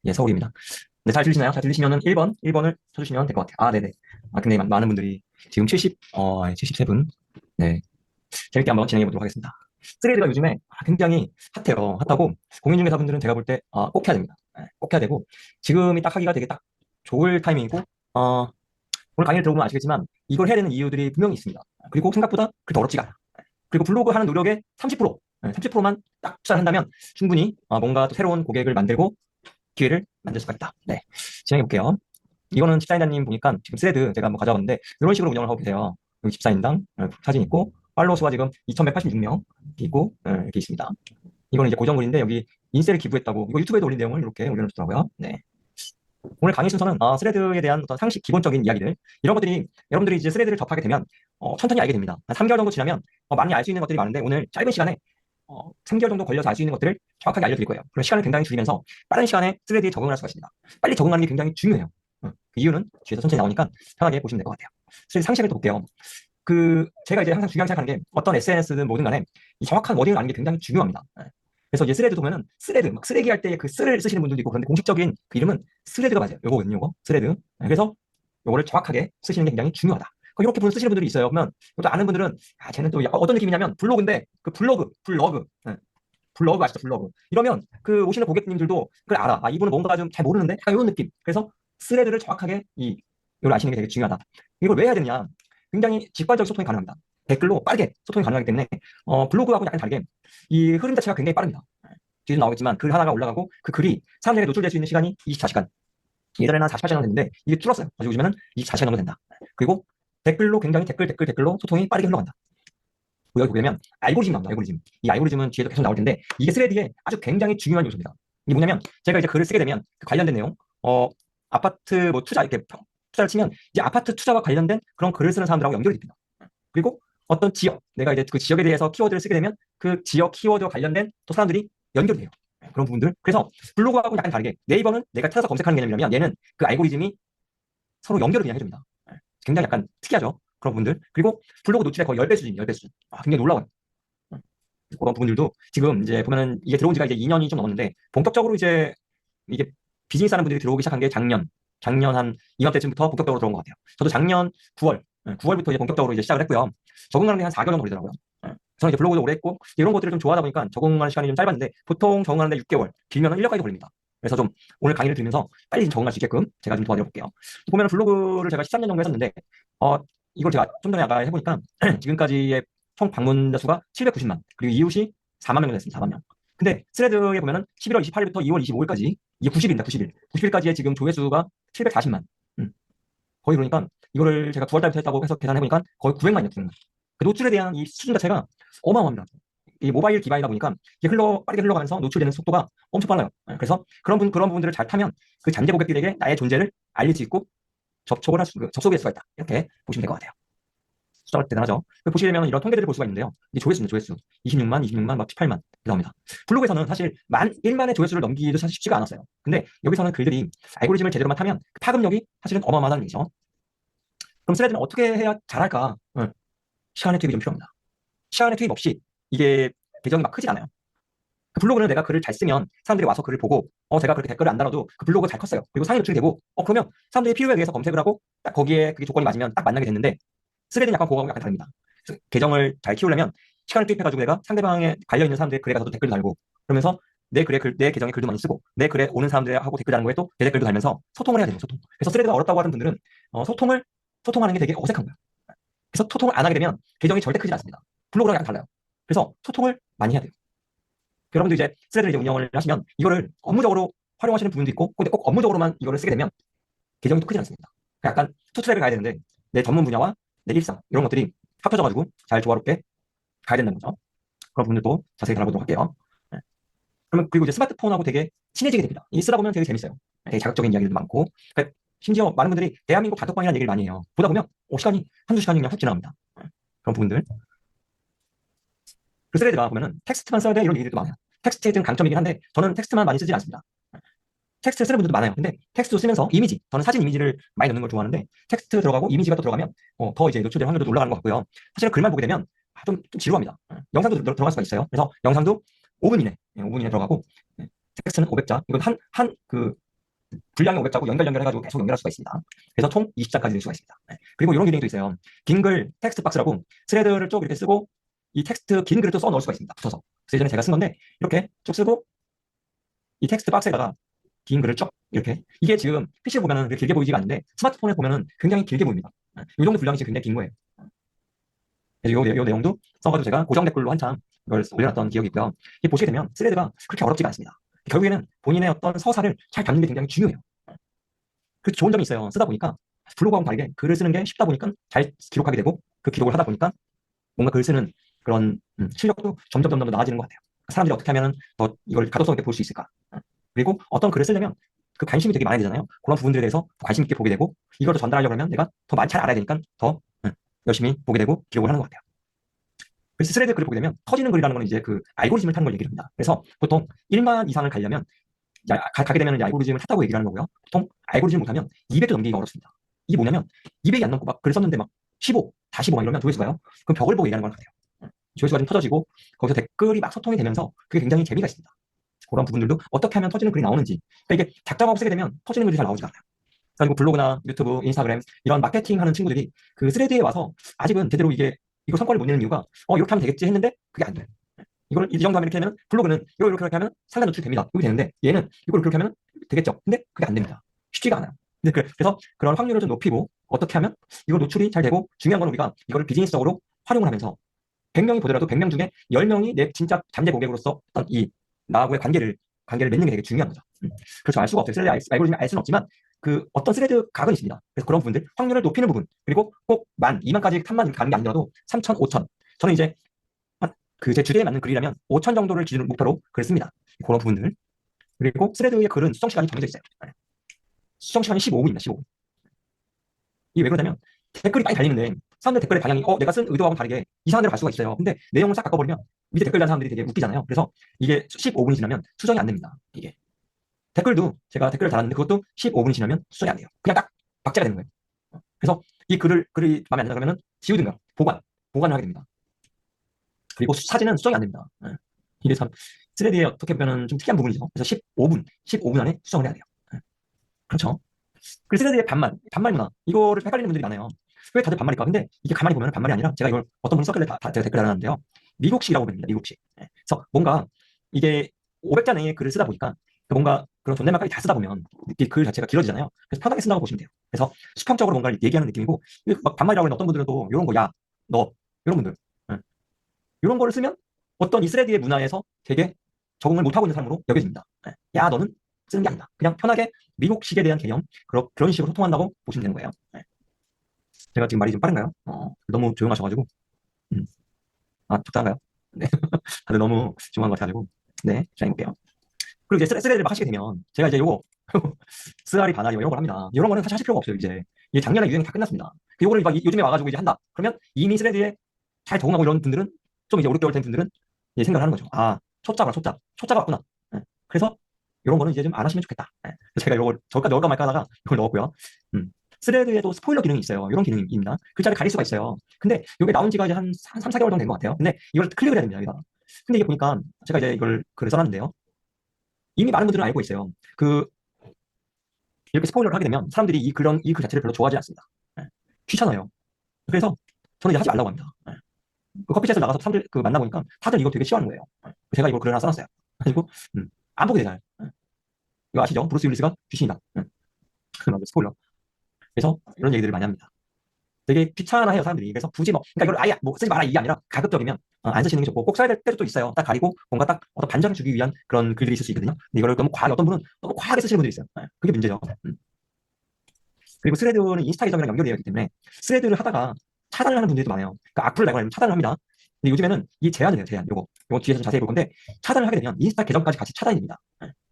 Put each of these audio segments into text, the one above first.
예, 서울입니다. 네, 잘 들리시나요? 잘 들리시면은 1번을 쳐주시면 될 것 같아요. 아, 네네. 아, 굉장히 많은 분들이 지금 73분. 네. 재밌게 한번 진행해 보도록 하겠습니다. 스레드가 요즘에 굉장히 핫해요. 핫하고, 공인중개사분들은 제가 볼 때, 꼭 해야 됩니다. 네, 꼭 해야 되고, 지금이 딱 하기가 되게 딱 좋을 타이밍이고, 오늘 강의를 들어보면 아시겠지만, 이걸 해야 되는 이유들이 분명히 있습니다. 그리고 생각보다 그렇게 어렵지가 않아요. 그리고 블로그 하는 노력의 30%, 30%만 딱 투자한다면 충분히 뭔가 또 새로운 고객을 만들고 기회를 만들 수가 있다. 네. 진행해 볼게요. 이거는 집사인단님 보니까 지금 스레드 제가 한번 가져왔는데 이런 식으로 운영을 하고 계세요. 여기 집사인당 사진 있고 팔로워 수가 지금 2186명 있고 이렇게 있습니다. 이거는 이제 고정글인데 여기 인셀을 기부했다고 이거 유튜브에도 올린 내용을 이렇게 올려놓더라고요. 네. 오늘 강의 순서는 스레드에 대한 어떤 상식 기본적인 이야기들 이런 것들이 여러분들이 이제 스레드를 접하게 되면 천천히 알게 됩니다. 한 3개월 정도 지나면 많이 알 수 있는 것들이 많은데 오늘 짧은 시간에 3개월 정도 걸려서 알 수 있는 것들을 정확하게 알려드릴 거예요. 그런 시간을 굉장히 줄이면서 빠른 시간에 스레드에 적응을 할 수가 있습니다. 빨리 적응하는 게 굉장히 중요해요. 그 이유는 뒤에서 천천히 나오니까 편하게 보시면 될 것 같아요. 스레드 상식을 또 볼게요. 제가 이제 항상 중요하게 생각하는 게 어떤 SNS든 뭐든 간에 이 정확한 워딩을 아는 게 굉장히 중요합니다. 그래서 이제 스레드 보면은 스레드 막 쓰레기 할 때 그 쓰를 쓰시는 분들도 있고 그런데 공식적인 그 이름은 스레드가 맞아요. 요거거든요, 요거 스레드. 그래서 요거를 정확하게 쓰시는 게 굉장히 중요하다. 이렇게 쓰시는 분들이 있어요. 그러면 또 아는 분들은 쟤는 또 어떤 느낌이냐면 블로그인데 그 블로그 아시죠? 블로그. 이러면 그 오시는 고객님들도 그걸 알아. 이분은 뭔가 좀 잘 모르는데 약간 이런 느낌. 그래서 스레드를 정확하게 이걸 아시는 게 되게 중요하다. 이걸 왜 해야 되느냐? 굉장히 직관적 소통이 가능합니다. 댓글로 빠르게 소통이 가능하기 때문에 블로그하고 약간 다르게 이 흐름 자체가 굉장히 빠릅니다. 뒤에도 나오겠지만 글 하나가 올라가고 그 글이 사람들에게 노출될 수 있는 시간이 24시간. 예전에는 한 48시간 됐는데 이게 줄었어요. 가지고 요즘에는 24시간 정도 된다. 그리고 댓글로 굉장히 댓글로 소통이 빠르게 흘러간다. 여기 보면 알고리즘이 나옵니다. 알고리즘. 이 알고리즘은 뒤에도 계속 나올 텐데 이게 스레드에 아주 굉장히 중요한 요소입니다. 이게 뭐냐면 제가 이제 글을 쓰게 되면 그 관련된 내용, 아파트 뭐 투자 이렇게 투자를 치면 이제 아파트 투자와 관련된 그런 글을 쓰는 사람들하고 연결이 됩니다. 그리고 어떤 지역, 내가 이제 그 지역에 대해서 키워드를 쓰게 되면 그 지역 키워드와 관련된 또 사람들이 연결이 돼요. 그런 부분들. 그래서 블로그하고 약간 다르게 네이버는 내가 찾아서 검색하는 개념이라면 얘는 그 알고리즘이 서로 연결을 그냥 해줍니다. 굉장히 약간 특이하죠. 그런 부분들. 그리고 블로그 노출의 거의 10배 수준입니다. 10배 수준. 굉장히 놀라워요. 그런 부분들도 지금 이제 보면은 이게 들어온 지가 이제 2년이 좀 넘었는데 본격적으로 이제 이게 비즈니스 하는 분들이 들어오기 시작한 게 작년 한 이맘때쯤부터 본격적으로 들어온 것 같아요. 저도 작년 9월, 9월부터 이제 본격적으로 이제 시작을 했고요. 적응하는 게 한 4개월 정도 걸리더라고요. 저는 이제 블로그도 오래 했고 이런 것들을 좀 좋아하다 보니까 적응하는 시간이 좀 짧았는데 보통 적응하는데 6개월, 길면은 1년까지 걸립니다. 그래서 좀 오늘 강의를 들으면서 빨리 좀 적응할 수 있게끔 제가 좀 도와드려 볼게요. 보면 블로그를 제가 13년 정도 했었는데 이걸 제가 좀 전에 아까 해보니까 지금까지의 총 방문자 수가 790만 그리고 이웃이 4만 명 정도 됐습니다. 4만 명. 근데 스레드에 보면은 11월 28일부터 2월 25일까지 이게 90일입니다. 90일. 90일까지의 지금 조회수가 740만. 거의 그러니까 이거를 제가 9월 달부터 했다고 해서 계산해 보니까 거의 900만이었 900만. 그 노출에 대한 이 수준 자체가 어마어마합니다. 이 모바일 기반이다 보니까 이게 빠르게 흘러가면서 노출되는 속도가 엄청 빨라요. 그래서 그런 부분들을 잘 타면 그 잠재 고객들에게 나의 존재를 알릴 수 있고 접속할 수가 있다. 이렇게 보시면 될 것 같아요. 숫자가 대단하죠. 보시게 되면 이런 통계들을 볼 수가 있는데요. 이게 조회수입니다. 조회수. 26만, 막 18만 나옵니다. 블로그에서는 사실 1만의 조회수를 넘기기도 사실 쉽지가 않았어요. 근데 여기서는 글들이 알고리즘을 제대로만 타면 그 파급력이 사실은 어마어마하다는 얘기죠. 그럼 스레드는 어떻게 해야 잘할까? 시간의 투입이 좀 필요합니다. 시간의 투입 없이 이게 계정이 막 크지 않아요. 그 블로그는 내가 글을 잘 쓰면 사람들이 와서 글을 보고 제가 그렇게 댓글을 안 달아도 그 블로그가 잘 컸어요. 그리고 상위 노출이 되고 그러면 사람들이 필요에 의해서 검색을 하고 딱 거기에 그게 조건이 맞으면 딱 만나게 됐는데 스레드는 약간 그거하고 약간 다릅니다. 계정을 잘 키우려면 시간을 투입해가지고 내가 상대방에 관련있는 사람들의 글에 가서도 댓글도 달고 그러면서 내 계정에 글도 많이 쓰고 내 글에 오는 사람들하고 댓글 다는 거에 또 내 댓글도 달면서 소통을 해야 돼요. 소통. 그래서 스레드가 어렵다고 하는 분들은 소통하는 게 되게 어색한 거예요. 그래서 소통을 안 하게 되면 계정이 절대 크지 않습니다. 블로그랑 약간 달라요. 그래서 소통을 많이 해야 돼요. 여러분도 이제 스레드를 이제 운영을 하시면 이거를 업무적으로 활용하시는 부분도 있고 근데 꼭 업무적으로만 이거를 쓰게 되면 계정이 또 크지 않습니다. 약간 투 트랙을 가야 되는데 내 전문 분야와 내 일상 이런 것들이 합쳐져가지고 잘 조화롭게 가야 된다는 거죠. 그런 부분들도 자세히 다뤄보도록 할게요. 네. 그러면 그리고 이제 스마트폰하고 되게 친해지게 됩니다. 이 쓰다 보면 되게 재밌어요. 되게 자극적인 이야기들도 많고 그러니까 심지어 많은 분들이 대한민국 단톡방이라는 얘기를 많이 해요. 보다 보면 시간이 한두 시간이 그냥 훅 지나갑니다. 그런 부분들. 그 스레드가 보면은 텍스트만 써야 돼 이런 얘기들도 많아요. 텍스트에 든 강점이긴 한데 저는 텍스트만 많이 쓰지 않습니다. 텍스트 쓰는 분들도 많아요. 근데 텍스트 쓰면서 이미지, 저는 사진 이미지를 많이 넣는 걸 좋아하는데 텍스트 들어가고 이미지가 또 들어가면 더 이제 노출될 확률도 올라가는 것 같고요. 사실은 글만 보게 되면 좀 지루합니다. 영상도 들어갈 수가 있어요. 그래서 영상도 5분 이내, 5분 이내 들어가고 텍스트는 500자. 이건 그 분량이 500자고 연결해가지고 계속 연결할 수가 있습니다. 그래서 총 20자까지 낼 수가 있습니다. 그리고 이런 기능도 있어요. 긴 글 텍스트 박스라고 스레드를 쭉 이렇게 쓰고 이 텍스트 긴 글을 또 써 넣을 수가 있습니다. 붙어서. 그래서 예전에 제가 쓴 건데 이렇게 쭉 쓰고 이 텍스트 박스에다가 긴 글을 쭉 이렇게 이게 지금 PC에 보면은 그렇게 길게 보이지가 않는데 스마트폰에 보면은 굉장히 길게 보입니다. 이 정도 분량이 지금 굉장히 긴 거예요. 그래서 요 내용도 써가지고 제가 고정 댓글로 한참 이걸 올려놨던 기억이 있고요. 이게 보시게 되면 스레드가 그렇게 어렵지가 않습니다. 결국에는 본인의 어떤 서사를 잘 담는 게 굉장히 중요해요. 그 좋은 점이 있어요. 쓰다 보니까 블로그하고 다르게 글을 쓰는 게 쉽다 보니까 잘 기록하게 되고 그 기록을 하다 보니까 뭔가 글 쓰는 그런 실력도 점점 더 나아지는 것 같아요. 사람들이 어떻게 하면 더 이걸 가독성 있게 볼 수 있을까? 그리고 어떤 글을 쓰려면 그 관심이 되게 많아야 되잖아요. 그런 부분들에 대해서 관심 있게 보게 되고 이걸 더 전달하려고 하면 내가 더 많이 잘 알아야 되니까 더 열심히 보게 되고 기록을 하는 것 같아요. 그래서 스레드 글을 보게 되면 터지는 글이라는 건 이제 그 알고리즘을 타는 걸 얘기를 합니다. 그래서 보통 1만 이상을 가려면 가게 되면 알고리즘을 탔다고 얘기를 하는 거고요. 보통 알고리즘 못하면 200도 넘기기가 어렵습니다. 이게 뭐냐면 200이 안 넘고 막 글을 썼는데 막 15, 다 15막 이러면 조회수가요. 그럼 벽을 보고 얘기하는 걸 같아요. 조회수가 좀 터져지고 거기서 댓글이 막 소통이 되면서 그게 굉장히 재미가 있습니다. 그런 부분들도 어떻게 하면 터지는 글이 나오는지. 그러니까 이게 작정하고 쓰게 되면 터지는 글이 잘 나오지 않아요. 그리고 블로그나 유튜브, 인스타그램 이런 마케팅 하는 친구들이 그 스레드에 와서 아직은 제대로 이거 성과를 못 내는 이유가 이렇게 하면 되겠지 했는데 그게 안 돼요. 이걸 이 정도 하면 이렇게 하면 블로그는 이걸 이렇게 하면 상단 노출이 됩니다. 이게 되는데 얘는 이걸 그렇게 하면 되겠죠. 근데 그게 안 됩니다. 쉽지가 않아요. 근데 그래서 그런 확률을 좀 높이고 어떻게 하면 이걸 노출이 잘 되고 중요한 건 우리가 이거를 비즈니스적으로 활용을 하면서 100명이 보더라도 100명 중에 10명이 내 진짜 잠재 고객으로서 어떤 이 나하고의 관계를 맺는 게 되게 중요한 거죠. 그렇죠. 알 수가 없어요. 스레드 알고리즘을 알 수는 없지만 그 어떤 스레드 각은 있습니다. 그래서 그런 부분들 확률을 높이는 부분 그리고 꼭 2만까지 탑만 가는 게 아니라도 3천, 5천 저는 이제 그 제 주제에 맞는 글이라면 5천 정도를 기준으로 목표로 글을 씁니다. 그런 부분들. 그리고 스레드의 글은 수정 시간이 정해져 있어요. 수정 시간이 15분입니다. 15분. 이게 왜 그러냐면 댓글이 많이 달리는데 사람들 댓글의 방향이 내가 쓴 의도하고는 다르게 이상한 데로 갈 수가 있어요. 근데 내용을 싹 바꿔버리면 밑에 댓글 단 사람들이 되게 웃기잖아요. 그래서 이게 15분이 지나면 수정이 안 됩니다. 이게 댓글도 제가 댓글을 달았는데 그것도 15분이 지나면 수정이 안 돼요. 그냥 딱 박제가 되는 거예요. 그래서 이 글이 마음에 안 든다 그러면 지우든가 보관을 하게 됩니다. 그리고 사진은 수정이 안 됩니다. 이게 참 스레드에 어떻게 보면 좀 특이한 부분이죠. 그래서 15분 안에 수정을 해야 돼요. 그렇죠. 그리고 스레드의 반말 문화. 이거를 헷갈리는 분들이 많아요. 왜 다들 반말일까? 근데 이게 가만히 보면 반말이 아니라 제가 이걸 어떤 분이 썼길래 제가 댓글 달았는데요. 미국식이라고 부릅니다. 미국식. 그래서 뭔가 이게 500자 내에 글을 쓰다 보니까 뭔가 그런 존댓말까지 다 쓰다 보면 이 글 자체가 길어지잖아요. 그래서 편하게 쓴다고 보시면 돼요. 그래서 수평적으로 뭔가를 얘기하는 느낌이고 막 반말이라고 하는 어떤 분들은 또 이런 거 야, 너 이런 분들 이런 거를 쓰면 어떤 이 스레드의 문화에서 되게 적응을 못하고 있는 사람으로 여겨집니다. 야, 너는 쓰는 게 아니다. 그냥 편하게 미국식에 대한 개념, 그런 식으로 소통한다고 보시면 되는 거예요. 제가 지금 말이 좀 빠른가요? 너무 조용하셔가지고. 적당한가요? 네. 다들 너무 조용한 것 같아가지고. 네, 자, 해볼게요. 그리고 이제 스레드를 막 하시게 되면, 제가 이제 요거, 스아리 바나리 이런 걸 합니다. 이런 거는 사실 하실 필요가 없어요, 이제. 이게 작년에 유행이 다 끝났습니다. 요거를 막 요즘에 와가지고 이제 한다. 그러면 이미 스레드에 잘 적응하고 이런 분들은, 좀 이제 5, 6개월 된 분들은 이제 생각을 하는 거죠. 초짜가 왔구나. 그래서 이런 거는 이제 좀 안 하시면 좋겠다. 제가 이걸 저까지 넣을까 말까 하다가 이걸 넣었고요. 스레드에도 스포일러 기능이 있어요. 이런 기능입니다. 글자를 가릴 수가 있어요. 근데 이게 나온 지가 이제 한 3, 4개월 정도 된 것 같아요. 근데 이걸 클릭을 해야 됩니다. 여기다가. 근데 이게 보니까 제가 이제 이걸 글을 써놨는데요. 이미 많은 분들은 알고 있어요. 이렇게 스포일러를 하게 되면 사람들이 이 글 자체를 별로 좋아하지 않습니다. 귀찮아요. 그래서 저는 이제 하지 말라고 합니다. 그 커피숍에 나가서 사람들 만나보니까 다들 이거 되게 싫어하는 거예요. 제가 이거 글을 하나 써놨어요. 그리고 안 보게 되잖아요. 이거 아시죠? 브루스 윌리스가 귀신이다. 스포일러. 그래서 이런 얘기들을 많이 합니다. 되게 귀찮아해요 사람들이. 그래서 굳이 그러니까 이걸 아예 쓰지 마라 이게 아니라 가급적이면 안 쓰시는 게 좋고 꼭 써야 될 때도 또 있어요. 딱 가리고 뭔가 딱 어떤 반전을 주기 위한 그런 글들이 있을 수 있거든요. 근데 이거를 너무 과하게 어떤 분은 너무 과하게 쓰시는 분들이 있어요. 그게 문제죠. 그리고 스레드는 인스타 계정이랑 연결되어 있기 때문에 스레드를 하다가 차단을 하는 분들도 많아요. 그러니까 악플을 달거나 차단을 합니다. 근데 요즘에는 이 제한을 해요. 제한. 요거 뒤에서 좀 자세히 볼 건데 차단을 하게 되면 인스타 계정까지 같이 차단이 됩니다.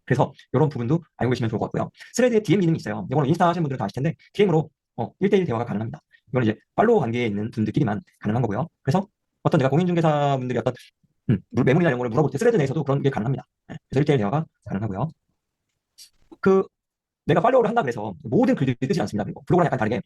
그래서 이런 부분도 알고 계시면 좋을 것 같고요. 스레드에 DM 기능이 있어요. 이거는 인스타 하시는 분들은 다 아실 텐데 DM으로 1대1 대화가 가능합니다. 이거는 이제 팔로우 관계에 있는 분들끼리만 가능한 거고요. 그래서 어떤 제가 공인중개사분들이 어떤 매물이나 이런 걸 물어볼 때 스레드 내에서도 그런 게 가능합니다. 그래서 1대1 대화가 가능하고요. 내가 팔로우를 한다 그래서 모든 글들이 뜨지 않습니다. 그리고 블로그랑 약간 다르게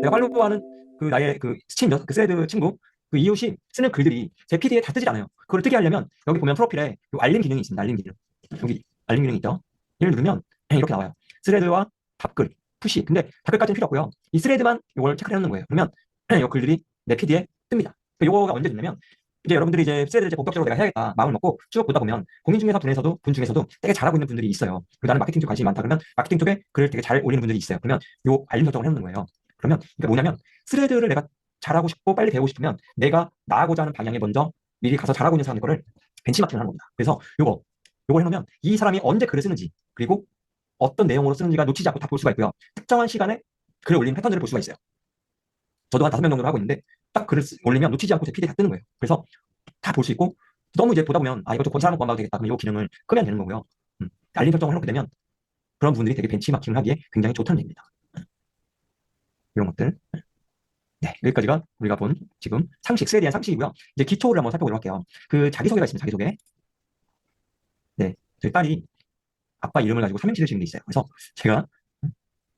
내가 팔로우하는 나의 스팀 그 스레드 친구 그 이웃이 쓰는 글들이 제 피드에 다 뜨지 않아요. 그걸 뜨게 하려면 여기 보면 프로필에 알림 기능이 있습니다. 알림 기능. 여기 알림 기능이 있죠. 얘를 누르면 이렇게 나와요. 스레드와 답글, 푸시. 근데 답글까지는 필요 없고요. 이 스레드만 이걸 체크를 해놓는 거예요. 그러면 이 글들이 내 피드에 뜹니다. 요거가 언제 뜨냐면 이제 여러분들이 이제 스레드를 이제 본격적으로 내가 해야겠다 마음을 먹고 쭉 보다 보면 공인 중개사 분 중에서도 되게 잘하고 있는 분들이 있어요. 그리고 나는 마케팅 쪽 관심이 많다 그러면 마케팅 쪽에 글을 되게 잘 올리는 분들이 있어요. 그러면 요 알림 설정을 해놓는 거예요. 그러면 그러니까 뭐냐면 스레드를 내가 잘하고 싶고 빨리 배우고 싶으면 내가 나아가고자 하는 방향에 먼저 미리 가서 잘하고 있는 사람들 거를 벤치마킹을 하는 겁니다. 그래서 요걸 해놓으면 이 사람이 언제 글을 쓰는지 그리고 어떤 내용으로 쓰는지가 놓치지 않고 다 볼 수가 있고요. 특정한 시간에 글을 올리는 패턴들을 볼 수가 있어요. 저도 한 5명 정도를 하고 있는데 딱 글을 올리면 놓치지 않고 제 피드에 다 뜨는 거예요. 그래서 다 볼 수 있고 너무 이제 보다 보면 이거 좀 권사람 한번 봐도 되겠다. 그럼 이 기능을 끄면 되는 거고요. 알림 설정을 해놓게 되면 그런 부분들이 되게 벤치마킹을 하기에 굉장히 좋다는 얘기입니다. 이런 것들. 네, 여기까지가 우리가 본 지금 상식에 대한 상식이고요. 이제 기초를 한번 살펴보도록 할게요. 그 자기소개가 있습니다. 자기소개. 네, 저희 딸이 아빠 이름을 가지고 삼행시를 지은 게 있어요. 그래서 제가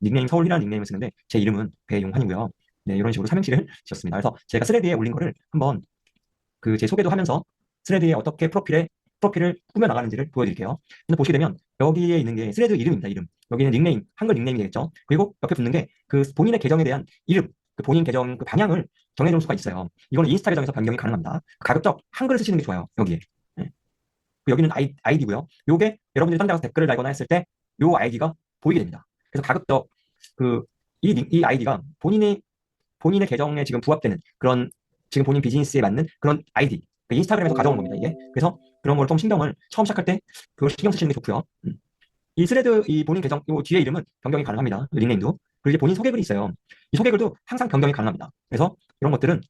닉네임 서울이라는 닉네임을 쓰는데 제 이름은 배용환이고요. 네, 이런 식으로 삼행시를 지었습니다. 그래서 제가 스레드에 올린 거를 한번 그 제 소개도 하면서 스레드에 어떻게 프로필을 꾸며 나가는지를 보여드릴게요. 근데 보시게 되면 여기에 있는 게 스레드 이름입니다. 이름. 여기는 닉네임, 한글 닉네임이 되겠죠. 그리고 옆에 붙는 게 그 본인의 계정에 대한 이름, 그 본인 계정 그 방향을 정해줄 수가 있어요. 이거는 인스타 계정에서 변경이 가능합니다. 가급적 한글을 쓰시는 게 좋아요. 여기에. 네. 여기는 아이디고요. 요게 여러분들이 딴 데 가서 댓글을 달거나 했을 때 요 아이디가 보이게 됩니다. 그래서 가급적 이 아이디가 본인의 계정에 지금 부합되는 그런 지금 본인 비즈니스에 맞는 그런 아이디. 그러니까 인스타그램에서 가져온 겁니다, 이게. 그래서 그런 걸 좀 신경을 처음 시작할 때 그걸 신경 쓰시는 게 좋고요. 이 스레드 이 본인 계정 이 뒤에 이름은 변경이 가능합니다. 닉네임도. 그리고 이제 본인 소개글이 있어요. 이 소개글도 항상 변경이 가능합니다. 그래서 이런 것들은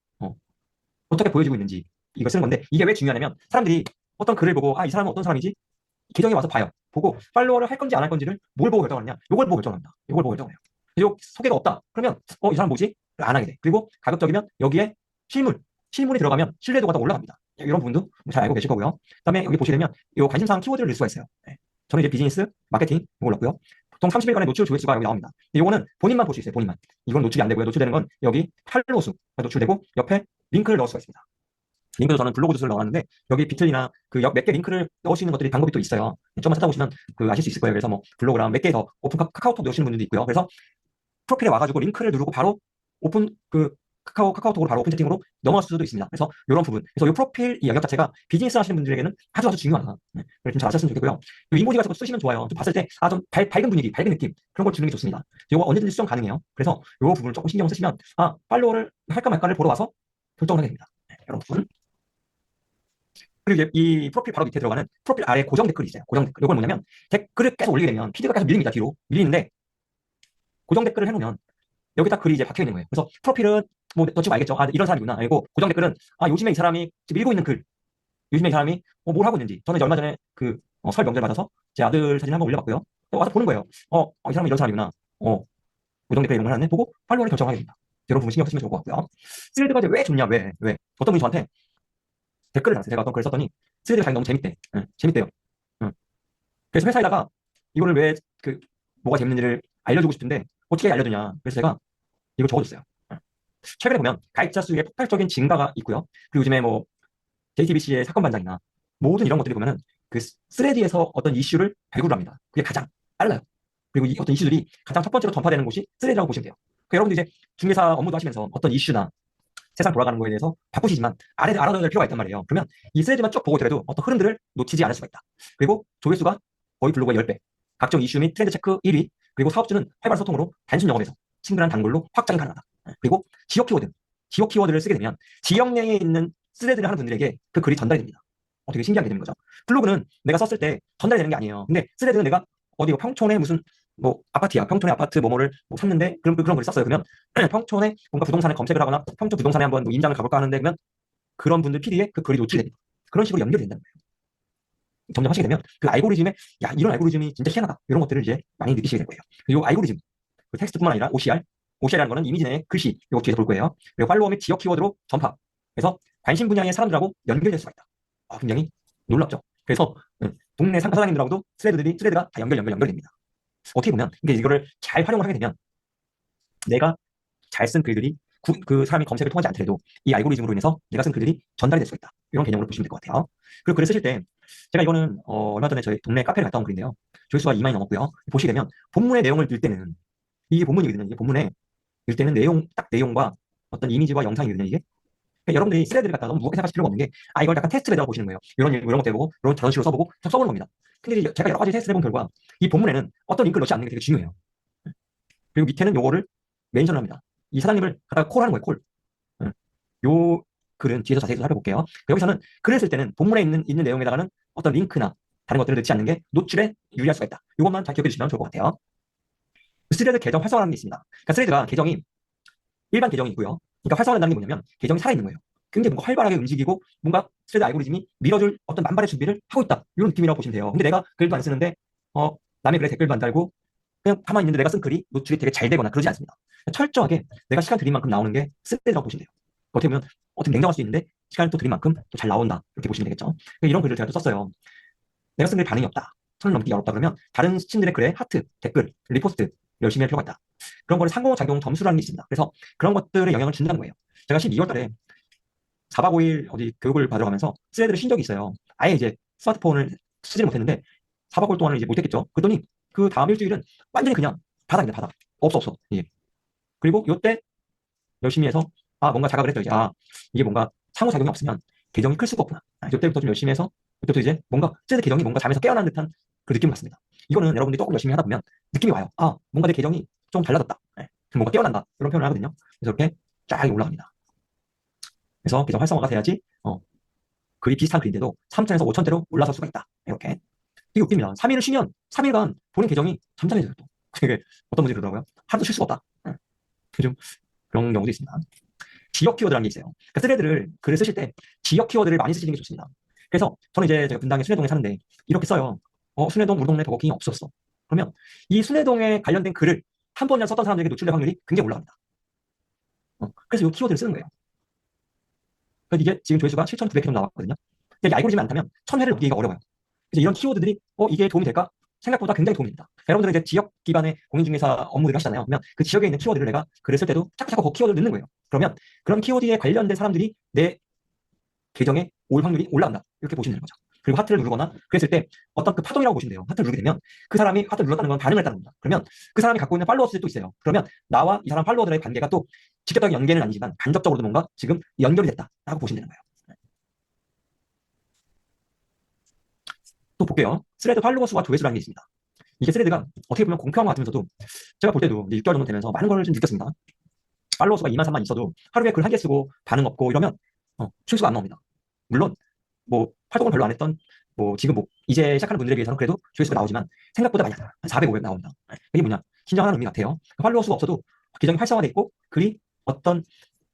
어떻게 보여지고 있는지 이걸 쓰는 건데 이게 왜 중요하냐면 사람들이 어떤 글을 보고 이 사람은 어떤 사람이지? 계정에 와서 봐요. 보고 팔로워를 할 건지 안 할 건지를 뭘 보고 결정하느냐? 요걸 보고 결정합니다. 요걸 보고 결정해요. 그리고 소개가 없다. 그러면 이 사람 뭐지? 안 하게 돼. 그리고 가급적이면 여기에 실물이 들어가면 신뢰도가 더 올라갑니다. 이런 부분도 잘 알고 계실 거고요. 그다음에 여기 보시게 되면 이 관심사항 키워드를 넣을 수가 있어요. 네. 저는 이제 비즈니스, 마케팅 이걸 넣고요. 보통 30일간의 노출 조회수가 여기 나옵니다. 이거는 본인만 볼 수 있어요. 본인만. 이건 노출이 안 되고요. 노출되는 건 여기 팔로워 수가 노출되고 옆에 링크를 넣을 수가 있습니다. 링크도 저는 블로그 주소를 넣어놨는데 여기 비틀이나 그 몇 개 링크를 넣을 수 있는 것들이 방법이 또 있어요. 좀만 찾아보시면 그 아실 수 있을 거예요. 그래서 뭐 블로그랑 몇 개 더 오픈 카카오톡 넣으시는 분들도 있고요. 그래서 프로필에 와가지고 링크를 누르고 바로 오픈 그 카카오톡으로 바로 오픈 채팅으로 넘어갈 수도 있습니다. 그래서 이런 부분. 그래서 이 프로필 이 영역 자체가 비즈니스 하시는 분들에게는 아주 중요하다. 네. 그래서 좀 잘 아셨으면 좋겠고요. 이모지 같은 거 쓰시면 좋아요. 좀 봤을 때 좀 밝은 분위기, 밝은 느낌 그런 걸 주는 게 좋습니다. 이거 언제든지 수정 가능해요. 그래서 이 부분을 조금 신경 쓰시면 팔로우를 할까 말까를 보러 와서 결정을 하게 됩니다. 네, 이런 부분. 그리고 이제 이 프로필 바로 밑에 들어가는 프로필 아래 고정 댓글이 있어요. 고정 댓글. 이건 뭐냐면 댓글을 계속 올리게 되면 피드가 계속 밀립니다. 뒤로 밀리는데 고정 댓글을 해놓으면 여기다 글이 이제 박혀 있는 거예요. 그래서 프로필은 너 지금 알겠죠? 이런 사람이구나. 알고 고정 댓글은 요즘에 이 사람이 지금 읽고 있는 글, 요즘에 이 사람이 뭘 하고 있는지. 저는 이제 얼마 전에 설 명절 맞아서 제 아들 사진 한번 올려봤고요. 와서 보는 거예요. 이 사람이 이런 사람이구나. 고정 댓글 이런 걸 하는데 보고 팔로우를 결정하게 됩니다. 이런 부분 신경 쓰시면 좋을 것 같고요. 스레드가 이제 왜 좋냐? 왜? 어떤 분이 저한테 댓글을 달았어요. 제가 어떤 글을 썼더니 스레드가 자기 너무 재밌대. 재밌대요. 그래서 회사에다가 이거를 왜 뭐가 재밌는지를 알려주고 싶은데 어떻게 알려주냐. 그래서 제가 이걸 적어줬어요. 최근에 보면 가입자 수의 폭발적인 증가가 있고요. 그리고 요즘에 뭐 JTBC의 사건 반장이나 모든 이런 것들이 보면은 그 스레드에서 어떤 이슈를 발굴을 합니다. 그게 가장 빨라요. 그리고 이 어떤 이슈들이 가장 첫 번째로 전파되는 곳이 스레드라고 보시면 돼요. 그러니까 여러분들 이제 중개사 업무도 하시면서 어떤 이슈나 세상 돌아가는 거에 대해서 바쁘시지만 알아둬야 될 필요가 있단 말이에요. 그러면 이 스레드만 쭉 보고 있더라도 어떤 흐름들을 놓치지 않을 수가 있다. 그리고 조회수가 거의 블로그의 10배, 각종 이슈 및 트렌드 체크 1위, 그리고 사업주는 활발한 소통으로 단순 영업에서 친근한 단골로 확장이 가능하다. 그리고 지역 키워드를 쓰게 되면 지역 내에 있는 스레드를 하는 분들에게 그 글이 전달이 됩니다. 되게 신기하게 되는 거죠. 블로그는 내가 썼을 때 전달이 되는 게 아니에요. 근데 스레드는 내가 어디 평촌에 무슨 아파트야. 평촌에 아파트 뭐뭐를 샀는데 그런 글을 썼어요. 그러면 평촌에 뭔가 부동산에 검색을 하거나 평촌 부동산에 한번 임장을 가볼까 하는데 그러면 그런 분들 피드에 그 글이 노출이 됩니다. 그런 식으로 연결이 된다는 거예요. 점점 하시게 되면 그 알고리즘에 이런 알고리즘이 진짜 희한하다. 이런 것들을 이제 많이 느끼시게 될 거예요. 이 알고리즘, 그 텍스트뿐만 아니라 OCR이라는 거는 이미지 내에 글씨, 이거 뒤에서 볼 거예요. 그리고 팔로워 및 지역 키워드로 전파. 그래서 관심 분야의 사람들하고 연결될 수가 있다. 굉장히 놀랍죠. 그래서 동네 상가 사장님들하고도 스레드가 다 연결됩니다. 어떻게 보면 이거를 잘 활용을 하게 되면 내가 잘 쓴 글들이 그 사람이 검색을 통하지 않더라도 이 알고리즘으로 인해서 내가 쓴 글들이 전달이 될 수가 있다. 이런 개념으로 보시면 될 것 같아요. 그리고 글을 쓰실 때 제가 이거는 얼마 전에 저희 동네 카페를 갔다 온 글인데요. 조회수가 2만이 넘었고요. 보시게 되면 본문의 내용을 읽을 때는 이게 본문이거든요. 이게 본문에 읽을 때는 딱 내용과 어떤 이미지와 영상이거든요. 이게. 그러니까 여러분들이 스레드를 갖다 너무 무겁게 생각하실 필요가 없는 게, 이걸 약간 테스트 배드라고 보시는 거예요. 이런 것도 해보고, 저런 식으로 써보고, 계속 써보는 겁니다. 근데 이제 제가 여러 가지 테스트를 해본 결과, 이 본문에는 어떤 링크를 넣지 않는 게 되게 중요해요. 그리고 밑에는 요거를 멘션을 합니다. 이 사장님을 갖다가 콜하는 거예요, 콜. 응. 요 글은 뒤에서 자세히 살펴볼게요. 여기서는 글을 쓸 때는 본문에 있는 내용에다가는 어떤 링크나 다른 것들을 넣지 않는 게 노출에 유리할 수가 있다. 이것만 잘 기억해 주시면 좋을 것 같아요. 스레드 계정 활성화라는 게 있습니다. 그러니까 스레드가 계정이 일반 계정이 있고요. 그러니까 활성화된다는 게 뭐냐면 계정이 살아있는 거예요. 굉장히 뭔가 활발하게 움직이고 뭔가 스레드 알고리즘이 밀어줄 어떤 만발의 준비를 하고 있다. 이런 느낌이라고 보시면 돼요. 근데 내가 글도 안 쓰는데 남의 글에 댓글도 안 달고 그냥 가만히 있는데 내가 쓴 글이 노출이 되게 잘 되거나 그러지 않습니다. 철저하게 내가 시간 들인 만큼 나오는 게 스레드라고 보시면 돼요. 어떻게 보면 어떻게 냉정할 수 있는데 시간을 또 들인 만큼 또 잘 나온다. 이렇게 보시면 되겠죠. 그러니까 이런 글을 제가 또 썼어요. 내가 쓴 글이 반응이 없다. 선을 넘기기 어렵다 그러면 다른 친구들의 글에 하트, 댓글, 리포스트 열심히 할 필요가 있다. 그런 거를 상호작용 점수라는 게 있습니다. 그래서 그런 것들에 영향을 준다는 거예요. 제가 12월 달에 4박 5일 어디 교육을 받으러 가면서 스레드를 쉰 적이 있어요. 아예 이제 스마트폰을 쓰지를 못했는데 4박 5일 동안은 이제 못했겠죠. 그랬더니 그 다음 일주일은 완전히 그냥 바닥입니다. 바닥. 없어. 예. 그리고 요때 열심히 해서 뭔가 자각을 했죠. 이제 이게 뭔가 상호작용이 없으면 계정이 클 수가 없구나. 이때부터 좀 열심히 해서 이때부터 이제 뭔가 스레드 계정이 뭔가 잠에서 깨어난 듯한 그 느낌을 받습니다. 이거는 여러분들이 조금 열심히 하다 보면 느낌이 와요. 뭔가 내 계정이 좀 달라졌다. 예. 뭔가 깨어난다. 이런 표현을 하거든요. 그래서 이렇게 쫙 올라갑니다. 그래서 계정 활성화가 돼야지 글이 비슷한 글인데도 3천에서 5천대로 올라설 수가 있다. 이렇게. 되게 웃깁니다. 3일을 쉬면 3일간 본인 계정이 잠잠해져요. 또. 되게 어떤 분들이 그러더라고요. 하루도 쉴 수가 없다. 좀 그런 경우도 있습니다. 지역 키워드라는 게 있어요. 그러니까 스레드를 글을 쓰실 때 지역 키워드를 많이 쓰시는 게 좋습니다. 그래서 저는 이제 제가 분당의 순회동에 사는데 이렇게 써요. 순회동 우리 동네 버거킹이 없었어. 그러면 이 순회동에 관련된 글을 한 번이나 썼던 사람들에게 노출될 확률이 굉장히 올라갑니다. 그래서 이 키워드를 쓰는 거예요. 그러니까 이게 지금 조회수가 7,900회 정도 나왔거든요. 근데 이 알고리즘이 안 타면 1,000회를 넘기기가 어려워요. 그래서 이런 키워드들이 이게 도움이 될까? 생각보다 굉장히 도움이 됩니다. 여러분들은 이제 지역 기반의 공인중개사 업무를 하시잖아요. 그러면 그 지역에 있는 키워드를 내가 글을 쓸 때도 자꾸 그 키워드를 넣는 거예요. 그러면 그런 키워드에 관련된 사람들이 내 계정에 올 확률이 올라간다. 이렇게 보시면 되는 거죠. 그리고 하트를 누르거나 그랬을 때 어떤 그 파동이라고 보시면 돼요. 하트를 누르게 되면 그 사람이 하트를 눌렀다는 건 반응을 했다는 겁니다. 그러면 그 사람이 갖고 있는 팔로워 수도 있어요. 그러면 나와 이 사람 팔로워들의 관계가 또 직접적인 연계는 아니지만 간접적으로도 뭔가 지금 연결이 됐다라고 보시면 되는 거예요. 또 볼게요. 스레드 팔로워 수와 조회수라는 게 있습니다. 이게 스레드가 어떻게 보면 공평한 것 같으면서도 제가 볼 때도 6개월 정도 되면서 많은 걸 좀 느꼈습니다. 팔로워 수가 2만, 3만 있어도 하루에 글 한 개 쓰고 반응 없고 이러면 조회수가 안 나옵니다. 물론 뭐 활동을 별로 안 했던 지금 이제 시작하는 분들에 비해서는 그래도 조회수가 나오지만 생각보다 많이 안 나와요. 한 400, 500 나옵니다. 이게 뭐냐? 신정하는 의미 같아요. 팔로워 수가 없어도 계정이 활성화돼 있고 글이 어떤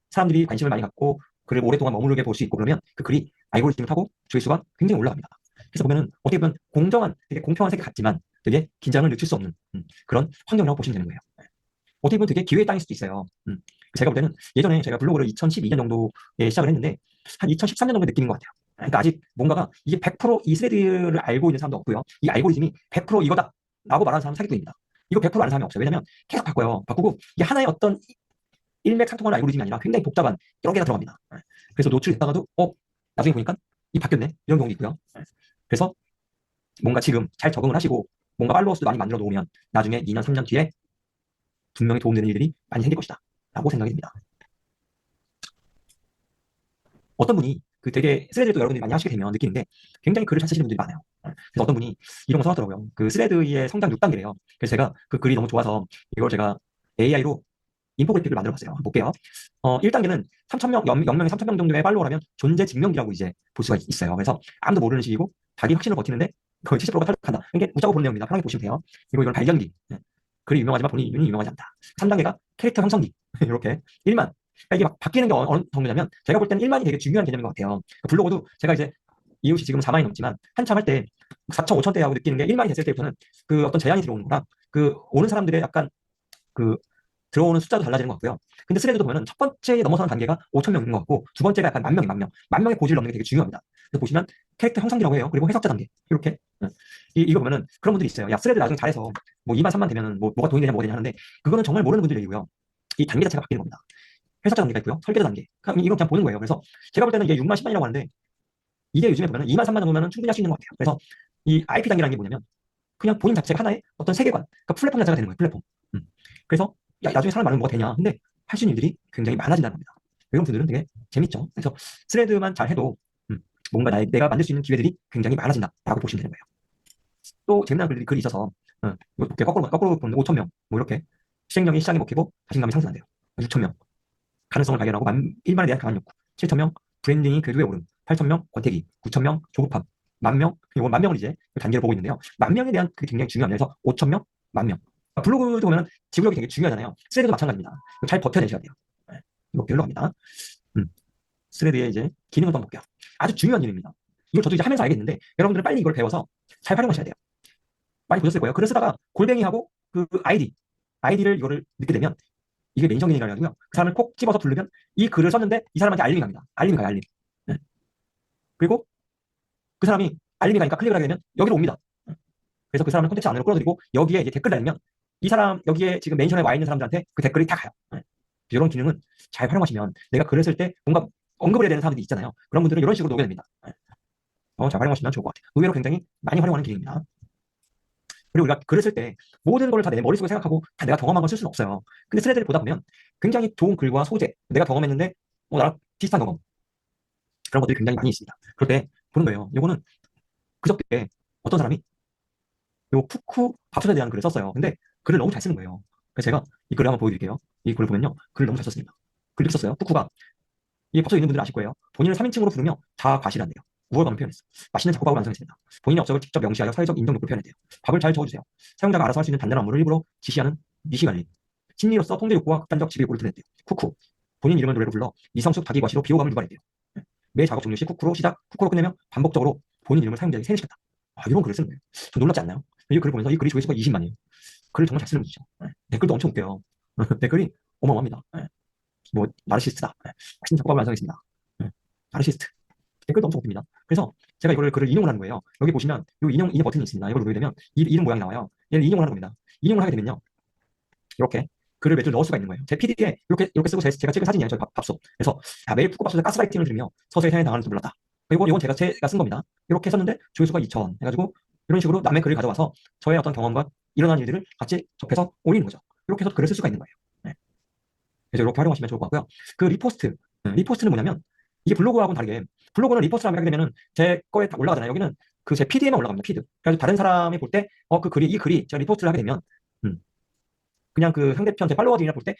사람들이 관심을 많이 갖고 글을 오랫동안 머무르게 볼 수 있고 그러면 그 글이 알고리즘을 타고 조회수가 굉장히 올라갑니다. 그래서 보면은 어떻게 보면 공정한, 되게 공평한 세계 같지만 되게 긴장을 늦출 수 없는 그런 환경이라고 보시면 되는 거예요. 어떻게 보면 되게 기회의 땅일 수도 있어요. 제가 볼 때는 예전에 제가 블로그를 2012년 정도에 시작을 했는데 한 2013년 정도 느끼는 것 같아요. 그러니까 아직 뭔가가 이게 100%이 스레드를 알고 있는 사람도 없고요. 이 알고리즘이 100% 이거다라고 말하는 사람은 사기꾼입니다. 이거 100% 아는 사람이 없어요. 왜냐면 계속 바꿔요. 바꾸고 이게 하나의 어떤 일맥상통하는 알고리즘이 아니라 굉장히 복잡한 여러 개가 들어갑니다. 그래서 노출됐다가도 나중에 보니까 이 바뀌었네 이런 경우도 있고요. 그래서 뭔가 지금 잘 적응을 하시고 뭔가 팔로워 수도 많이 만들어 놓으면 나중에 2년, 3년 뒤에 분명히 도움되는 일들이 많이 생길 것이다 라고 생각이 듭니다. 어떤 분이 되게 스레드를 또 여러분들이 많이 하시게 되면 느끼는 게 굉장히 글을 잘 쓰시는 분들이 많아요. 그래서 어떤 분이 이런 거 써놨더라고요. 그 스레드의 성장 6단계래요. 그래서 제가 그 글이 너무 좋아서 이걸 제가 AI로 인포그래픽을 만들어 봤어요. 한번 볼게요. 1단계는 3,000명, 0명이 3,000명 정도의 팔로워라면 존재 증명기라고 이제 볼 수가 있어요. 그래서 아무도 모르는 식이고 자기 확신을 버티는데 거의 70%가 탈락한다. 이게 웃자고 보는 내용입니다. 편하게 보시면 돼요. 그리고 이건 발견기. 글이 유명하지만 본인이 유명하지 않다. 3단계가 캐릭터 형성기. 이렇게 1만. 그러니까 이게 막 바뀌는 게 어느 정도냐면 제가 볼 때는 1만이 되게 중요한 개념인 것 같아요. 블로그도 제가 이제 이웃이 지금 4만이 넘지만 한참 할 때 4천, 5천대 하고 느끼는 게 1만이 됐을 때부터는 그 어떤 제한이 들어오는 거랑 그 오는 사람들의 약간 그 들어오는 숫자도 달라지는 것 같고요. 근데 스레드도 보면은 첫 번째에 넘어서는 단계가 5천 명인 것 같고 두 번째가 약간 만 명이 만 명. 만 명의 고지를 넘는 게 되게 중요합니다. 그래서 보시면 캐릭터 형성기라고 해요. 그리고 해석자 단계. 이렇게. 이거 보면은 그런 분들이 있어요. 야, 스레드 나중에 잘해서 2만, 3만 되면은 뭐가 돈이 되냐, 뭐가 되냐 하는데 그거는 정말 모르는 분들 얘기고요. 이 단계 자체가 바뀌는 겁니다. 해석자 단계가 있고요. 설계자 단계. 이건 그냥 보는 거예요. 그래서 제가 볼 때는 이게 6만, 10만이라고 하는데 이게 요즘에 보면 2만 3만 정도면 충분히 할 수 있는 것 같아요. 그래서 이 IP 단계라는 게 뭐냐면 그냥 본인 자체가 하나의 어떤 세계관, 그러니까 플랫폼 자체가 되는 거예요. 플랫폼. 음. 그래서 야, 나중에 사람 많으면 뭐가 되냐. 근데 할 수 있는 일들이 굉장히 많아진다는 겁니다. 이런 분들은 되게 재밌죠. 그래서 스레드만 잘 해도 뭔가 내가 만들 수 있는 기회들이 굉장히 많아진다라고 보시면 되는 거예요. 또 재미난 글이 있어서 이거 볼게요. 거꾸로 보면 5천 명, 뭐 이렇게 시행령이 시장에 먹히고 자신감이 상승한대요. 6천 명, 가능성을 발견하고 일만에 대한 강한 욕구. 7천 명, 브랜딩이 궤도에 오름. 8천 명, 권태기. 9천 명, 조급함. 만 명, 이거 만 명을 이제 그 단계를 보고 있는데요. 만 명에 대한 그게 굉장히 중요합니다. 그래서 5천 명, 만 명. 블로그도 보면 지구력이 되게 중요하잖아요. 스레드도 마찬가지입니다. 이거 잘 버텨내셔야 돼요. 네, 이거 별로 갑니다. 스레드의 이제 기능을 한번 볼게요. 아주 중요한 기능입니다. 이걸 저도 이제 하면서 알겠는데 여러분들은 빨리 이걸 배워서 잘 활용하셔야 돼요. 많이 보셨을 거예요. 글을 쓰다가 골뱅이하고 그 아이디를 이거를 넣게 되면 이게 멘션 기능이라고요. 그 사람을 콕 집어서 부르면 이 글을 썼는데 이 사람한테 알림이 갑니다. 알림이 가요, 알림. 네. 그리고 그 사람이 알림이 가니까 클릭을 하게 되면 여기로 옵니다. 네. 그래서 그 사람을 콘텐츠 안으로 끌어들이고 여기에 이제 댓글 달리면 이 사람 여기에 지금 멘션에 와 있는 사람들한테 그 댓글이 다 가요. 네. 이런 기능은 잘 활용하시면 내가 글을 쓸 때 뭔가 언급을 해야 되는 사람들이 있잖아요. 그런 분들은 이런 식으로 녹게 됩니다. 네. 잘 활용하시면 좋을 것 같아요. 의외로 굉장히 많이 활용하는 기능입니다. 그리고 우리가 글을 쓸 때 모든 걸 다 내 머릿속에 생각하고 다 내가 경험한 걸 쓸 수는 없어요. 근데 스레드를 보다 보면 굉장히 좋은 글과 소재, 내가 경험했는데 나랑 비슷한 경험, 그런 것들이 굉장히 많이 있습니다. 그럴 때 보는 거예요. 요거는 그저께 어떤 사람이 요 푸쿠 밥솥에 대한 글을 썼어요. 근데 글을 너무 잘 쓰는 거예요. 그래서 제가 이 글을 한번 보여드릴게요. 이 글을 보면요. 글을 너무 잘 썼습니다. 글 이렇게 썼어요. 푸쿠가 이 법석에 있는 분들은 아실 거예요. 본인을 3인칭으로 부르며 자아과시한대요. 우월감을 표현했어. 맛있는 잡곡밥을 완성했습니다. 본인의 업적을 직접 명시하여 사회적 인정욕을 표현했대요. 밥을 잘 저어주세요. 사용자가 알아서 할 수 있는 단단한 업무를 일부러 지시하는 미시관리. 심리로서 통제 욕구와 극단적 지배 욕구를 드러냈대요. 쿠쿠. 본인 이름을 노래로 불러 미성숙 자기과시로 비호감을 유발했대요. 매 작업 종료 시 쿠쿠로 시작, 쿠쿠로 끝내며 반복적으로 본인 이름을 사용자에게 세뇌시켰다. 이런 글을 쓰는 거예요. 저 놀랍지 않나요? 이 글을 보면서 이 글이 조회수가 20만이에요. 글을 정말 잘 쓰는 분이죠. 댓글도 엄청 웃겨요. 댓글이 어마어마합니다. 뭐 나르시스트다. 맛있는 작곡밥을 완성했습니다. 나르시스트. 댓글도 엄청 웃깁니다. 그래서 제가 이거를 글을 인용을 하는 거예요. 여기 보시면 이 인용 버튼이 있습니다. 이걸 누르게 되면 이름 모양이 나와요. 얘를 인용을 하는 겁니다. 인용을 하게 되면요. 이렇게 글을 몇 줄 넣을 수가 있는 거예요. 제 PD에 이렇게 쓰고 제가 찍은 사진이에요. 저희 밥솥. 그래서 매일 푸꾸밥솥에 가스라이팅을 들으며 서서히 세상에 당하는 줄 몰랐다. 그리고 이건 제가 쓴 겁니다. 이렇게 썼는데 조회수가 2천 해가지고 이런 식으로 남의 글을 가져와서 저의 어떤 경험과 일어난 일들을 같이 접해서 올리는 거죠. 이렇게 해서 글을 쓸 수가 있는 거예요. 네. 그래서 이렇게 활용하시면 좋을 것 같고요. 그 리포스트. 리포스트는 뭐냐면 이게 블로그하고는 다르게 블로그는 리포스트를 하게 되면은 제 거에 다 올라가잖아요. 여기는 그 제 PD에만 올라갑니다. 피드. 그래서 다른 사람이 볼 때 그 글이 이 글이 제가 리포스트를 하게 되면 그냥 그 상대편 제 팔로워들이나 볼 때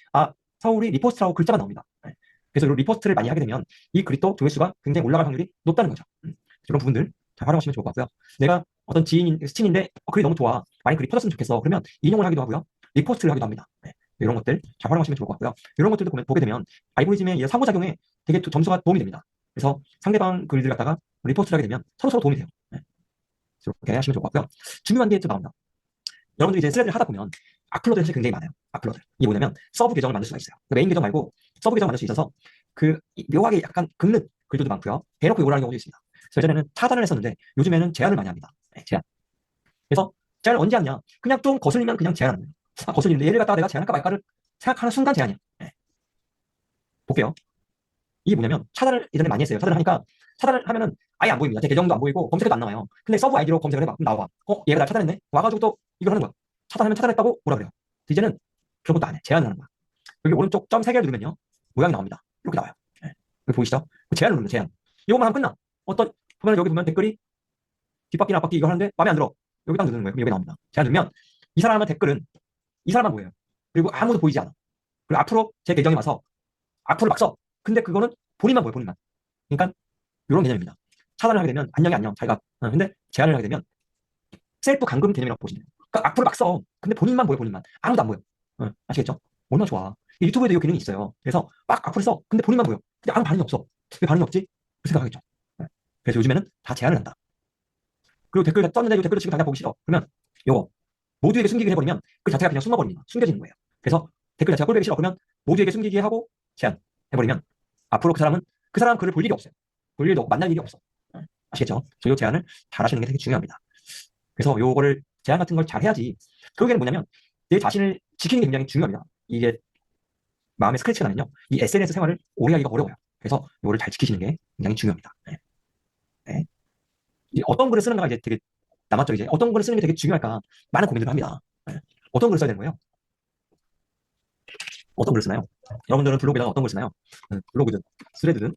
서울이 리포스트라고 글자가 나옵니다. 네. 그래서 리포스트를 많이 하게 되면 이 글이 또 조회수가 굉장히 올라갈 확률이 높다는 거죠. 이런 부분들 잘 활용하시면 좋을 것 같고요. 내가 어떤 스친인데 글이 너무 좋아. 많이 글이 퍼졌으면 좋겠어. 그러면 인용을 하기도 하고요. 리포스트를 하기도 합니다. 네. 이런 것들 잘 활용하시면 좋을 것 같고요. 이런 것들도 보게 되면 알고리즘의 상호작용에 되게 점수가 도움이 됩니다. 그래서 상대방 글들 갖다가 리포스트를 하게 되면 서로 도움이 돼요. 네. 이렇게 하시면 좋을 것 같고요. 중요한 게 또 나옵니다. 여러분들이 이제 슬레드를 하다 보면 악플러들이 사실 굉장히 많아요. 악플러들. 이게 뭐냐면 서브 계정을 만들 수가 있어요. 메인 계정 말고 서브 계정 만들 수 있어서 그 묘하게 약간 긁는 글들도 많고요. 대놓고 요구를 하는 경우도 있습니다. 그래서 예전에는 차단을 했었는데 요즘에는 제한을 많이 합니다. 네, 제한. 그래서 제한을 언제 하냐? 그냥 좀 거슬리면 그냥 제한하는 거예요. 거슬리는데 얘를 갖다가 내가 제한할까 말까를 생각하는 순간 제한이야. 네. 볼게요. 이게 뭐냐면 차단을 예전에 많이 했어요. 차단을 하니까 차단을 하면은 아예 안 보입니다. 제 계정도 안 보이고 검색해도 안 나와요. 근데 서브 아이디로 검색을 해봐. 그럼 나와. 얘가 날 차단했네? 와가지고 또 이걸 하는 거야. 차단하면 차단했다고 뭐라 그래요. 이제는 그런 것도 안 해. 제한을 하는 거야. 여기 오른쪽 점 3개를 누르면요. 모양이 나옵니다. 이렇게 나와요. 네. 여기 보이시죠? 제한을 누르면 제한. 이것만 하면 끝나. 보면 여기 보면 댓글이 뒷바퀴나 앞바퀴 이거 하는데 마음에 안 들어. 여기 딱 누르는 거예요. 그럼 여기 나옵니다. 제한 누르면 이 사람의 댓글은 이 사람만 보여요. 그리고 아무도 보이지 않아. 그리고 앞으로 제 계정에 와서 악플을 막 써. 근데 그거는 본인만 보여, 본인만. 그러니까 이런 개념입니다. 차단을 하게 되면 안녕이 안녕, 잘 가. 근데 제한을 하게 되면 셀프 감금 개념이라고 보시면 돼요. 그러니까 악플을 막 써. 근데 본인만 보여, 본인만. 아무도 안 보여. 아시겠죠? 얼마나 좋아. 유튜브에도 이 기능이 있어요. 그래서 막 악플을 써. 근데 본인만 보여. 근데 아무 반응이 없어. 왜 반응이 없지? 그 생각하겠죠. 그래서 요즘에는 다 제한을 한다. 그리고 댓글 썼는데 이 댓글을 지금 당장 보기 싫어. 그러면 요거 모두에게 숨기기 해버리면 그 자체가 그냥 숨어버립니다. 숨겨지는 거예요. 그래서 댓글 자체가 꼴보기 싫어. 그러면 모두에게 숨기기 하고 제한해버리면 앞으로 그 사람 글을 볼 일이 없어요. 볼 일도 없고 만날 일이 없어. 아시겠죠? 저요 제한을 잘 하시는 게 되게 중요합니다. 그래서 요거를 제한 같은 걸 잘 해야지. 결국에는 뭐냐면 내 자신을 지키는 게 굉장히 중요합니다. 이게 마음에 스크래치가 나면요. 이 SNS 생활을 오래 하기가 어려워요. 그래서 요거를 잘 지키시는 게 굉장히 중요합니다. 네. 네. 어떤 글을 쓰는가가 이제 되게 남았죠. 이제 어떤 글을 쓰는 게 되게 중요할까 많은 고민들을 합니다. 예. 어떤 글을 써야 되는 거예요? 어떤 글을 쓰나요? 여러분들은 블로그에다가 어떤 글을 쓰나요? 블로그든 스레드든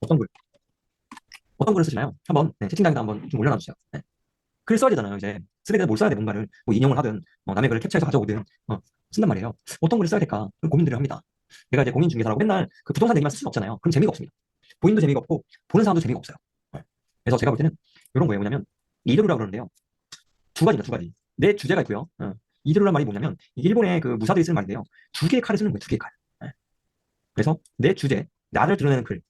어떤 글 어떤 글을 쓰시나요? 한번 채팅창에다 한번 좀 올려놔주세요. 글 써야 되잖아요. 이제 스레드에 뭘 써야 돼 뭔가를 뭐 인용을 하든 남의 글을 캡처해서 가져오든 쓴단 말이에요. 어떤 글을 써야 될까? 그런 고민들을 합니다. 내가 이제 공인중개사라고 맨날 그 부동산 얘기만 쓸 수는 없잖아요. 그럼 재미가 없습니다. 본인도 재미가 없고 보는 사람도 재미가 없어요. 그래서 제가 볼 때는 이런 거예요. 뭐냐면 이드루라고 그러는데요. 두 가지입니다. 두 가지. 내 주제가 있고요. 이드루란 말이 뭐냐면 일본의 그 무사들이 쓰는 말인데요. 두 개의 칼을 쓰는 거예요. 두 개의 칼. 그래서 내 주제, 나를 드러내는 글.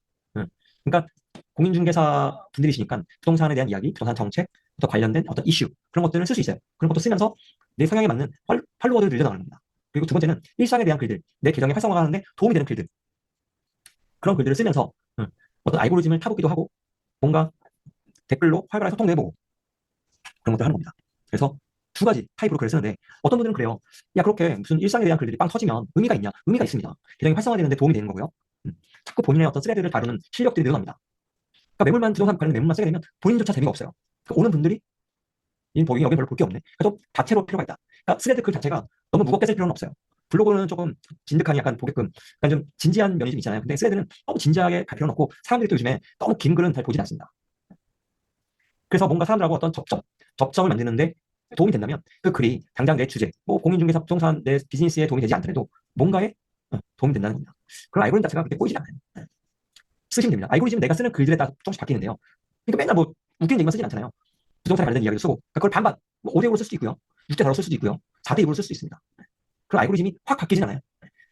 그러니까 공인중개사 분들이시니까 부동산에 대한 이야기, 부동산 정책, 또 관련된 어떤 이슈 그런 것들을 쓸 수 있어요. 그런 것도 쓰면서 내 성향에 맞는 팔로워들을 늘려나가는 겁니다. 그리고 두 번째는 일상에 대한 글들, 내 계정의 활성화가 하는데 도움이 되는 글들. 그런 글들을 쓰면서 어떤 알고리즘을 타보기도 하고 뭔가 댓글로 활발하게 소통도 해보고 그런 것들 하는 겁니다. 그래서 두 가지 타입으로 글을 쓰는데 어떤 분들은 그래요. 야 그렇게 무슨 일상에 대한 글들이 빵 터지면 의미가 있냐? 의미가 있습니다. 계정이 활성화되는데 도움이 되는 거고요. 자꾸 본인의 어떤 스레드를 다루는 실력들이 늘어납니다. 그러니까 매물만 부동산 관련 매물만 쓰게 되면 본인조차 재미가 없어요. 그러니까 오는 분들이 여기 별로 볼 게 없네. 그래서 다채로울 필요가 있다. 그러니까 스레드 글 자체가 너무 무겁게 쓸 필요는 없어요. 블로그는 조금 진득하니 약간 보게끔 약간 좀 진지한 면이 좀 있잖아요. 근데 스레드는 너무 진지하게 갈 필요는 없고 사람들이 또 요즘에 너무 긴 글은 잘 보진 않습니다. 그래서 뭔가 사람들하고 어떤 접점을 만드는데 도움이 된다면 그 글이 당장 내 주제, 뭐 공인중개사 부동산 내 비즈니스에 도움이 되지 않더라도 뭔가에 도움이 된다는 겁니다. 그런 알고리즘 자체가 그렇게 꼬이지 않아요. 쓰시면 됩니다. 알고리즘은 내가 쓰는 글들에 따라 조금씩 바뀌는데요. 그러니까 맨날 뭐 웃기는 얘기만 쓰진 않잖아요. 부동산에 관련된 이야기도 쓰고 그걸 반반, 뭐 5대5로 쓸 수도 있고요. 6대4로 쓸 수도 있고요. 4대2로 쓸 수도 있습니다. 그런 알고리즘이 확 바뀌진 않아요.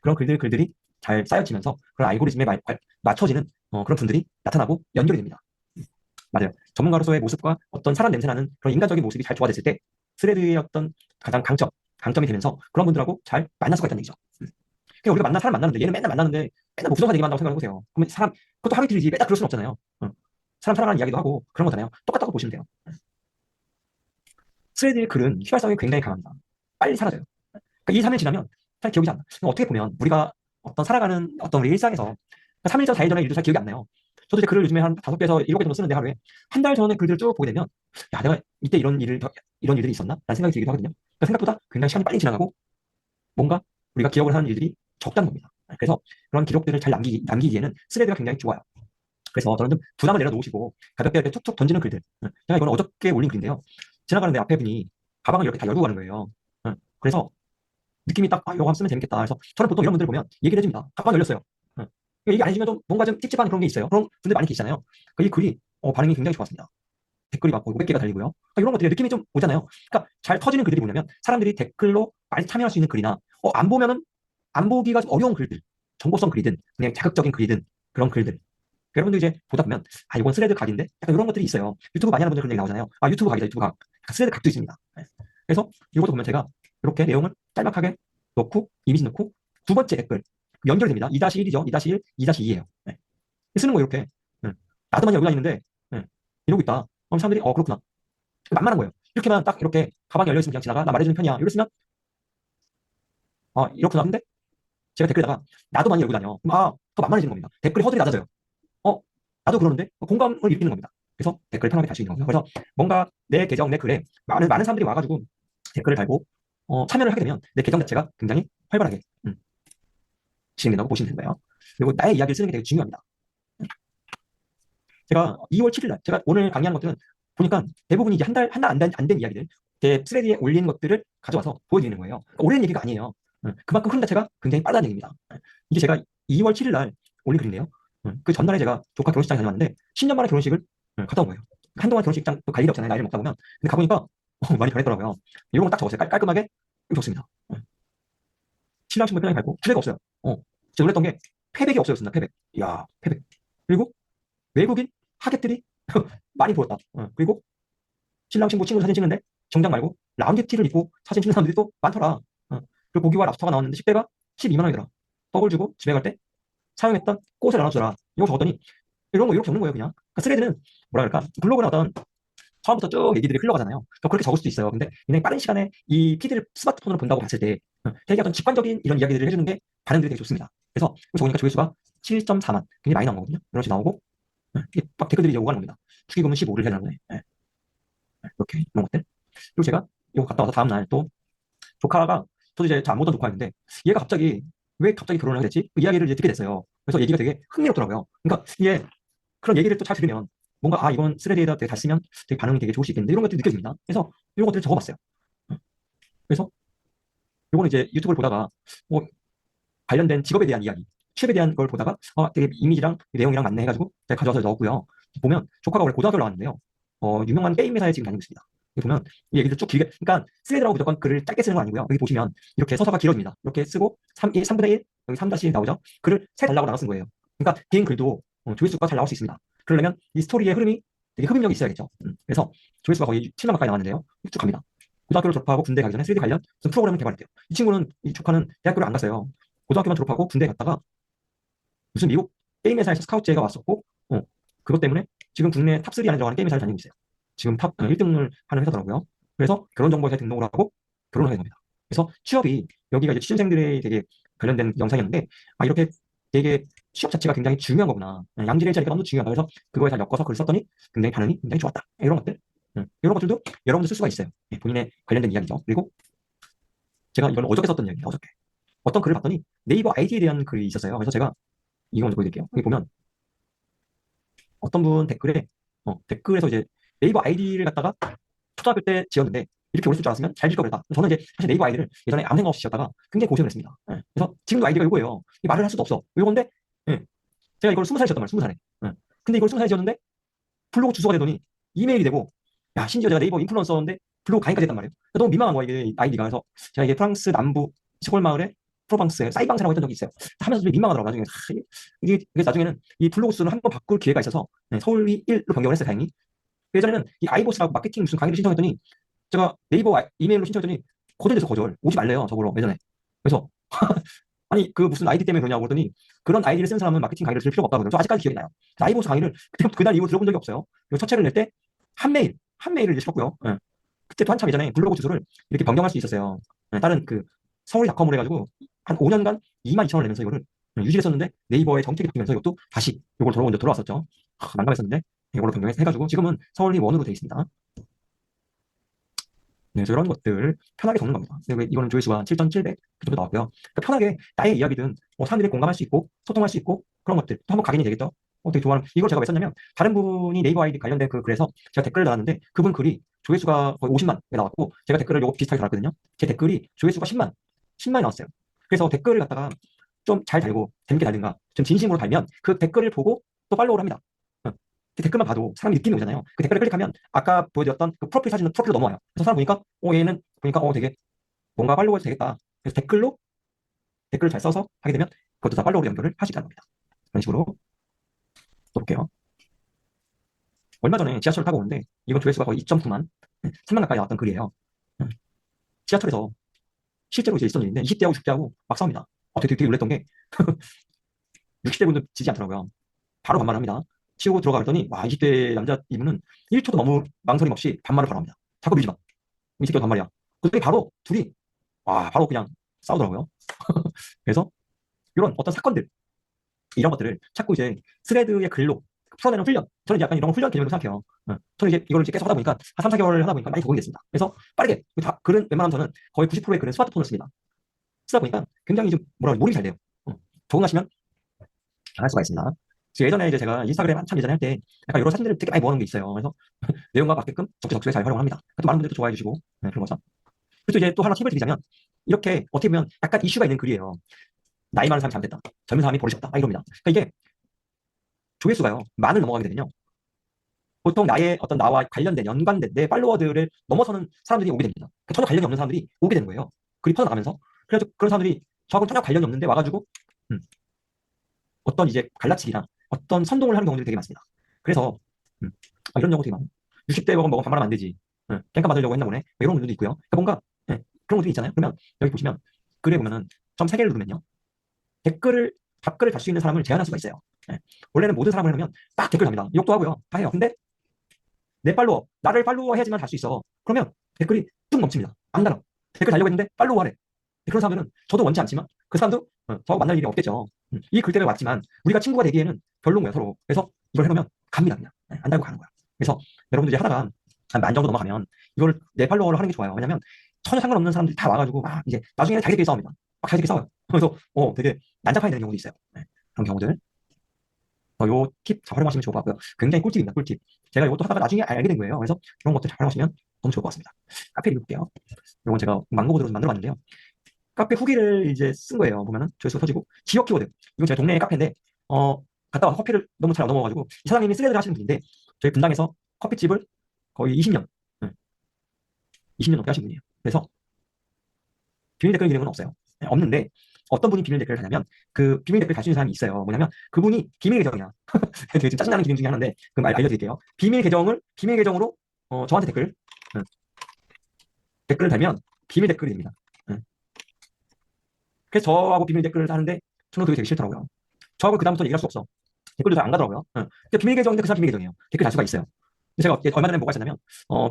그런 글들이 잘 쌓여지면서 그런 알고리즘에 맞춰지는 그런 분들이 나타나고 연결이 됩니다. 맞아요. 전문가로서의 모습과 어떤 사람 냄새나는 그런 인간적인 모습이 잘 조화됐을 때 스레드의 어떤 가장 강점이 되면서 그런 분들하고 잘 만날 수가 있다는 얘기죠. 그러니까 우리가 사람 만나는데 얘는 맨날 만나는데 맨날 뭐 부동산 얘기만 한다고 생각해보세요. 그러면 사람 그것도 하루 이틀이지 맨날 그럴 수는 없잖아요. 사람 살아가는 이야기도 하고 그런 거잖아요. 똑같다고 보시면 돼요. 스레드의 글은 휘발성이 굉장히 강합니다. 빨리 사라져요. 그러니까 2, 3일 지나면 잘 기억이 잘 안 나. 어떻게 보면 우리가 어떤 살아가는 어떤 우리 일상에서 3일 전, 4일 전의 일도 잘 기억이 안 나요. 저도 이제 글을 요즘에 한 5개에서 7개 정도 쓰는데 하루에 한 달 전에 글들을 쭉 보게 되면 야 내가 이때 이런 일들이 있었나? 라는 생각이 들기도 하거든요. 그러니까 생각보다 굉장히 시간이 빨리 지나가고 뭔가 우리가 기억을 하는 일들이 적다는 겁니다. 그래서 그런 기록들을 잘 남기기에는 스레드가 굉장히 좋아요. 그래서 저는 좀 부담을 내려놓으시고 가볍게 이렇게 툭툭 던지는 글들. 제가 이거는 어저께 올린 글인데요. 지나가는데 앞에 분이 가방을 이렇게 다 열고 가는 거예요. 그래서 느낌이 딱, 이거 한번 쓰면 재밌겠다. 그래서 저는 보통 이런 분들 보면 얘기를 해줍니다. 가방 열렸어요. 얘기 안 해주면 좀 뭔가 좀 찝찝한 그런 게 있어요. 그런 분들 많이 계시잖아요. 이 글이 반응이 굉장히 좋았습니다. 댓글이 막 500개가 달리고요. 이런 것들이 느낌이 좀 오잖아요. 그러니까 잘 터지는 글들이 뭐냐면 사람들이 댓글로 많이 참여할 수 있는 글이나 안 보면은 안 보기가 좀 어려운 글들, 정보성 글이든 그냥 자극적인 글이든 그런 글들. 여러분들 이제 보다 보면 이건 스레드 각인데 약간 이런 것들이 있어요. 유튜브 많이 하는 분들 그런 얘기 나오잖아요. 유튜브 각이다, 유튜브 각. 스레드 각도 있습니다. 그래서 이것도 보면 제가 이렇게 내용을 짤막하게 넣고 이미지 넣고 두 번째 댓글 연결됩니다. 2-1이죠. 2-1, 2-2예요. 쓰는 거 이렇게. 나도만 여기가 있는데 이러고 있다. 그럼 사람들이 그렇구나. 만만한 거예요. 이렇게만 딱 이렇게 가방이 열려있으면 그냥 지나가. 나 말해주는 편이야. 이렇게 쓰면 이렇구나. 근데 제가 댓글에다가 나도 많이 열고 다녀. 그럼 더 만만해지는 겁니다. 댓글의 허들이 낮아져요. 어, 나도 그러는데 공감을 일으키는 겁니다. 그래서 댓글을 편하게 달 수 있는 거고요. 그래서 뭔가 내 계정, 내 글에 많은 사람들이 와가지고 댓글을 달고 참여를 하게 되면 내 계정 자체가 굉장히 활발하게 진행된다고 보시면 되는 거예요. 그리고 나의 이야기를 쓰는 게 되게 중요합니다. 제가 2월 7일 날 제가 오늘 강의하는 것들은 보니까 대부분이 이제 한 달 안 된 이야기들 제 스레드에 올린 것들을 가져와서 보여드리는 거예요. 그러니까 오래된 얘기가 아니에요. 그만큼 흐름 자체가 굉장히 빠르다는 얘기입니다. 이게 제가 2월 7일 날 올린 글인데요. 그 전날에 제가 조카 결혼식장에 다녀왔는데 10년 만에 결혼식을 갔다 온 거예요. 한동안 결혼식장 또 갈 일이 없잖아요. 나이를 먹다 보면. 근데 가보니까 많이 변했더라고요. 이런 건 딱 적었어요. 깔끔하게 좋습니다. 신랑 신부 편하게 밟고 주례가 없어요. 진짜 놀랬던 게 패백이 없어졌습니다. 패백. 이야, 패백. 그리고 외국인 하객들이 많이 보였다. 그리고 신랑 신부 친구 사진 찍는데 정장 말고 라운드 티를 입고 사진 찍는 사람들이 또 많더라. 그리고 고기와 랍스터가 나왔는데 식대가 12만 원이더라. 떡을 주고 집에 갈 때 사용했던 꽃을 나눠주더라. 이거 적었더니 이런 거 이렇게 적는 거예요, 그냥. 그러니까 스레드는 뭐라 그럴까? 블로그는 어떤 처음부터 쭉 얘기들이 흘러가잖아요. 그러니까 그렇게 적을 수도 있어요. 근데 굉장히 빠른 시간에 이 피드를 스마트폰으로 본다고 봤을 때 되게 어떤 직관적인 이런 이야기들을 해주는 게 반응들이 되게 좋습니다. 그래서 적으니까 조회수가 7.4만 굉장히 많이 나온 거거든요. 이런 식으로 나오고 이게 막 댓글들이 이제 오가는 겁니다. 축의금은 15를 해야 되는 거네. 예, 이렇게 이런 것들. 그리고 제가 이거 갔다 와서 다음날 또 조카가 저도 이제 잘 안 보던 조카였는데 얘가 갑자기 왜 갑자기 결혼을 하게 됐지? 그 이야기를 이제 듣게 됐어요. 그래서 얘기가 되게 흥미롭더라고요. 그러니까 이게 그런 얘기를 또 잘 들으면 뭔가 아 이건 스레드에다 되게 잘 쓰면 되게 반응이 되게 좋을 수 있겠는데 이런 것들이 느껴집니다. 그래서 이런 것들을 적어봤어요. 그래서 요거는 이제 유튜브를 보다가 뭐 관련된 직업에 대한 이야기, 취업에 대한 걸 보다가 되게 이미지랑 내용이랑 맞네 해가지고 제가 가져와서 넣었고요. 보면 조카가 원래 고등학교를 나왔는데요. 유명한 게임 회사에 지금 다니고 있습니다. 여기 보면 이 얘기를 쭉 길게, 그러니까 스레드라고 무조건 글을 짧게 쓰는 건 아니고요. 여기 보시면 이렇게 서사가 길어집니다. 이렇게 쓰고 3분의 1, 여기 3-1 나오죠. 글을 세 단락으로 나눠 쓴 거예요. 그러니까 긴 글도 조회수가 잘 나올 수 있습니다. 그러려면 이 스토리의 흐름이 되게 흡입력이 있어야겠죠. 그래서 조회수가 거의 7만 가까이 나왔는데요. 쭉 갑니다. 고등학교를 졸업하고 군대 가기 전에 3D 관련 무슨 프로그램을 개발했대요. 이 친구는, 이 조카는 대학교를 안 갔어요. 고등학교만 졸업하고 군대 갔다가 무슨 미국 게임 회사에서 스카우트제가 왔었고, 그것 때문에 지금 국내 탑3 안에 들어가는 게임 회사를 다니고 있어요. 지금 탑 1등을 하는 회사더라고요. 그래서 결혼정보회사에 등록을 하고 결혼을 하게 됩니다. 그래서 취업이, 여기가 이제 취준생들의 되게 관련된 영상이었는데, 아, 이렇게 되게 취업 자체가 굉장히 중요한 거구나. 양질 일자리가 너무 중요하다. 그래서 그거에 잘 엮어서 글을 썼더니 굉장히 반응이 굉장히 좋았다. 이런 것들. 이런 것들도 여러분들 쓸 수가 있어요. 본인의 관련된 이야기죠. 그리고 제가 이건 어저께 썼던 이야기예요. 어저께. 어떤 글을 봤더니 네이버 아이디에 대한 글이 있었어요. 그래서 제가 이거 먼저 보여드릴게요. 여기 보면 어떤 분 댓글에 댓글에서 이제 네이버 아이디를 갖다가 초등학교 때 지었는데 이렇게 오래 쓸 줄 알았으면 잘 지을 걸 그랬다. 저는 이제 사실 네이버 아이디를 예전에 아무 생각 없이 지었다가 굉장히 고생을 했습니다. 그래서 지금도 아이디가 이거예요. 이 말을 할 수도 없어. 이건데 제가 이걸 20살에 지었단 말이에요. 20살에. 근데 이걸 20살에 지었는데 블로그 주소가 되더니 이메일이 되고, 야, 심지어 제가 네이버 인플루언서인데 블로그 가입까지 했단 말이에요. 너무 민망한 거야, 이게 아이디가. 그래서 제가 이게 프랑스 남부 시골 마을에 프로방스 사이방스라고 했던 적이 있어요. 하면서 좀 민망하더라고요. 나중에 이게 그래서 나중에는 이 블로그 수는 한 번 바꿀 기회가 있어서 서울이 1로 변경을 했어요, 다행히. 예전에는 이 아이보스라고 마케팅 무슨 강의를 신청했더니 제가 네이버 이메일로 신청했더니 거절돼서 거절. 오지 말래요, 저걸로 예전에. 그래서 아니 그 무슨 아이디 때문에 그러냐고 그러더니 그런 아이디를 쓴 사람은 마케팅 강의를 들을 필요가 없다고 그러죠. 아직까지 기억이 나요. 아이보스 강의를 그날 이후 들어본 적이 없어요. 그리고 첫 책을 낼 때 한 메일을 이제 썼고요. 그때도 한참 예전에 블로그 주소를 이렇게 변경할 수 있었어요. 다른 그 서울닷컴으로 해가지고 한 5년간 22,000원 내면서 이거를 유지했었는데 네이버의 정책이 바뀌면서 이것도 다시 이걸 먼저 돌아왔었죠. 난감했었는데 이걸로 변경해가지고 지금은 서울이 원으로 되어 있습니다. 네, 그래서 이런 것들 편하게 적는 겁니다. 이거는 조회수가 7,700 그 정도 나왔고요. 그러니까 편하게 나의 이야기든 사람들이 공감할 수 있고 소통할 수 있고 그런 것들 또 한번 각인이 되겠죠. 되게 좋아하는 이걸 제가 왜 썼냐면 다른 분이 네이버 아이디 관련된 그 글에서 제가 댓글을 달았는데 그분 글이 조회수가 거의 50만 나왔고 제가 댓글을 요거 비슷하게 달았거든요. 제 댓글이 조회수가 10만이 나왔어요. 그래서 댓글을 갖다가 좀 잘 달고 재밌게 달든가 좀 진심으로 달면 그 댓글을 보고 또 팔로우를 합니다. 그 댓글만 봐도 사람이 느낌이 오잖아요. 그 댓글을 클릭하면 아까 보여드렸던 그 프로필 사진은 프로필로 넘어와요. 그래서 사람 보니까 얘는 보니까 되게 뭔가 팔로우 해도 되겠다. 그래서 댓글을 잘 써서 하게 되면 그것도 다 팔로우로 연결을 할 수 있다는 겁니다. 그런 식으로 또 볼게요. 얼마 전에 지하철을 타고 오는데 이건 조회수가 거의 2.9만, 3만 가까이 나왔던 글이에요. 지하철에서 실제로 이제 있었던 일인데 20대하고 60대하고 막 싸웁니다. 되게 놀랬던 게 60대 분도 지지 않더라고요. 바로 반말합니다. 치우고 들어가 그랬더니 와 20대 남자 이분은 1초도 너무 망설임 없이 반말을 바로 합니다. 자꾸 밀지 마. 이 새끼가 반말이야. 그랬더니 바로 둘이 바로 그냥 싸우더라고요. 그래서 이런 어떤 사건들 이런 것들을 자꾸 이제 스레드의 글로 풀어내는 훈련. 저는 약간 이런 훈련 개념으로 생각해요. 저는 이제 이걸 이제 계속 하다 보니까 한 3, 4개월 하다 보니까 많이 적응이 됐습니다. 그래서 빠르게 글은 웬만하면 저는 거의 90%의 글은 스마트폰을 씁니다. 쓰다 보니까 굉장히 좀 몰입이 잘 돼요. 적응하시면 할 수가 있습니다. 예전에 이제 제가 인스타그램 한참 예전에 할 때 약간 여러 사진들을 되게 많이 모아놓은 게 있어요. 그래서 내용과 맞게끔 적재적소에 잘 활용을 합니다. 또 많은 분들이 또 좋아해 주시고 그런 거죠. 그리고 이제 또 하나 팁을 드리자면 이렇게 어떻게 보면 약간 이슈가 있는 글이에요. 나이 많은 사람이 잘못됐다. 젊은 사람이 버릇이 없다. 이럽니다. 그러니까 이게 조회수가요. 만을 넘어가게 되면요. 보통 나와 관련된 연관된 내 팔로워들을 넘어서는 사람들이 오게 됩니다. 그러니까 전혀 관련이 없는 사람들이 오게 되는 거예요. 글이 퍼져나가면서. 그래서 그런 사람들이 저하고 전혀 관련이 없는데 와가지고 어떤 이제 갈라치기나 어떤 선동을 하는 경우들이 되게 많습니다. 그래서 이런 경우 되게 많아요. 60대 먹으면 반말하면 안 되지. 깽판 받으려고 했나 보네. 이런 분들도 있고요. 그러니까 뭔가 그런 분들이 있잖아요. 그러면 여기 보시면 글에 보면은 점 3개를 누르면요. 답글을 달 수 있는 사람을 제한할 수가 있어요. 원래는 모든 사람을 하면 딱 댓글 답니다. 욕도 하고요. 다 해요. 근데 내 팔로워, 나를 팔로워 해야지만 할 수 있어. 그러면 댓글이 뚝 넘칩니다. 안 달아. 댓글 달려고 했는데 팔로우 하래. 그런 사람들은 저도 원치 않지만 그 사람도 저하고 만날 일이 없겠죠. 이 글 때문에 왔지만 우리가 친구가 되기에는 별로인 거야 서로. 그래서 이걸 해놓으면 갑니다 그냥. 안 달고 가는 거야. 그래서 여러분들 이제 하다가 한 만 정도 넘어가면 이걸 내 팔로워를 하는 게 좋아요. 왜냐면 전혀 상관없는 사람들이 다 와가지고 막 이제 나중에는 자기들끼리 싸웁니다. 막 자기들끼리 싸워요. 그래서 되게 난장판이 되는 경우도 있어요. 네, 그런 경우들. 요 팁 잘 활용하시면 좋을 것 같고요. 굉장히 꿀팁입니다. 꿀팁. 제가 이것도 하다가 나중에 알게 된 거예요. 그래서 이런 것들 잘 활용하시면 너무 좋을 것 같습니다. 카페 리뷰 볼게요. 이건 제가 망고보드로 만들어 봤는데요. 카페 후기를 이제 쓴 거예요. 보면은 조회수가 터지고 지역 키워드. 이건 제 동네 카페인데 갔다 와서 커피를 너무 잘 얻어먹어가지고 이 사장님이 스레드를 하시는 분인데 저희 분당에서 커피집을 거의 20년, 20년 넘게 하신 분이에요. 그래서 비밀 댓글 기능은 없어요. 네, 없는데 어떤 분이 비밀 댓글을 하냐면 그 비밀 댓글 달 수 있는 사람이 있어요. 뭐냐면 그분이 비밀 계정이야. 되게 좀 짜증나는 기능 중에 하나인데 그럼 알려드릴게요. 비밀 계정으로 저한테 댓글을 달면 비밀 댓글이 됩니다. 그래서 저하고 비밀 댓글을 하는데 저는 그게 되게 싫더라고요. 저하고 그다음부터 얘기할 수 없어. 댓글도 잘 안 가더라고요. 근데 비밀 계정인데 그 사람 비밀 계정이에요. 댓글 달 수가 있어요. 근데 제가 얼마 전에 뭐가 있었냐면